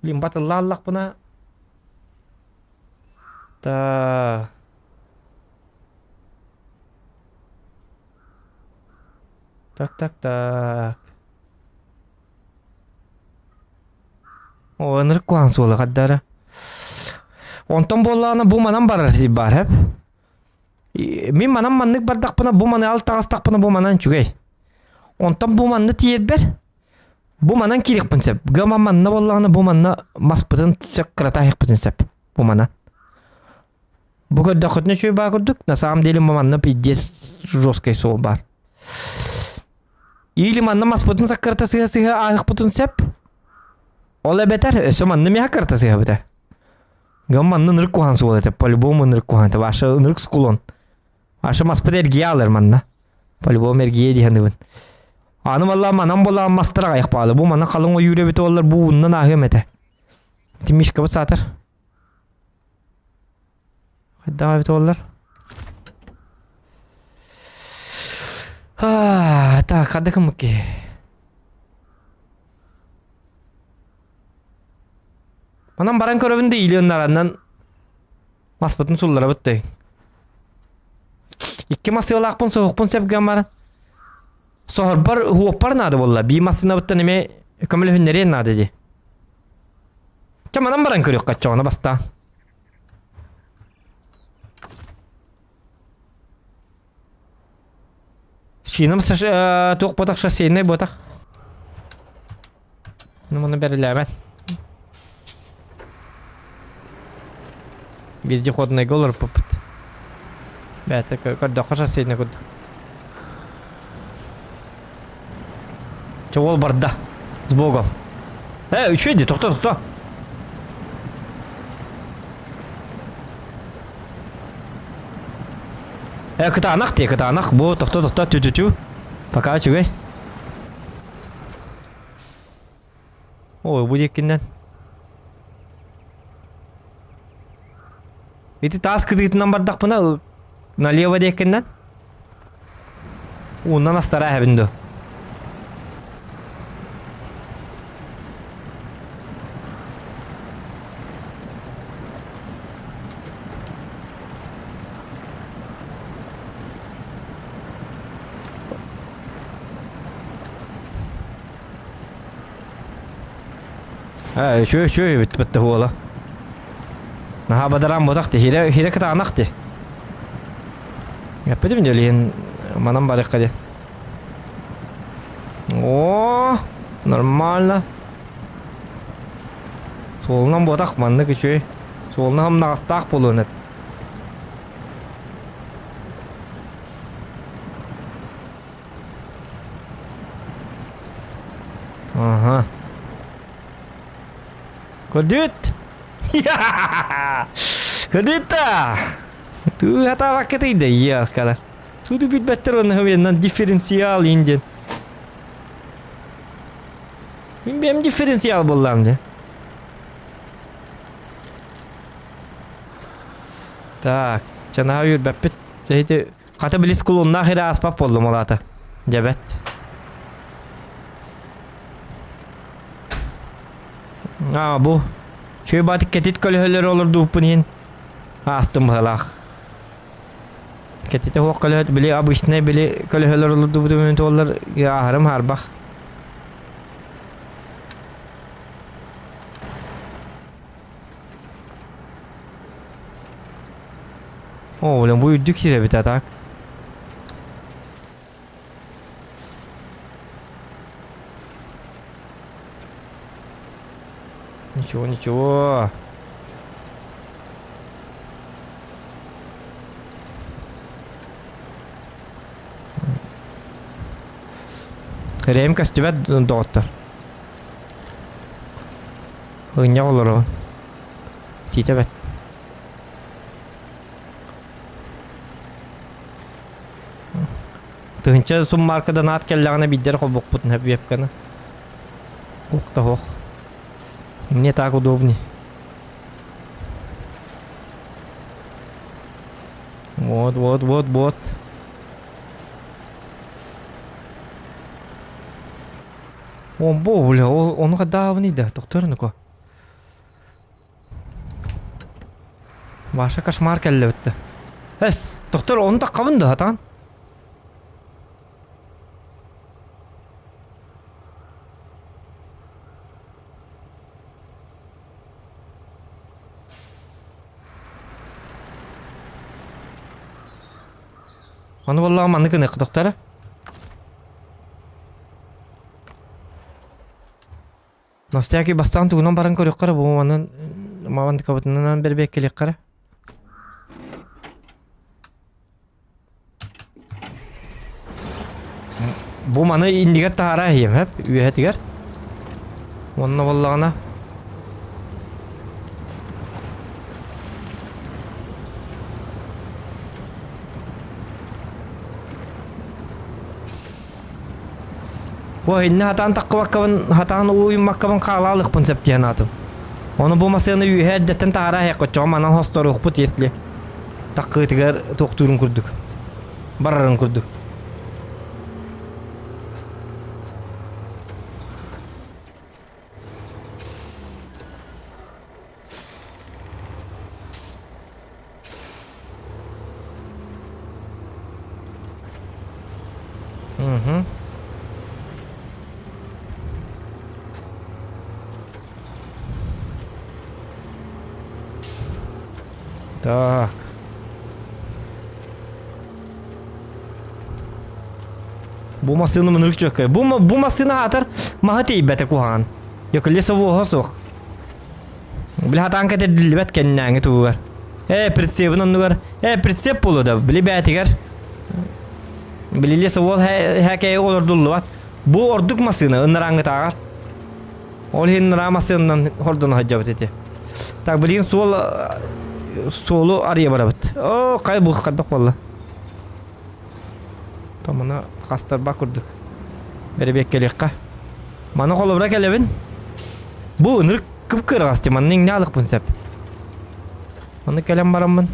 Limbat Allah buna. Ta. Tak. O nırık kuhan soğulu kaddara. Ondan bollağına bu manam var hep. Min manam manlık bardak bana bu manı al tağıstak bana bu manan çügey. Ondan bu manını tiyer ber. Bu manan kirik pinsep. Gama manna bollağına bu manna maspıtın çakrata hek pinsep. Bu manan. Bu kadar dakotne şöyle bakırdık. Na sam delim bu manna pidjes roskay soğul bar. İyili manna maspıtın çakrata sıha ahık pinsep. Ola beter. Öse manna mi hakarta sıha beter. Gama manna nırık kuhan soğul ete. По-любому nırık kuhan ete. Başa nırık skulon. Aşağı maspıt ergiye alır manna. Po-любому ergiye diyendiğin. Anım Allah manam bolla mastıra ayak pahalı. Bu mana kalın o yüre beti ollar bu bundan ahım ete. Timiş kapı satır. Hadi beti ollar. Tak hadi kımık ki. Manam baran körövünde iyili onlarından maspıtın sullara bitti. İki masaya olakpın soğukpun sepken var. Sohor bar huopar nadı bolla. Bir masına bitti neme kamil hünneriyen nadı di. Çamadan baran körük kaçacağına basta. Шинам тук ботак шоссейный ботак. Ну, мұны бәріләмәт. Вездеходный голор попыт. Бәті көрдіққа шоссейный көрдік. Чего барда? С Богом. Еще иди, тоқта. Кытанақ те, кытанақ. Бұ, тоқта, тю. Пока, чугай. Ой, бұл еккеннен. Эти тас кыдытынан бардақ бұна налево деккеннен. Оннан астара әбінді. Şöyle bitti ola. Naha badaran bodaktı. Hire kata anaktı. Yapmadı mı diyorsun? Manam balık kadi. Oo, normal. Solundan bodak mandı ki Soluna ham nağıstak bulunur. Aha. Kodut. Kodutta. Tu hata vakit ide ya kala. Tu du bit better on hemen diferansiyel indin. Benim diferansiyel bullamdı. Так, чана юр бәппет. Зәйде ката билис кулунна хире аспап болдум олата. Жабет. Bu. Şöyle batık ketit kölühöler olur dupunin. Astım halak. Ketite hoq kölühöt bile abışne bile kölühöler olur dupunin tollar ya harım harbak. Oğlum bu yüddük yine bir atak. Ничего. Ремка стебет доктор. Не olur. Титебет. Тынча сум маркадан ат келләгенә биддер кобык бутын хәп вебканы. Ох. Мне так удобней. Вот. Бля, он гадавный, да, доктор, ну-ка. Ваша кошмар келді бітті. Доктор, оны да қабынды, хатан? Аны валлаға маны кіне қыдықтары? Навстяки бастан туғынан барын көрек қары, бұл маңын мағанды қабытынан бербек келек қары. Бұл маны индигер тағара ем, әп, үйе әтігер. Онына валлағына. Вой, хатан таққыбаққабын, хатан уйыммаққабын қалалық бұн сәптен атым. Оны бұл масыны үйе әддеттен тағара әқ қотчаға манан хостары ұқпыт ескілі. Таққы етігер тоқтырын күрдік. Барарын күрдік. Так. Bu masını mınırık çöküyor. Bu masını atar maha teybete kuhan. Yok lесового sok. Бля танка те дилбет кеннәңе тугар. Прицебын оннугар. Прицеп болу да. Били бәтигер. Били лесовол хәкәй олар дуллуат. Бу ордук масыны ыннараңы тагар. Ол хиннара масыннан хордон хаҗабыт ите. Так билин солу ария барабыт. О, кай бу кадак болла. Тамана кастар бакырдык. Беребек келекка. Мана колобра келебин. Бу ынырык кып-кыр асты манның не алык бун сәп. Маны келем бараммын.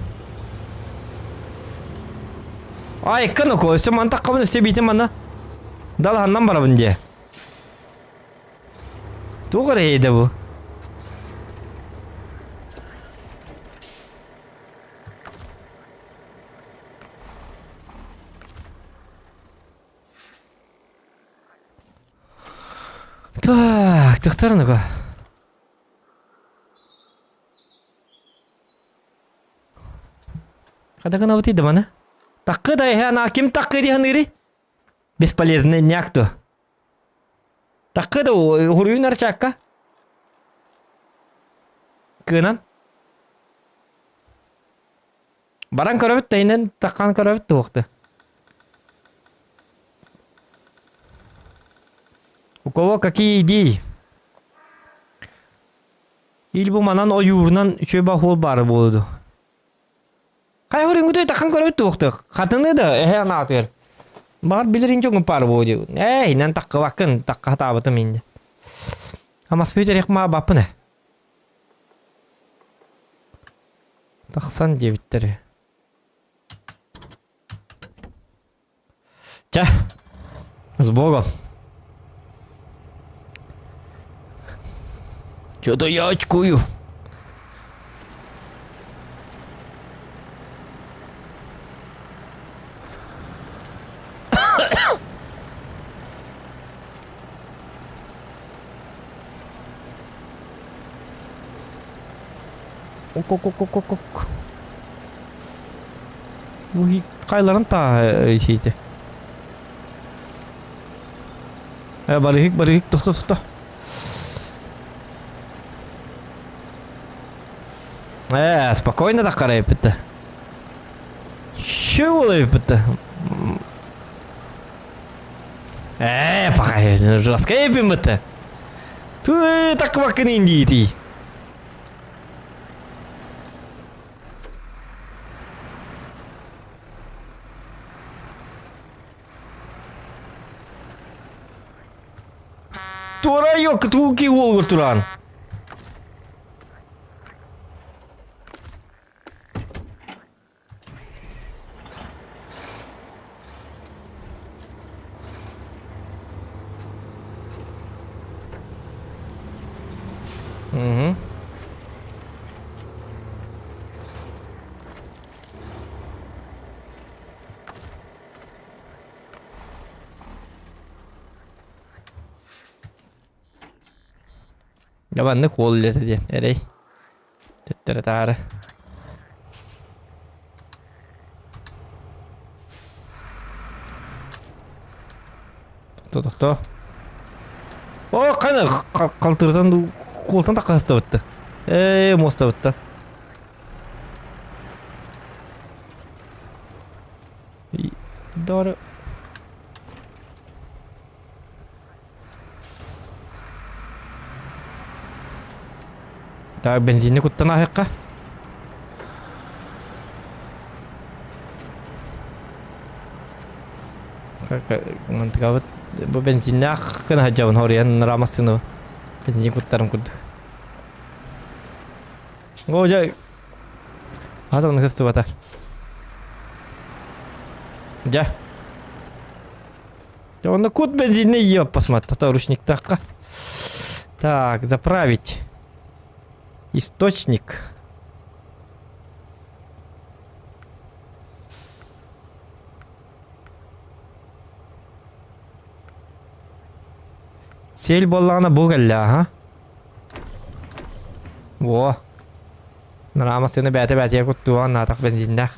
Ай, кыны койсы ман таккабын өсте битим мана. Дал ханнан барабын де. Тугыр ейді бу. Так, тыктарыныга. Кадагана вот ида мана. Таккы да я на ким таккы ди ханыри. Бесполезный някто. Таккы да хуруйнар чакка. Кынан. Баран көрөбүт тайнен таккан көрөбүт тоқты. У кого какие идеи? Или бу манан оюрунан чөба хол бары болду. Кай хурынгутай таккан көрөбүт тоқты. Хатыны да ана атыр. Бар билерин жоң пар болду. Нан таккы вакын такка табытым инде. Амас фүйтерек ма бапыны. Таксан дебиттери. Ча. С Богом. Что-то я очкую. Ок. Уй, кайларын та şeydi. Барыгик, тоқта. Спокойно так қарай бітті. Що олай бітті? Пақай, жорстқа епін бітті. Туй, так вақын индейді. Тура yok, туки олғыр тұран. Yaban ne kollete diyen erey. Tettere tarı. To'xta. O qani qaltırdan koltan da qasta bitdi. Mosta bitdi. Doğru. Так, бензинni куттан ахыққа. Мантыгабыт. Бу бензинни аққын хаджабын хориян рамастыны. Бензин куттарым курдук. Ожа. Адамны хысты батар. Жа. Он кут бензинни еп посмотри. То ручник таққа. Так, заправить. Источник. Сел боллағына бұл кәлі, ха? Во. Нарамасыны бәті-бәтіе күттуған натақ бензиндақ.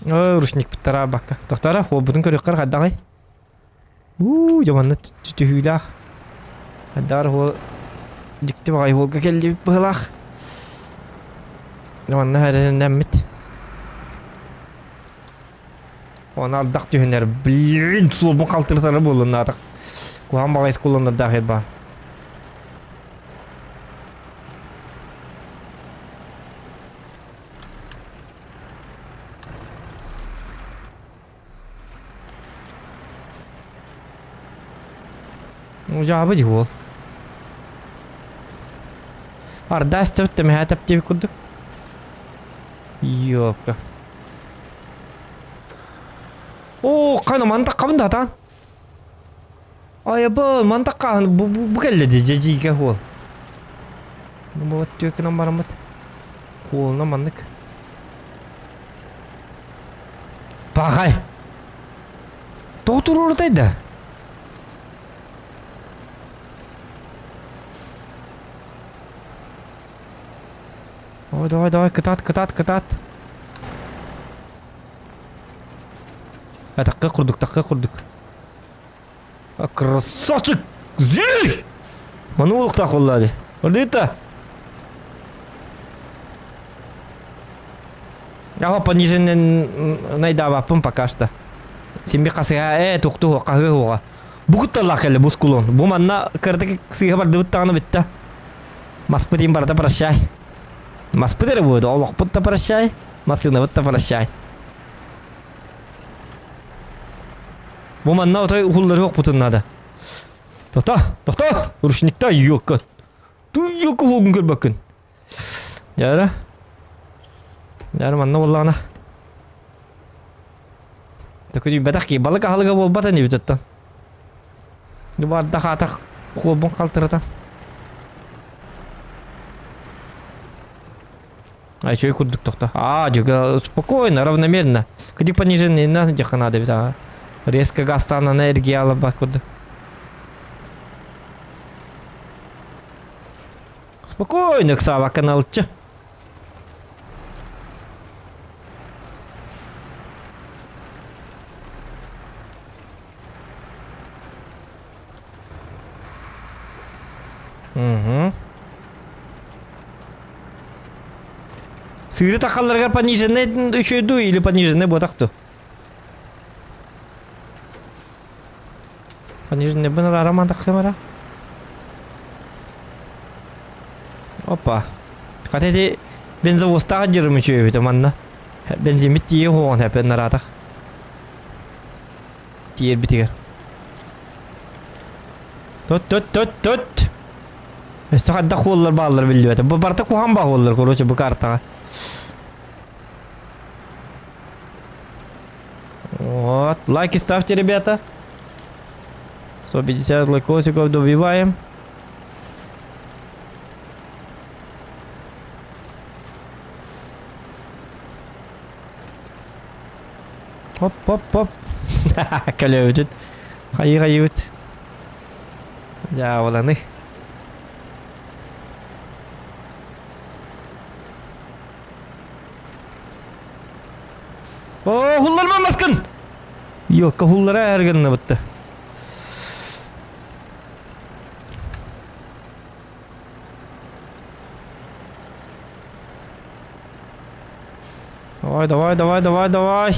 Рушник біттара баққа. Тоқтара, ол бұдың көріққар қаддағай. Жаманна түтүхүлах. Адар хол дикти багай холга келди быгылах. Жаманна харенеммит. Ona dak tühüner. Blin sulbun kaldırtları bulun adak. Kuhan bagay kullanır dahil ba. Mujabı jihu. Arda istevt mi hatap gibi kurduk. Yok. Oo, kana mantak kabın da tan. Ay bu mantak kan bu geldi cici ke hol. Bu atıyor ki numara mat. Hol na mandık. Bakay. Doktor oradaydı. Давай, кытат. Takka kurduk. Красавчик! Зель! Манулық та қоллады. Ордыйта. Ага, пониженен найдаваппын пока что. Сенбе қасыға, тоқты қағы оға. Бұғыттарлақ әлі бұз құлын. Бұл манна кірдік сыйға барды бұттағаны бітті. Маспытын барда прощай. Маспытыры будет, олық бұтта прощай. Масыны бұтта прощай. Bu manna otay hulları yok butun nada. Tahta. Ruşnikta yok. Yok olgun gör bakın. Yara manna vallahi ana. Takıcı bedak ki balık halıga bol batan ne bitottan. Ne var da hata kolbon kaldıratan. А еще и курдук тохта. Juga спокойно, равномерно. Кыдик пониженный на где надо ведь. Резко гастан энергии алып курдук. Спокойно, Ксава каналчы. Сыры тақаларға пониженный үшеду или пониженный ботақты? Пониженный бұны араман тақсымара? Опа. Қатеде бензовостаға жүрім үші өбеті манна. Бензимит тие хоған әпен наратақ. Тиер бітігер. Тот. Сақадда қоллар бағылар білді бәті. Бұл барта қоған ба қоллар көрочі бұл картаға. Вот, лайки ставьте, ребята. 150 лайкосиков добиваем. Хоп. Калёвит. Хайыр. Ja, voilà, niet. Hullarman baskın. Yok, hullara ergenine bitti. Давай.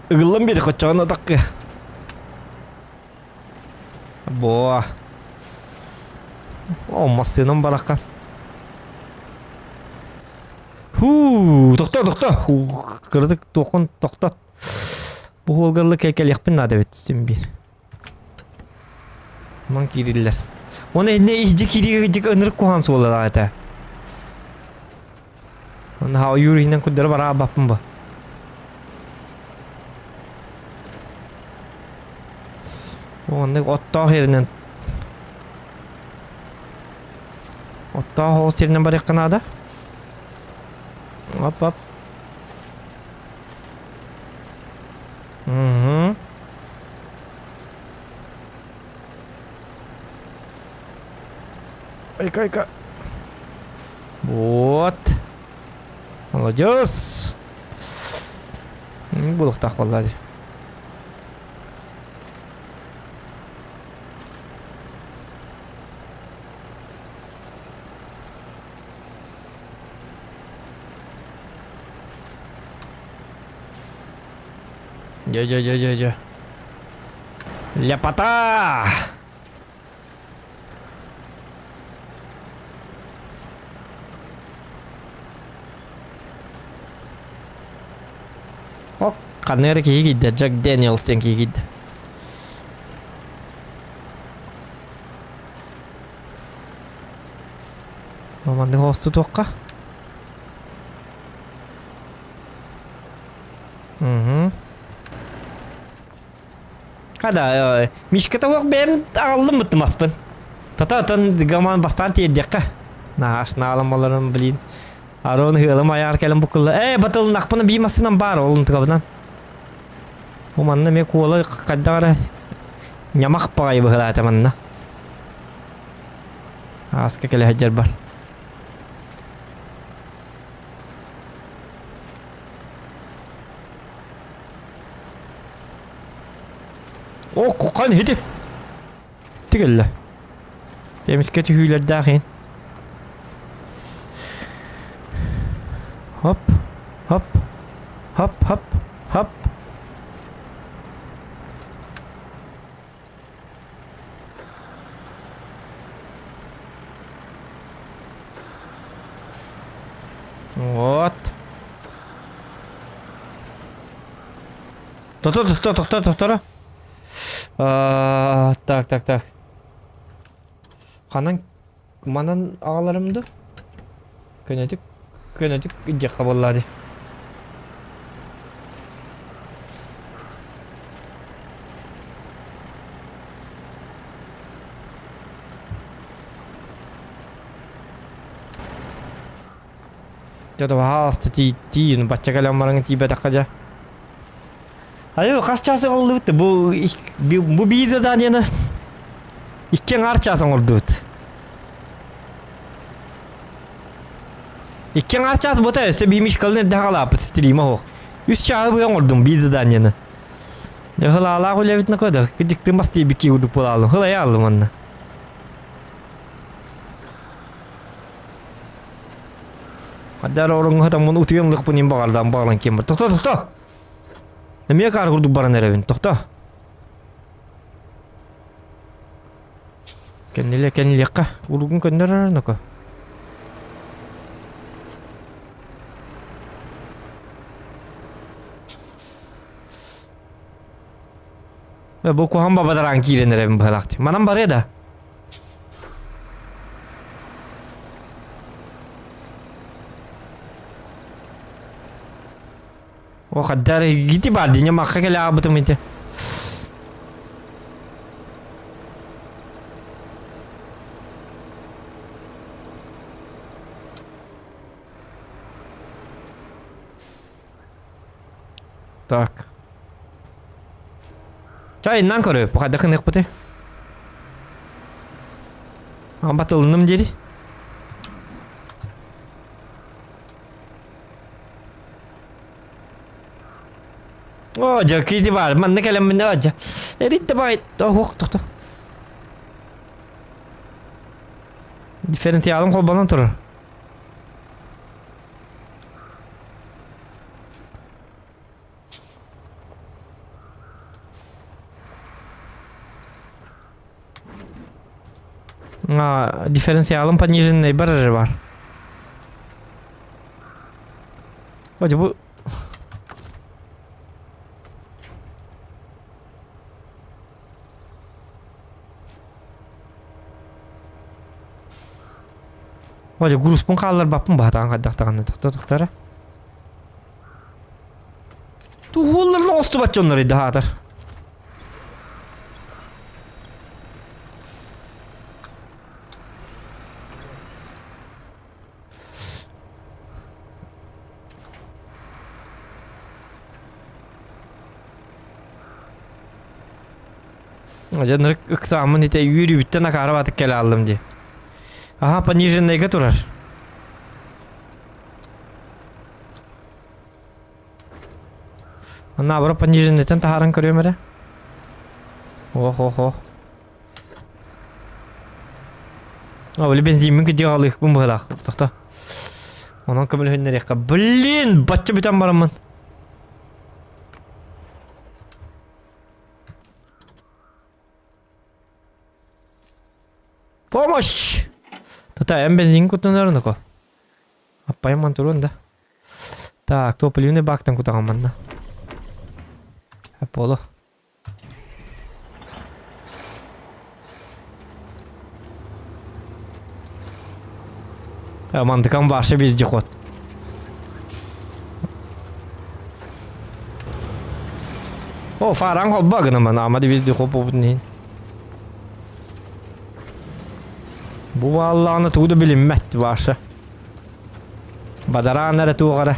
Игылым бери қочағына таққы. Боа. Машинам бараққан. Тоқта. Кірдік тоқын тоқтат. Бұл олғарлы кәйкәл яқпын нады бет сен бер. Ман керелілер. Оны әдіне ежде кереге өнірік қоған солы әті. Оны хау юрийінен күддері бара баппын ба. Оны оттау жерінен. Оттау хоғыз жерінен бар еққан ада. Оп. Айка. Вот. Молодец. Bulukta kolladı. Jo. Ляпота! О, канер кийди, Джек Дэниелстен кийди. Мамандын хосту тоққа. Kada Mishkata wak ben ağılım mıtmaspın. Tatatan gaman bastan tiyedekka. Naş nağlamalarını bilin. Aron hıalım ayar kelim bukulla. Batıl nakpını bimasından bar olun tıkabından. O manna me kuala kadara nyamak pagay bahla tamanna. Aska kele hajar bar. O kokan hedi. Tigelle. Temiz kötü hüyler dağın. Hop. Hop. Hop hop. Hop. Вот. Тоқтара. Так. Қанан манан ағаларымды көнетік жаққа болады. Жада басты тиін бача каламарың тибе таққажа. Айо, қас часы қалды бітті. Бұл бей заданияны иккен ар часын қалды бітті. Иккен ар часы бұта өсі беймеш қалдың дағалап стилима хоқ. Үс чағы бұян қалдың бей заданияны. Хыла ала құлия бітіні қойды. Күдіктің басты ебекке ұдып бола алдым. Хыла я алдым анна. Haddar orang hata mun utuyam lek punim bagaldan baglan kembar. Toxta. Nemiye kar kurduk baran erevin. Toxta. Kendile ka. Urgun kendiler naka. Bu kuhan babadan kiren erevin balakti. Manam bare da. O kadar gitti bardinya makka kala abutum inte. Так. Çay nan koruyor. Bu kadar kınık bute. Batılınım deri. Oh, jaki di bar. Man ne kalem ne aja. Erit de bayt. Oh, toxta. Diferensiyalım kolbanan turur. Diferensiyalım пониженный barajı var. Hadi bu Hadi grus pun kallar bapun bahatan kadaktakanı toxtara. Tuhullarla ostu batçonları daha atar. Ajanır ıksamın ite yürü bitten akara batık kele aldım diye. Aha пониженный turar. Ana bura пониженный taharan көрөм эре. Ох. Öyle benzimin ki diğerlik bu muhlak. Toxta. Onun kömül hünleri ka. Blin, batçı biten baramın. Помощь! Та en benzin kutunlarını ko. Appayım mantulun da. Так, toplayını baktım kutağımın da. Hep olu. Mantıkan varsa bizce kod. O faran hop bakın ama namadi bizce hop obunneyin. Bu vallahi tuğdu bilinmet varsa. Badara nere tuğara.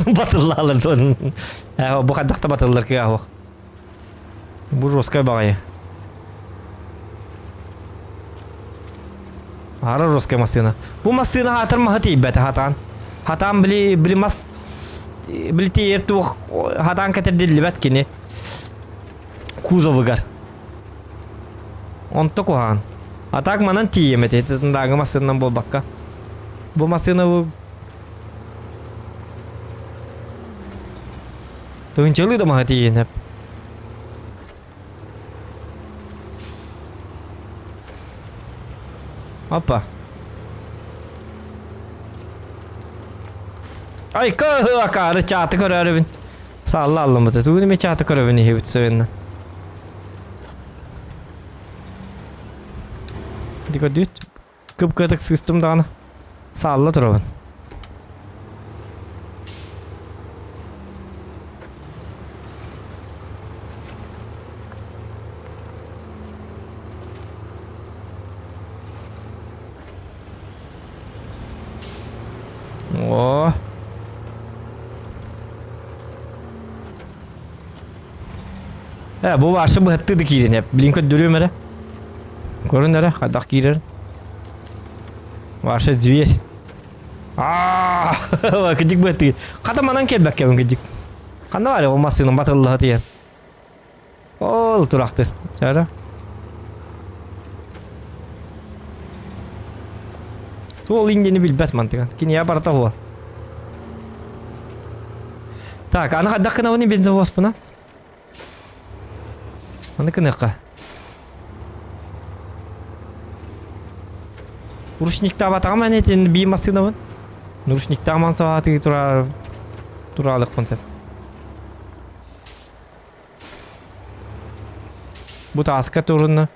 Batıllarlar don. Bu kadar da batıllar ki ya. Bu roskay bakayım. Ara roske masina. Bu masina hatar mahati bet hatan. Hatan bili mas bili tiyer tu hatan katedilli bet kini. Kuzovugar. Onto kohan. Atak manan tiyemete tendanga masina bol bakka. Bu masina bu Tuyuncalı da mahati yin hep. Hoppa. Ay akarı çatı körövün. Salla allımıdı. Tu mi çatı körövün hivit sevinna. Diko düt. Kıpkıtık sıkıştım dağına. Salla turuvun. Oh. Bu varsa bu hattı dikirin hep. Blinko duruyor mere. Görün nere? Kadak girer. Varsa zviyer. Gıcık bu hattı. Katamadan kelbek ya gıcık. Kanda var ya o masının batıllı hattı ya. Ol turaktır. Çara. Tuol ingeni bilbet mantıkan. Kini ya barata huwa. Так, ана хадак на вони бензовоз пына. Аны кыныка. Урушникта батагам аны тен би машинавын. Урушникта ман сааты туралык концепт. Bu taska turunu.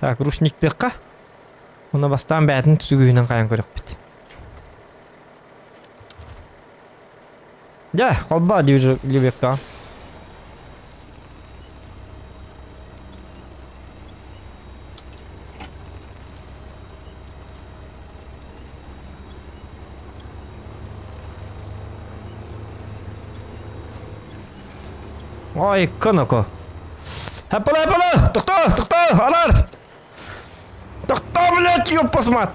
Так, урушниктыкка. Ona bastan bätin tüsügünden kayan körök bit. Ya, kolba diyor Libeka. Ой, kanako. Hepala. Tukta, alar. Tukta, блядь, ёпас мать.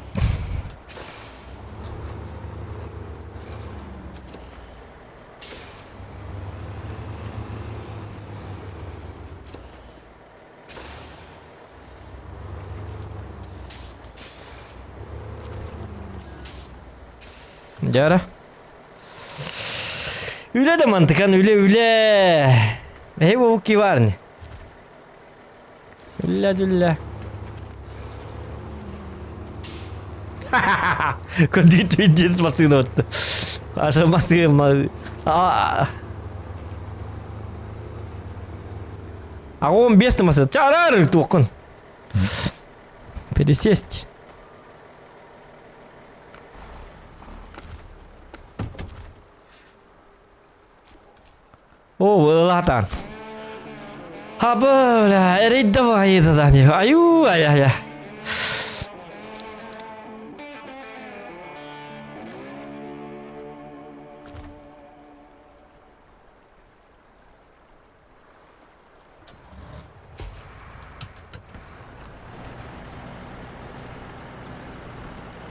Jara. Üle de mantıkan üle. Hey bu ki var ne? Ülle. Kondit videos masih not. Asa masih А он без маса. Чарар токон. Пересесть. О, латан. Хабла, риддавай это задание. Ай.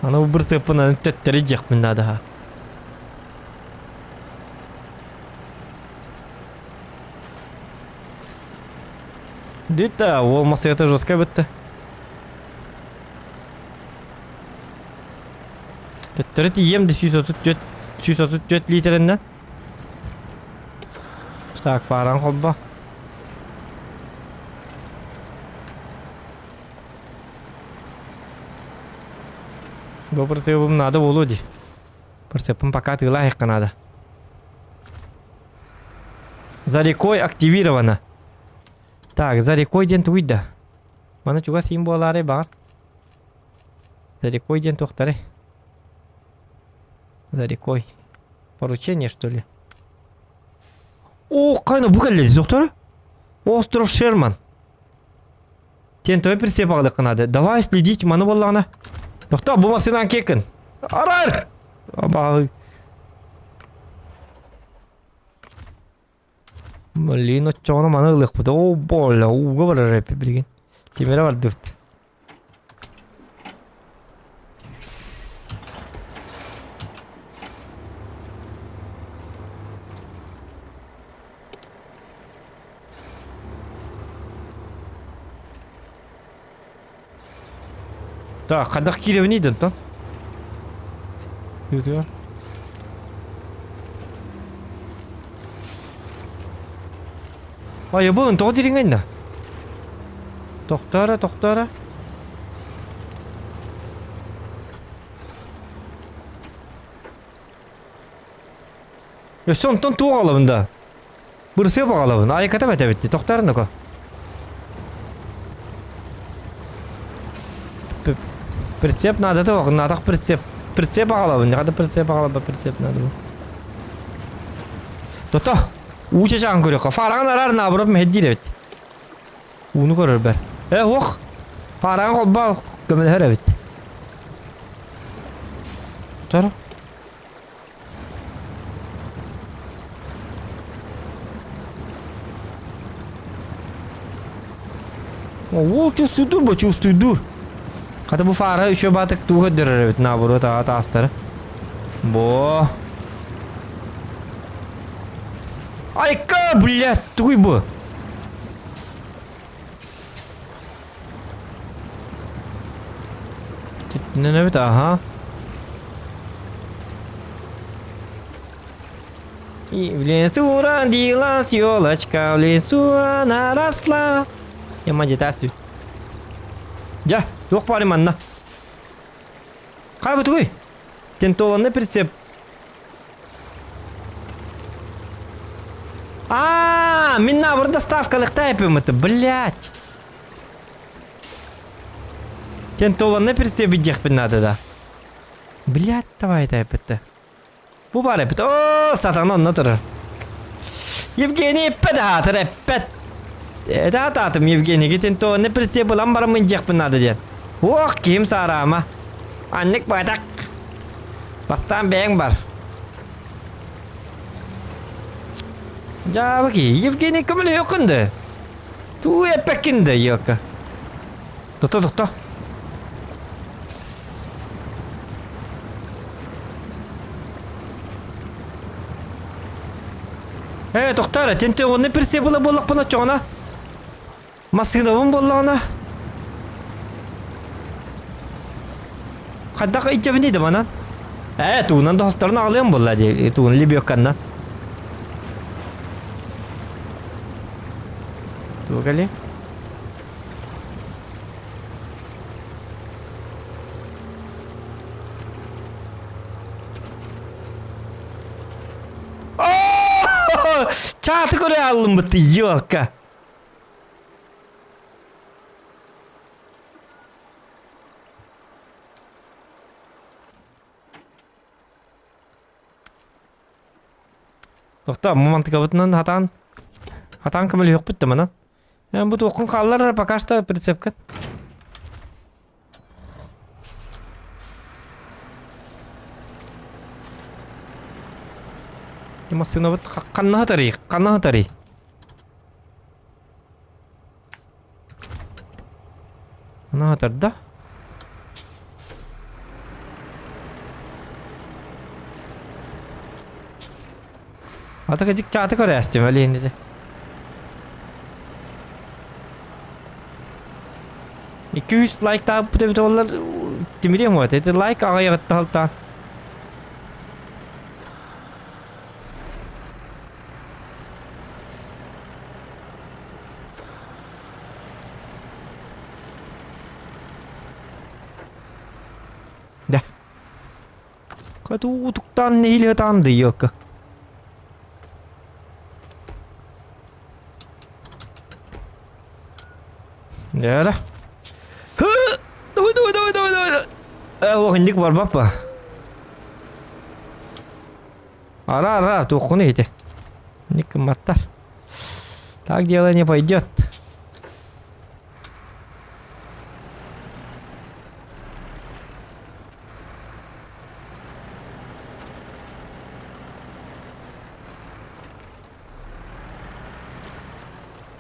Ana bu bir sıpına töttürecek mi daha? Дүйті, ол масыйаты жосқа бітті. Төттірі тиемді 134 литрінді. Так, фаран қолба. Бұл прицепім надо болуды. Прицепім пока тыла хеққа надо. За рекой активировано. Так, за рекой ден туйда. Мана чуга сим болары бар. За рекой ден тоқтары. За рекой. Поручение, что ли? О, қайна бұғалледі, доктора? Остров Шерман. Тен той прицеп ағылы қынады. Давай следить, маны болағына. Доктор, бұл масынан кекін. Арар! Абағы. Блин, отчоғына маны ылық бұды. О, бола, уға бар рэпі білген. Темері бар дұрт. Так, қандақ келевін ейдің, тан? Өті бар. Ай, бұл ұнтығы дерің әйна? Тоқтара, тоқтара. Өсі ұнтын туға қалабында. Бұрысы бағалабын. Айқата бәті бәтті. Тоқтарын оқа. Прицеп надо тоқ. Надақ прицеп. Прицеп бағалабын. Неғады прицеп бағалабы. Прицеп надо бұл. Тоқта. Уча жағын көрек. Фарағын арар набырып мәддейді бәтті. Уны көрір бәр. Оқ. Фарағын қолба көмілер бәтті. Тара. Ол чувствуй дур, чувствуй дур. Қата бұл фара үші батық туға дұрыр өт набыру таға тастары. Бо. Айка, блядь, туй бұл. Не бет, ага. И в лесу родилась елочка, в лесу она росла. Я мать тастую. Ja, yok bari manna. Қай бұты қой? Тентоланы прицеп. Мен набыр доставкалықта әпім ұты, блядь. Тентоланы прицеп идекпін надо да. Блядь, давай это әпітті. Бұл бар әпіт. О, сатаны онына тұрыр. Евгений әппет атыр әппет. Это ататым Евгений, тентоланы прицеп ұлан барым идекпін надо ден. Ох, кем сарама. Анник байтақ. Бастан бәң бар. Ja, bagi Евгений кімілі өкінді. Ту әпәкінді екі. Тоқта. Тоқтары, тенте оны персе бұла болақ бұна чоғына. Масығынауын болағына. Қаддаға итчабын дейді манан. Туынан да хостарын ағылыған болла де. Туын лебі өкканнан. Tuh kali. Oh! Çatı kore aldım bu yok ka. To'xta, momentik avutdan hatan kimil yo'q bitdi mana. Bu to'qin qallar пока что прицепка. Машина вот qanna hatari. Ana hatarda. Ata kajik chata kore astim ali indi. 200 like daha bu da dolar demiriyor mu? Dedi like ağaya gitti halta. Dah. Kadu tuktan ne hile tandı yok. Ya dah. Давай. О, ник бар папа. Ара, тухуны эти. Ник маттар. Так дело не пойдет.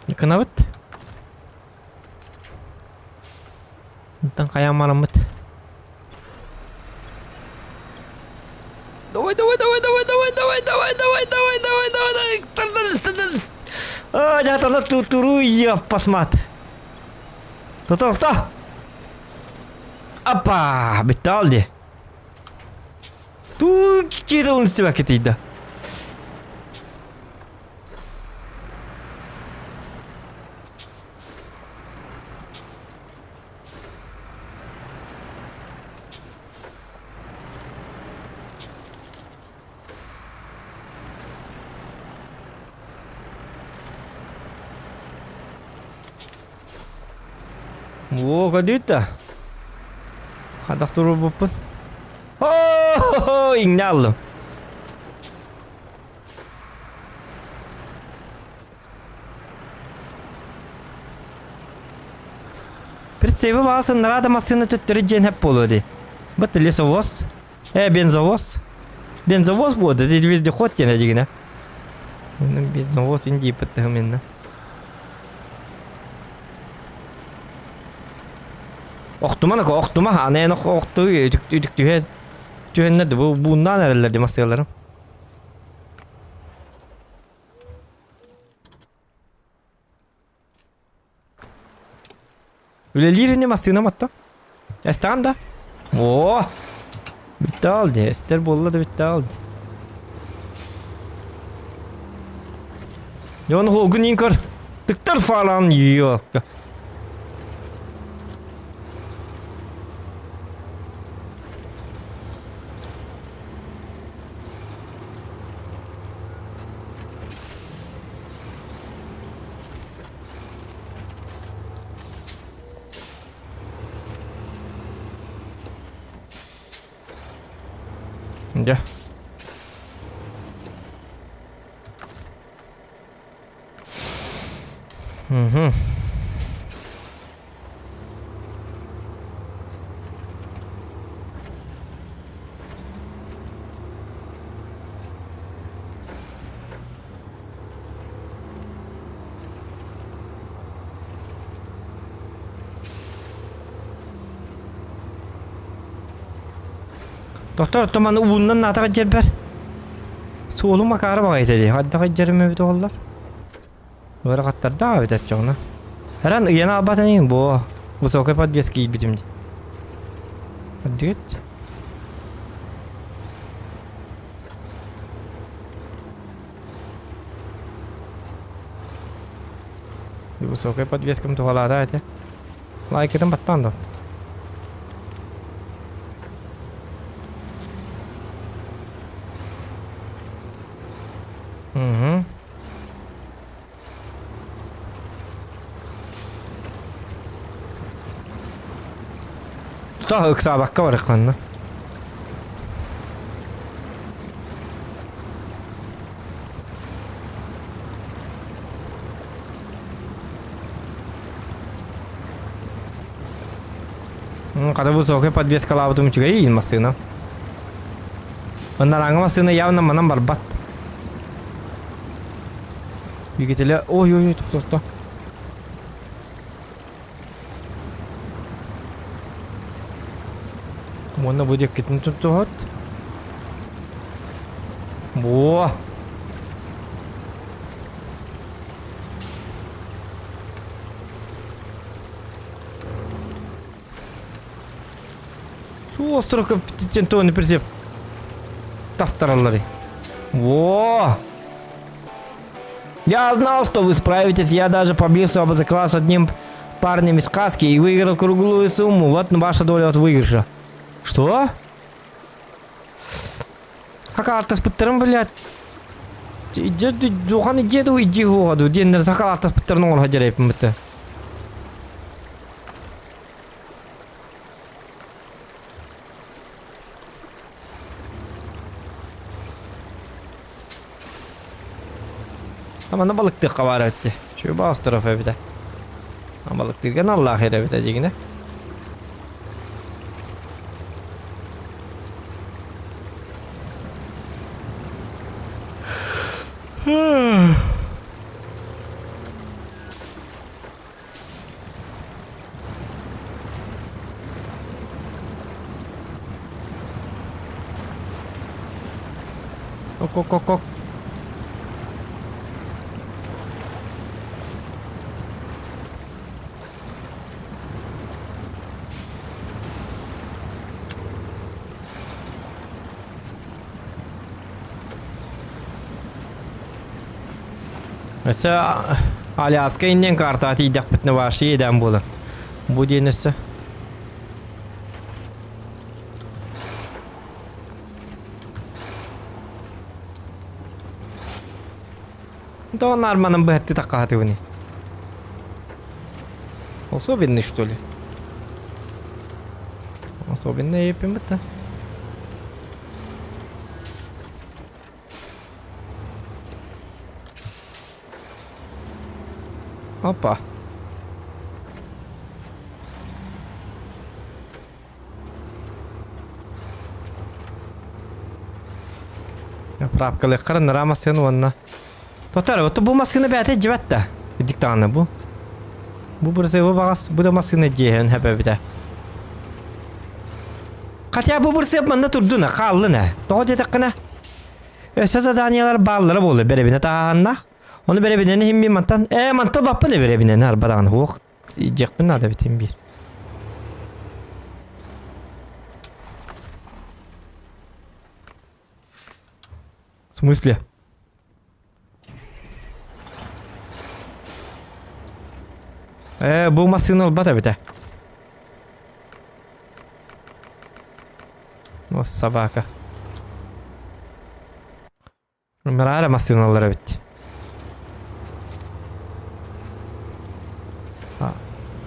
Ник навыт. Там кая марамыт. Давай. А, жата туру я посмат. Кто? Апа, биталди. Ту кидал нстива кетида. Во, кадыта. Хадах туру буппун. О, иңне алдым. Прицепи басын нарада машина төттөрү жен хеп болуди. Бат лесовоз. Бензовоз. Бензовоз болды, dedi вездеход жена дегене. Бензовоз инди пыттыгыменно. Oktuma anayana oktu tühe tühenler bu bundan nerelerde masyalarım. Öyle lirini masyana matta. Estan da. Oo. Bitti aldı. Ester bolla da bitti aldı. Yon hogun inkar. Tıktar falan yiyor. Ya. Hı. Doktor tomanı uğundan nata kaçır ber. Soğulun makarı bakaydı dedi. Hadi kaçırım evde oldular. Böyle katlar daha ödet çoğuna. Her an yana abatayım bu. Bu sokağa подвески bitimdi. Hadi git. Bu sokağa подвескам tuhala da ete. Like'den battan da. Daha ıksa bakka var kanına. Когда высокая подвеска лавы juga iyi машина. Beneran машина явно манам барбат. Двигателя. Ой, туh. Mana bude kitni tuttuhat? Wah. Ту остров тентоны призеп. Тастараллары. Во! Я знал, что вы справитесь. Я даже побился об заклад с одним парнем из сказки и выиграл круглую сумму. Вот ваша доля от выигрыша. Что? Хакалатта спыттырым, блядь. Духаны деду иди году. Дендер хакалатта спыттырын ол хаджарайпын бітті. Ama ne balık tıkka var etti. Şu bazı tarafa bir de. Ama balık tıkken Allah hele bir de cigine. Ok ok ok ok. Mesela Alyaska innen kartati idek bitne başı yeden bulur. Bu denirse. Да он нормально бы ты так хатывни. Особенный что ли? Особенный епим это. Опа. Правкалы кырын рамасын онна. Тотар, вот bu masını bete civette. Dik tane bu. Bu burası bu bagas, bu da masını cehen hep bir de. Katya bu burası yapmanda turdu ne, kallı ne. Doğru dedik ne. Söz adaniyalar bağlıları bolu berebine tahanna. Onu berebine ne him bir mantan. Mantan bapı ne berebine ne arbadan hoq. Cekbin nada bitim bir. В смысле? Bu masını al bata bite. O sabaka. Merara masını alır bitti.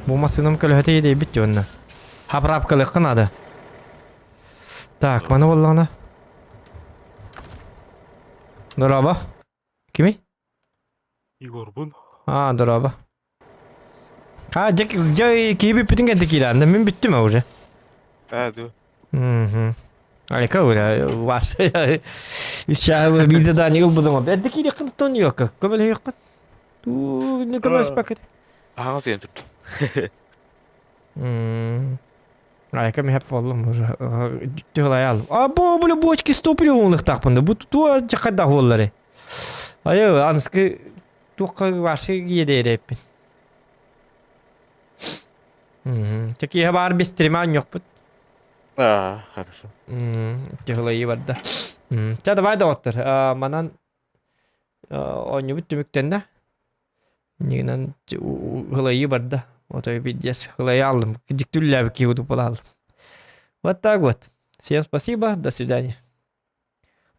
Bu masının kılhati de bitti onunla. Haprap kılıkın adı. Tak, bana vallahi. Dur abi. Kimi? Igor bun. Dur abi. Ha, gibi bütün kendi kirandı. Min bitti mi уже? Ду. Harika öyle. Var. Şahı bir zaten yıl bu zaman. Eddeki yakın ton yok. Kabul yakın. Ne kadar paket. Ага, ben tuttum. Harika mi hep oğlum. Ciddi olay aldım. Bu böyle boçki stopluyor onluk takpında. Bu tutu çakada holları. Ayo anıskı tuğka varşı yedi hep. Такие хабар без стриман yok bu. Хорошо. Тяжелые var da. Та давай да otur. Manan oyunu bitti de. Nignan hılayı var da. Otoyu bir hılayı aldım. Gıcık tüller bir kivudu aldım. Вот так вот. Всем спасибо. До свидания.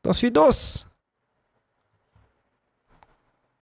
До свидос.